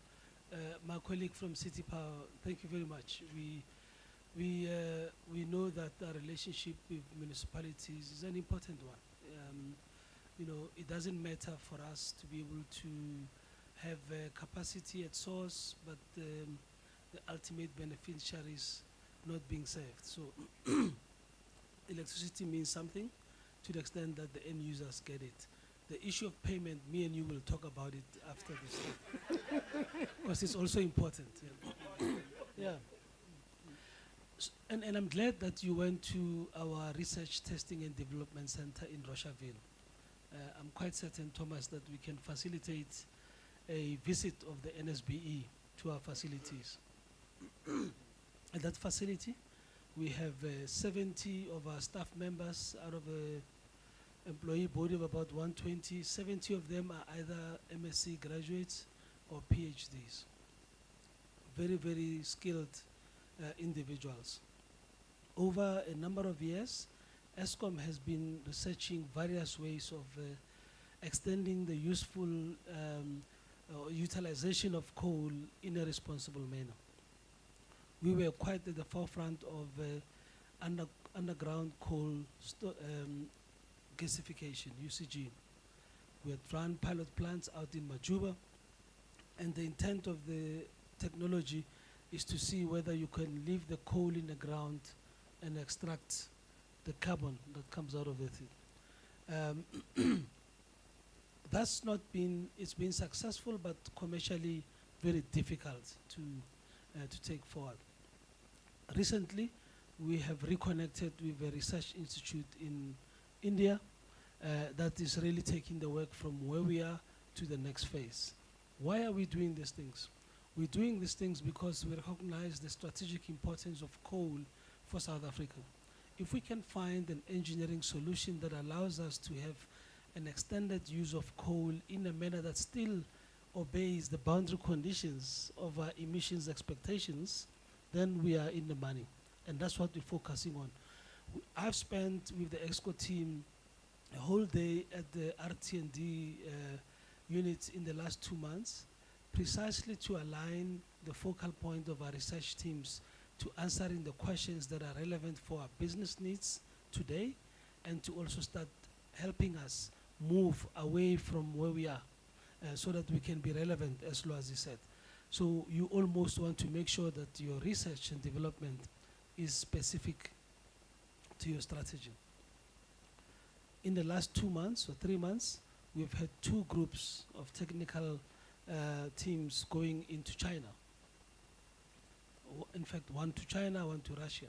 my colleague from City Power. Thank you very much. We know that our relationship with municipalities is an important one. You know, it doesn't matter for us to be able to have capacity at source, but the ultimate beneficiaries not being served. So electricity means something to the extent that the end users get it. The issue of payment, me and you will talk about it after this, because it's also important. Yeah. And I'm glad that you went to our Research, Testing and Development Center in Rochaville. I'm quite certain, Thomas, that we can facilitate a visit of the NSBE to our facilities. At that facility, we have 70 of our staff members out of a employee body of about 120. 70 of them are either MSc graduates or PhDs. Very, very skilled individuals. Over a number of years, Eskom has been researching various ways of extending the useful utilization of coal in a responsible manner. We were quite at the forefront of underground coal gasification, UCG. We had run pilot plants out in Majuba, and the intent of the technology is to see whether you can leave the coal in the ground and extract the carbon that comes out of it. That's not been, it's been successful, but commercially very difficult to take forward. Recently, we have reconnected with a research institute in India that is really taking the work from where we are to the next phase. Why are we doing these things? We're doing these things because we recognize the strategic importance of coal for South Africa. If we can find an engineering solution that allows us to have an extended use of coal in a manner that still obeys the boundary conditions of our emissions expectations, then we are in the money. And that's what we're focusing on. I've spent with the EXCO team a whole day at the RT&D unit in the last 2 months, precisely to align the focal point of our research teams to answering the questions that are relevant for our business needs today, and to also start helping us move away from where we are so that we can be relevant, as Loazi said. So you almost want to make sure that your research and development is specific to your strategy. In the last 2 months or 3 months, we've had 2 groups of technical teams going into China. In fact, one to China, one to Russia.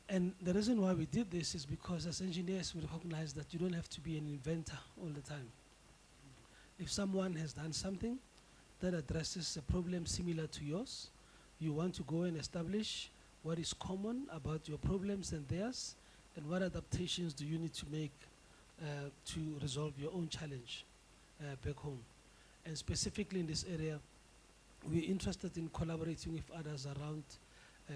And the reason why we did this is because as engineers we recognize that you don't have to be an inventor all the time. If someone has done something that addresses a problem similar to yours, you want to go and establish what is common about your problems and theirs, and what adaptations do you need to make to resolve your own challenge back home. And specifically in this area, we're interested in collaborating with others around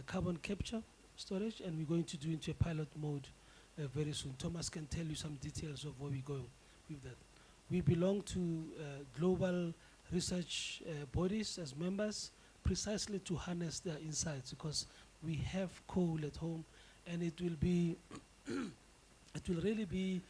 carbon capture storage, and we're going to do into a pilot mode very soon. Thomas can tell you some details of where we're going with that. We belong to global research bodies as members, precisely to harness their insights, because we have coal at home, and it will be, it will really be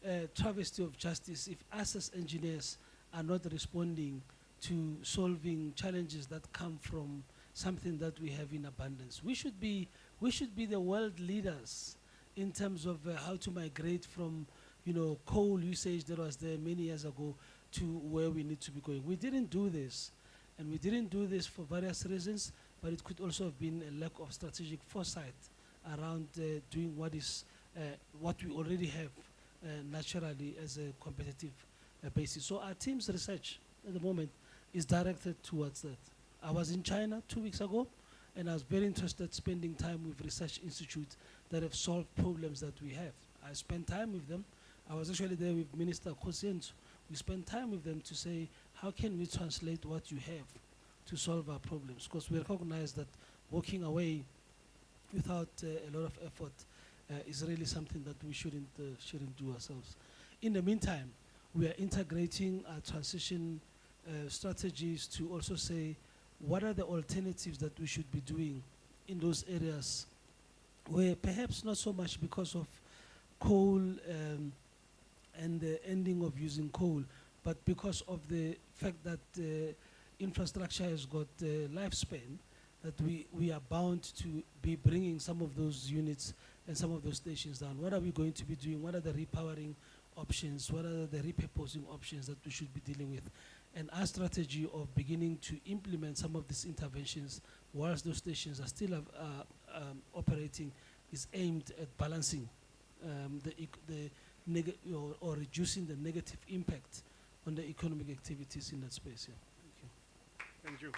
a travesty of justice if us as engineers are not responding to solving challenges that come from something that we have in abundance. We should be the world leaders in terms of how to migrate from, you know, coal usage that was there many years ago to where we need to be going. We didn't do this, and we didn't do this for various reasons, but it could also have been a lack of strategic foresight around doing what we already have naturally as a competitive basis. So our team's research at the moment is directed towards that. I was in China 2 weeks ago, and I was very interested spending time with research institutes that have solved problems that we have. I spent time with them. I was actually there with Minister Kosienzo. We spent time with them to say, how can we translate what you have to solve our problems? Because we recognize that walking away without a lot of effort is really something that we shouldn't do ourselves. In the meantime, we are integrating our transition strategies to also say, what are the alternatives that we should be doing in those areas where perhaps not so much because of coal and the ending of using coal, but because of the fact that infrastructure has got lifespan, that we are bound to be bringing some of those units and some of those stations down. What are we going to be doing? What are the repowering options? What are the repurposing options that we should be dealing with? And our strategy of beginning to implement some of these interventions whilst those stations are still operating is aimed at balancing or reducing the negative impact on the economic activities in that space. Yeah. Thank you.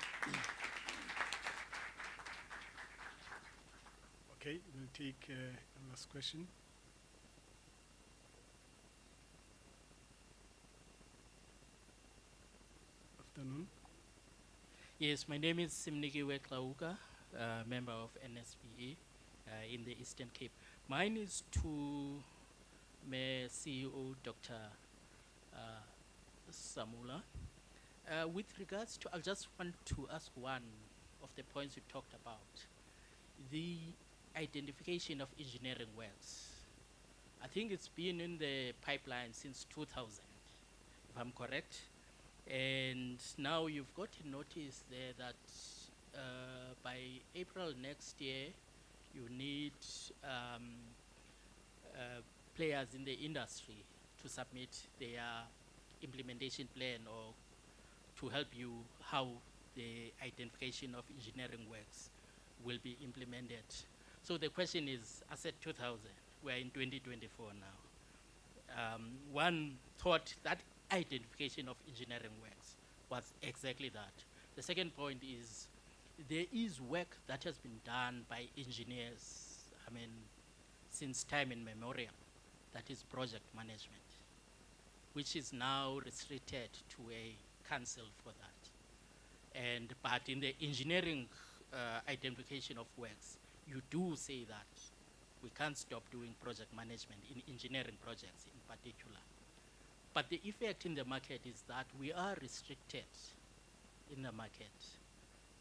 Okay, we'll take a last question. Afternoon. Yes, my name is Simniki Weklauka, member of NSPE in the Eastern Cape. Mine is to Mayor CEO Dr. Ssamula. With regards to, I just want to ask one of the points you talked about, the identification of engineering works. I think it's been in the pipeline since 2000, if I'm correct. And now you've got a notice there that by April next year, you need players in the industry to submit their implementation plan or to help you how the identification of engineering works will be implemented. So the question is, I said 2000, we're in 2024 now. One thought that identification of engineering works was exactly that. The second point is, there is work that has been done by engineers, I mean, since time immemorial, that is project management, which is now restricted to a council for that. And, but in the engineering identification of works, you do say that we can't stop doing project management in engineering projects in particular. But the effect in the market is that we are restricted in the market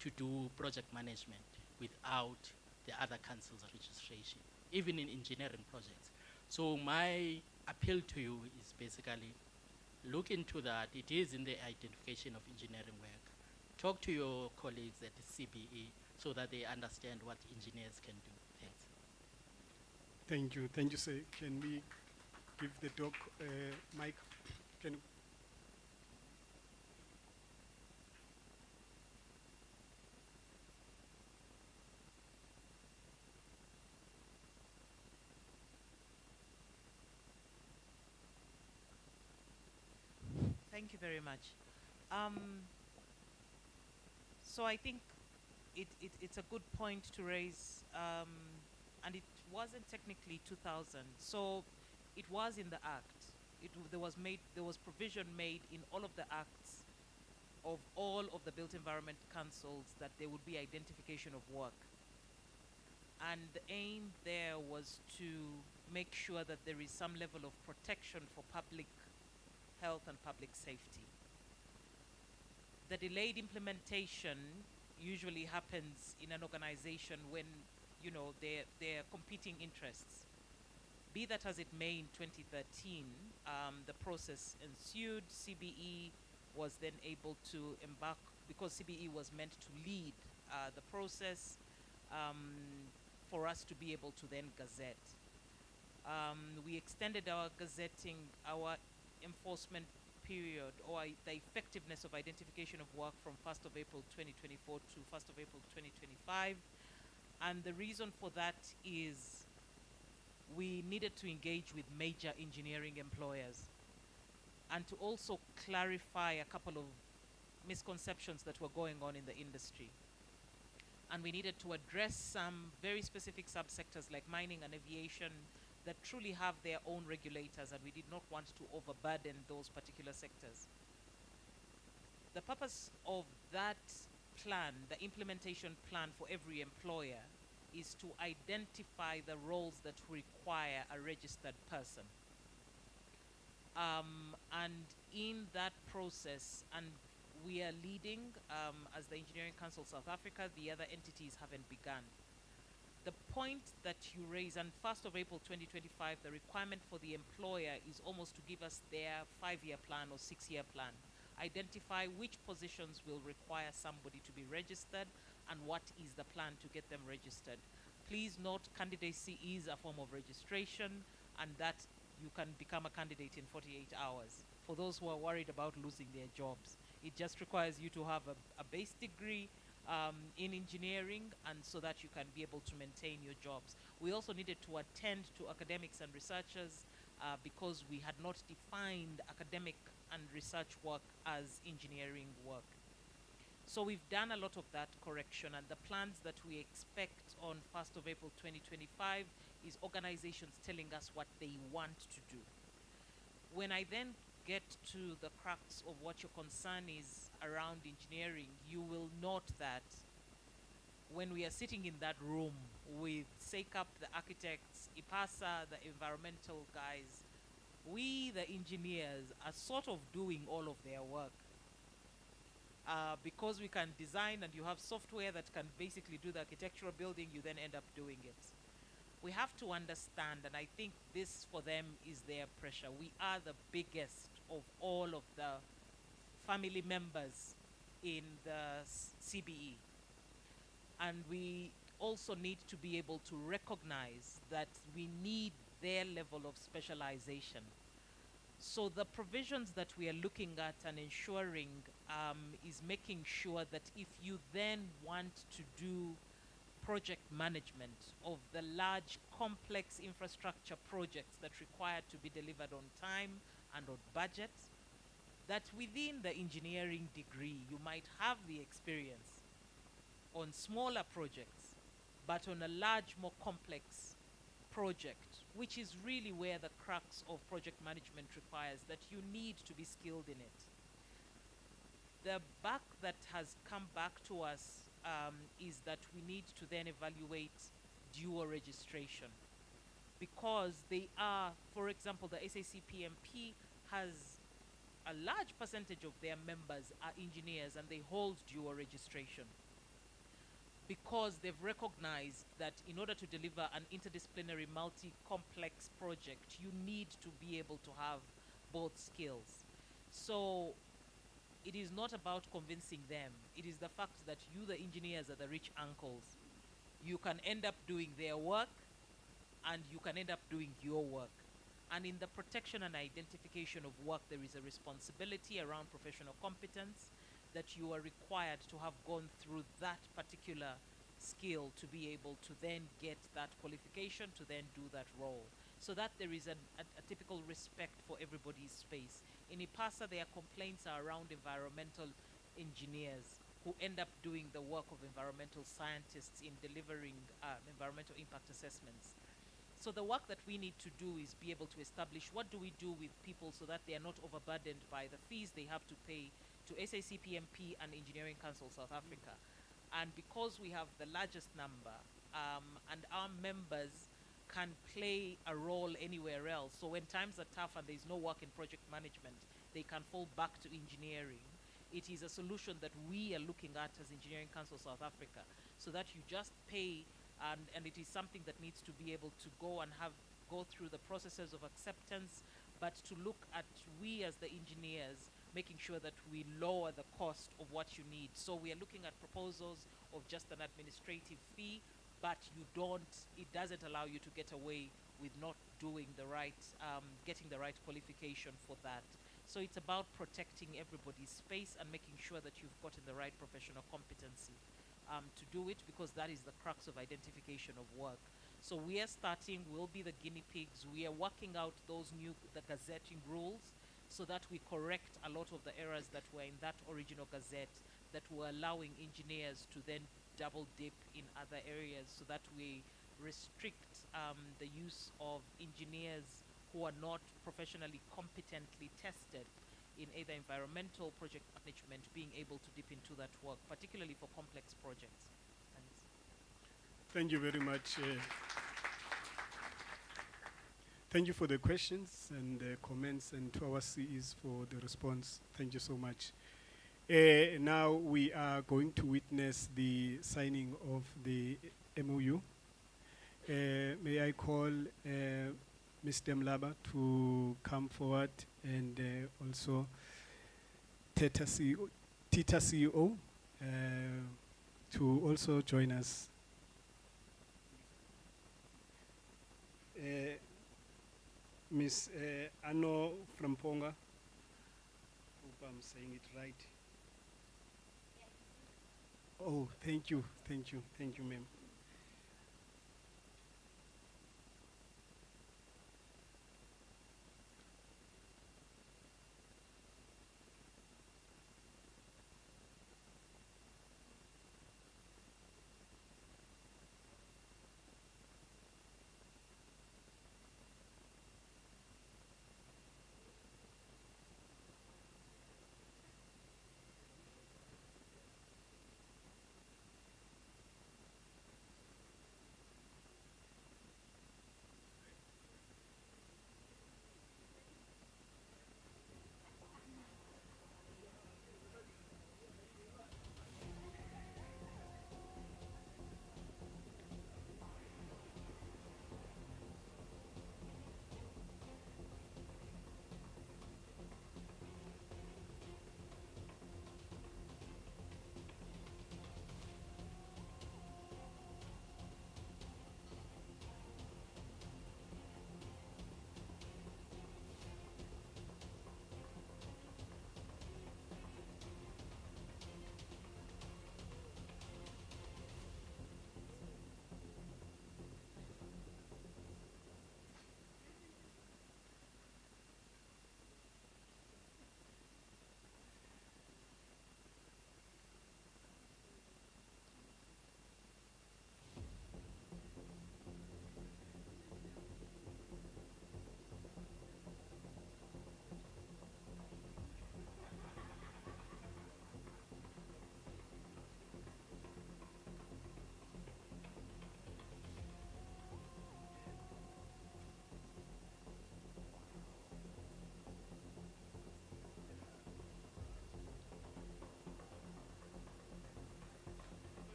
to do project management without the other council's registration, even in engineering projects. So my appeal to you is basically look into that. It is in the identification of engineering work. Talk to your colleagues at the CBE so that they understand what engineers can do. Thanks. Thank you. Thank you, sir. Can we give the talk mic? Can Thank you very much. Um, so I think it's a good point to raise, and it wasn't technically 2000. So it was in the act. There was provision made in all of the acts of all of the built environment councils that there would be identification of work. And the aim there was to make sure that there is some level of protection for public health and public safety. The delayed implementation usually happens in an organization when, you know, there are competing interests. Be that as it may, in 2013, the process ensued. CBE was then able to embark, because CBE was meant to lead the process, for us to be able to then gazette. We extended our gazetting, our enforcement period, or the effectiveness of identification of work from 1st of April 2024 to 1st of April 2025. And the reason for that is we needed to engage with major engineering employers and to also clarify a couple of misconceptions that were going on in the industry. And we needed to address some very specific subsectors like mining and aviation that truly have their own regulators, and we did not want to overburden those particular sectors. The purpose of that plan, the implementation plan for every employer, is to identify the roles that require a registered person. And in that process, and we are leading as the Engineering Council South Africa, the other entities haven't begun. The point that you raise, and 1st of April 2025, the requirement for the employer is almost to give us their 5-year plan or 6-year plan. Identify which positions will require somebody to be registered and what is the plan to get them registered. Please note, candidacy is a form of registration, and that you can become a candidate in 48 hours. For those who are worried about losing their jobs, it just requires you to have a base degree in engineering, and so that you can be able to maintain your jobs. We also needed to attend to academics and researchers because we had not defined academic and research work as engineering work. So we've done a lot of that correction, and the plans that we expect on 1st of April 2025 is organizations telling us what they want to do. When I then get to the crux of what your concern is around engineering, you will note that when we are sitting in that room with SACAP, the architects, IPASA, the environmental guys, we, the engineers, are sort of doing all of their work. Because we can design, and you have software that can basically do the architectural building, you then end up doing it. We have to understand, and I think this for them is their pressure. We are the biggest of all of the family members in the CBE. And we also need to be able to recognize that we need their level of specialization. So the provisions that we are looking at and ensuring is making sure that if you then want to do project management of the large complex infrastructure projects that require to be delivered on time and on budget, that within the engineering degree you might have the experience on smaller projects, but on a large, more complex project, which is really where the crux of project management requires that you need to be skilled in it. The back that has come back to us is that we need to then evaluate dual registration, because they are, for example, the SAC PMP has a large percentage of their members are engineers, and they hold dual registration because they've recognized that in order to deliver an interdisciplinary multi-complex project, you need to be able to have both skills. So it is not about convincing them. It is the fact that you, the engineers, are the rich uncles. You can end up doing their work, and you can end up doing your work. And in the protection and identification of work, there is a responsibility around professional competence that you are required to have gone through that particular skill to be able to then get that qualification to then do that role. so that there is a typical respect for everybody's space. In IPASA, their complaints are around environmental engineers who end up doing the work of environmental scientists in delivering environmental impact assessments. So the work that we need to do is be able to establish what do we do with people so that they are not overburdened by the fees they have to pay to SACPMP and Engineering Council South Africa. And because we have the largest number and our members can play a role anywhere else, so when times are tough and there's no work in project management, they can fall back to engineering. It is a solution that we are looking at as Engineering Council South Africa, so that you just pay, and it is something that needs to be able to go through the processes of acceptance, but to look at we as the engineers making sure that we lower the cost of what you need. So we are looking at proposals of just an administrative fee, but it doesn't allow you to get away with not doing the right, getting the right qualification for that. So it's about protecting everybody's space and making sure that you've gotten the right professional competency to do it, because that is the crux of identification of work. So we are starting, we'll be the guinea pigs. We are working out the gazetting rules, so that we correct a lot of the errors that were in that original gazette that were allowing engineers to then double dip in other areas, so that we restrict the use of engineers who are not professionally competently tested in either environmental project management being able to dip into that work, particularly for complex projects. Thanks. Thank you very much. Thank you for the questions and comments, and to our CEs for the response. Thank you so much. Now we are going to witness the signing of the MOU. May I call Mr. Mlaba to come forward, and also Tita CEO to also join us. Ms. Ano from Ponga. Hope I'm saying it right. Oh, thank you, ma'am.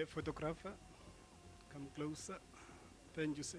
Photographer, come closer. Thank you, sir.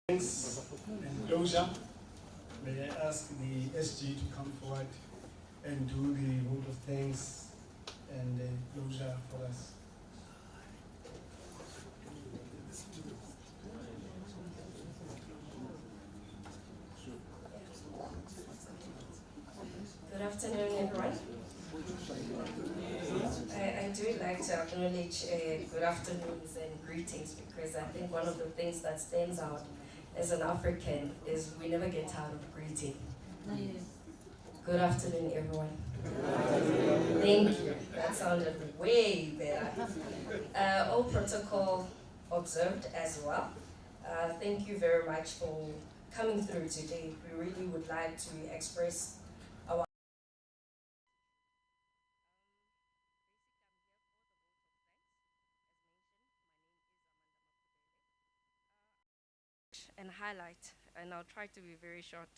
Thanks and closure. May I ask the SG to come forward and do the vote of thanks and closure for us. Good afternoon, everyone. I do like to acknowledge good afternoons and greetings, because I think one of the things that stands out as an African is we never get tired of greeting. Good afternoon, everyone. Thank you. That sounded way better. All protocol observed as well. Thank you very much for coming through today. We really would like to express our and highlight, and I'll try to be very short,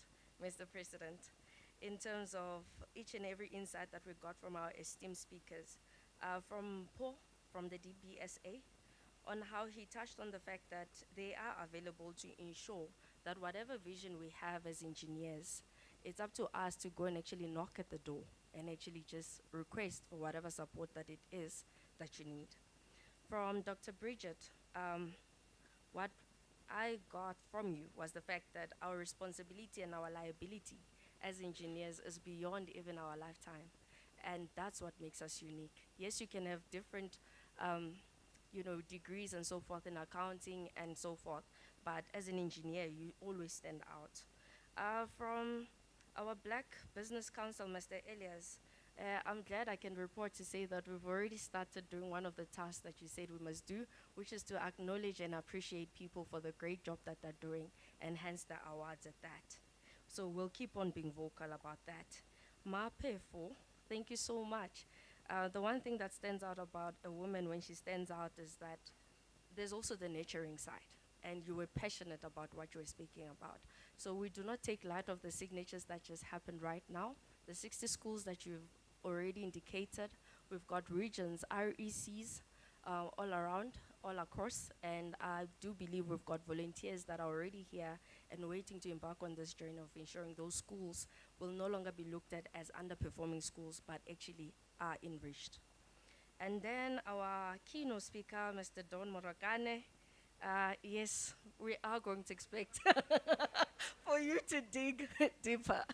Mr. President, in terms of each and every insight that we got from our esteemed speakers, from Paul, from the DBSA, on how he touched on the fact that they are available to ensure that whatever vision we have as engineers, it's up to us to go and actually knock at the door and actually just request for whatever support that it is that you need. From Dr. Bridget, what I got from you was the fact that our responsibility and our liability as engineers is beyond even our lifetime. And that's what makes us unique. Yes, you can have different degrees and so forth in accounting and so forth, but as an engineer, you always stand out. From our Black Business Council, Mr. Elias, I'm glad I can report to say that we've already started doing one of the tasks that you said we must do, which is to acknowledge and appreciate people for the great job that they're doing, and hence the awards at that. So we'll keep on being vocal about that. Mapefo, thank you so much. The one thing that stands out about a woman when she stands out is that there's also the nurturing side, and you were passionate about what you were speaking about. So we do not take light of the signatures that just happened right now, the 60 schools that you've already indicated. We've got regions, RECs, all around, all across, and I do believe we've got volunteers that are already here and waiting to embark on this journey of ensuring those schools will no longer be looked at as underperforming schools, but actually are enriched. And then our keynote speaker, Mr. Don Marokane, yes, we are going to expect for you to dig deeper.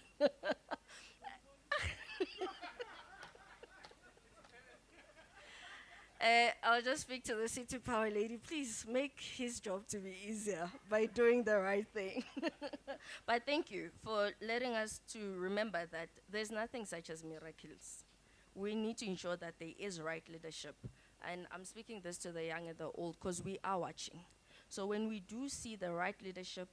I'll just speak to the City Power lady. Please make his job to be easier by doing the right thing. But thank you for letting us to remember that there's nothing such as miracles. We need to ensure that there is right leadership. And I'm speaking this to the young and the old because we are watching. So when we do see the right leadership,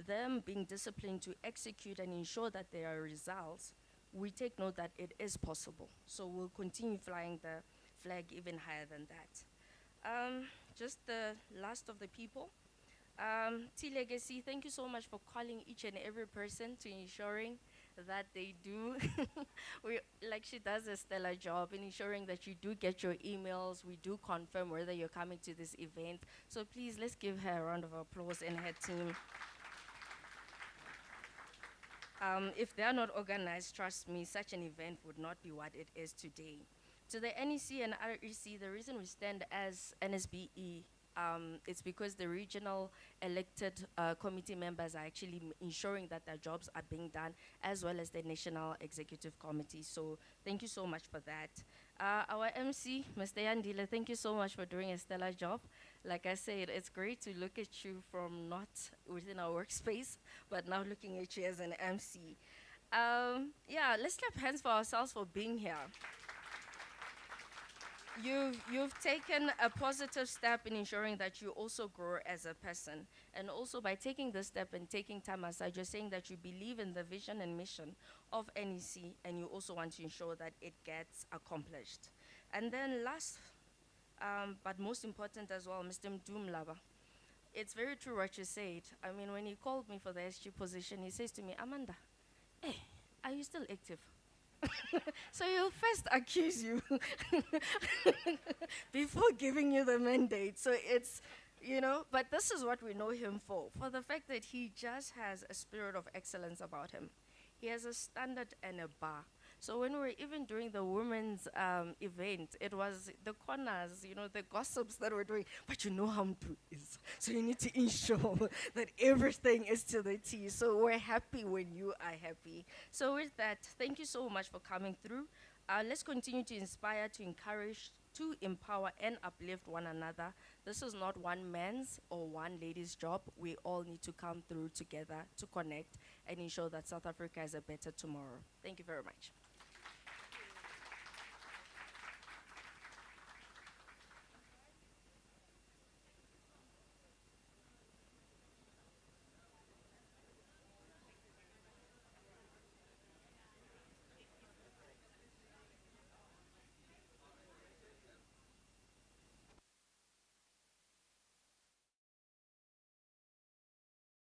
them being disciplined to execute and ensure that there are results, we take note that it is possible. So we'll continue flying the flag even higher than that. Just the last of the people. T-Legacy, thank you so much for calling each and every person to ensuring that they do, like she does a stellar job in ensuring that you do get your emails, we do confirm whether you're coming to this event. So please, let's give her a round of applause and her team. If they are not organized, trust me, such an event would not be what it is today. To the NEC and REC, the reason we stand as NSBE, it's because the regional elected committee members are actually ensuring that their jobs are being done, as well as the National Executive Committee. So thank you so much for that. Our MC, Mr. Yandile, thank you so much for doing a stellar job. Like I said, it's great to look at you from not within our workspace, but now looking at you as an MC. Yeah, let's clap hands for ourselves for being here. You've taken a positive step in ensuring that you also grow as a person. And also by taking this step and taking time aside, you're saying that you believe in the vision and mission of NEC, and you also want to ensure that it gets accomplished. And then last, but most important as well, Mr. Mdumlaba. It's very true what you said. I mean, when he called me for the SG position, he says to me, Amanda, hey, are you still active? So he'll first accuse you before giving you the mandate. So it's, you know, but this is what we know him for the fact that he just has a spirit of excellence about him. He has a standard and a bar. So when we were even doing the women's event, it was the corners, you know, the gossips that we're doing. But you know how Mtu is. So you need to ensure that everything is to the T. So we're happy when you are happy. So with that, thank you so much for coming through. Let's continue to inspire, to encourage, to empower and uplift one another. This is not one man's or one lady's job. We all need to come through together to connect and ensure that South Africa is a better tomorrow. Thank you very much.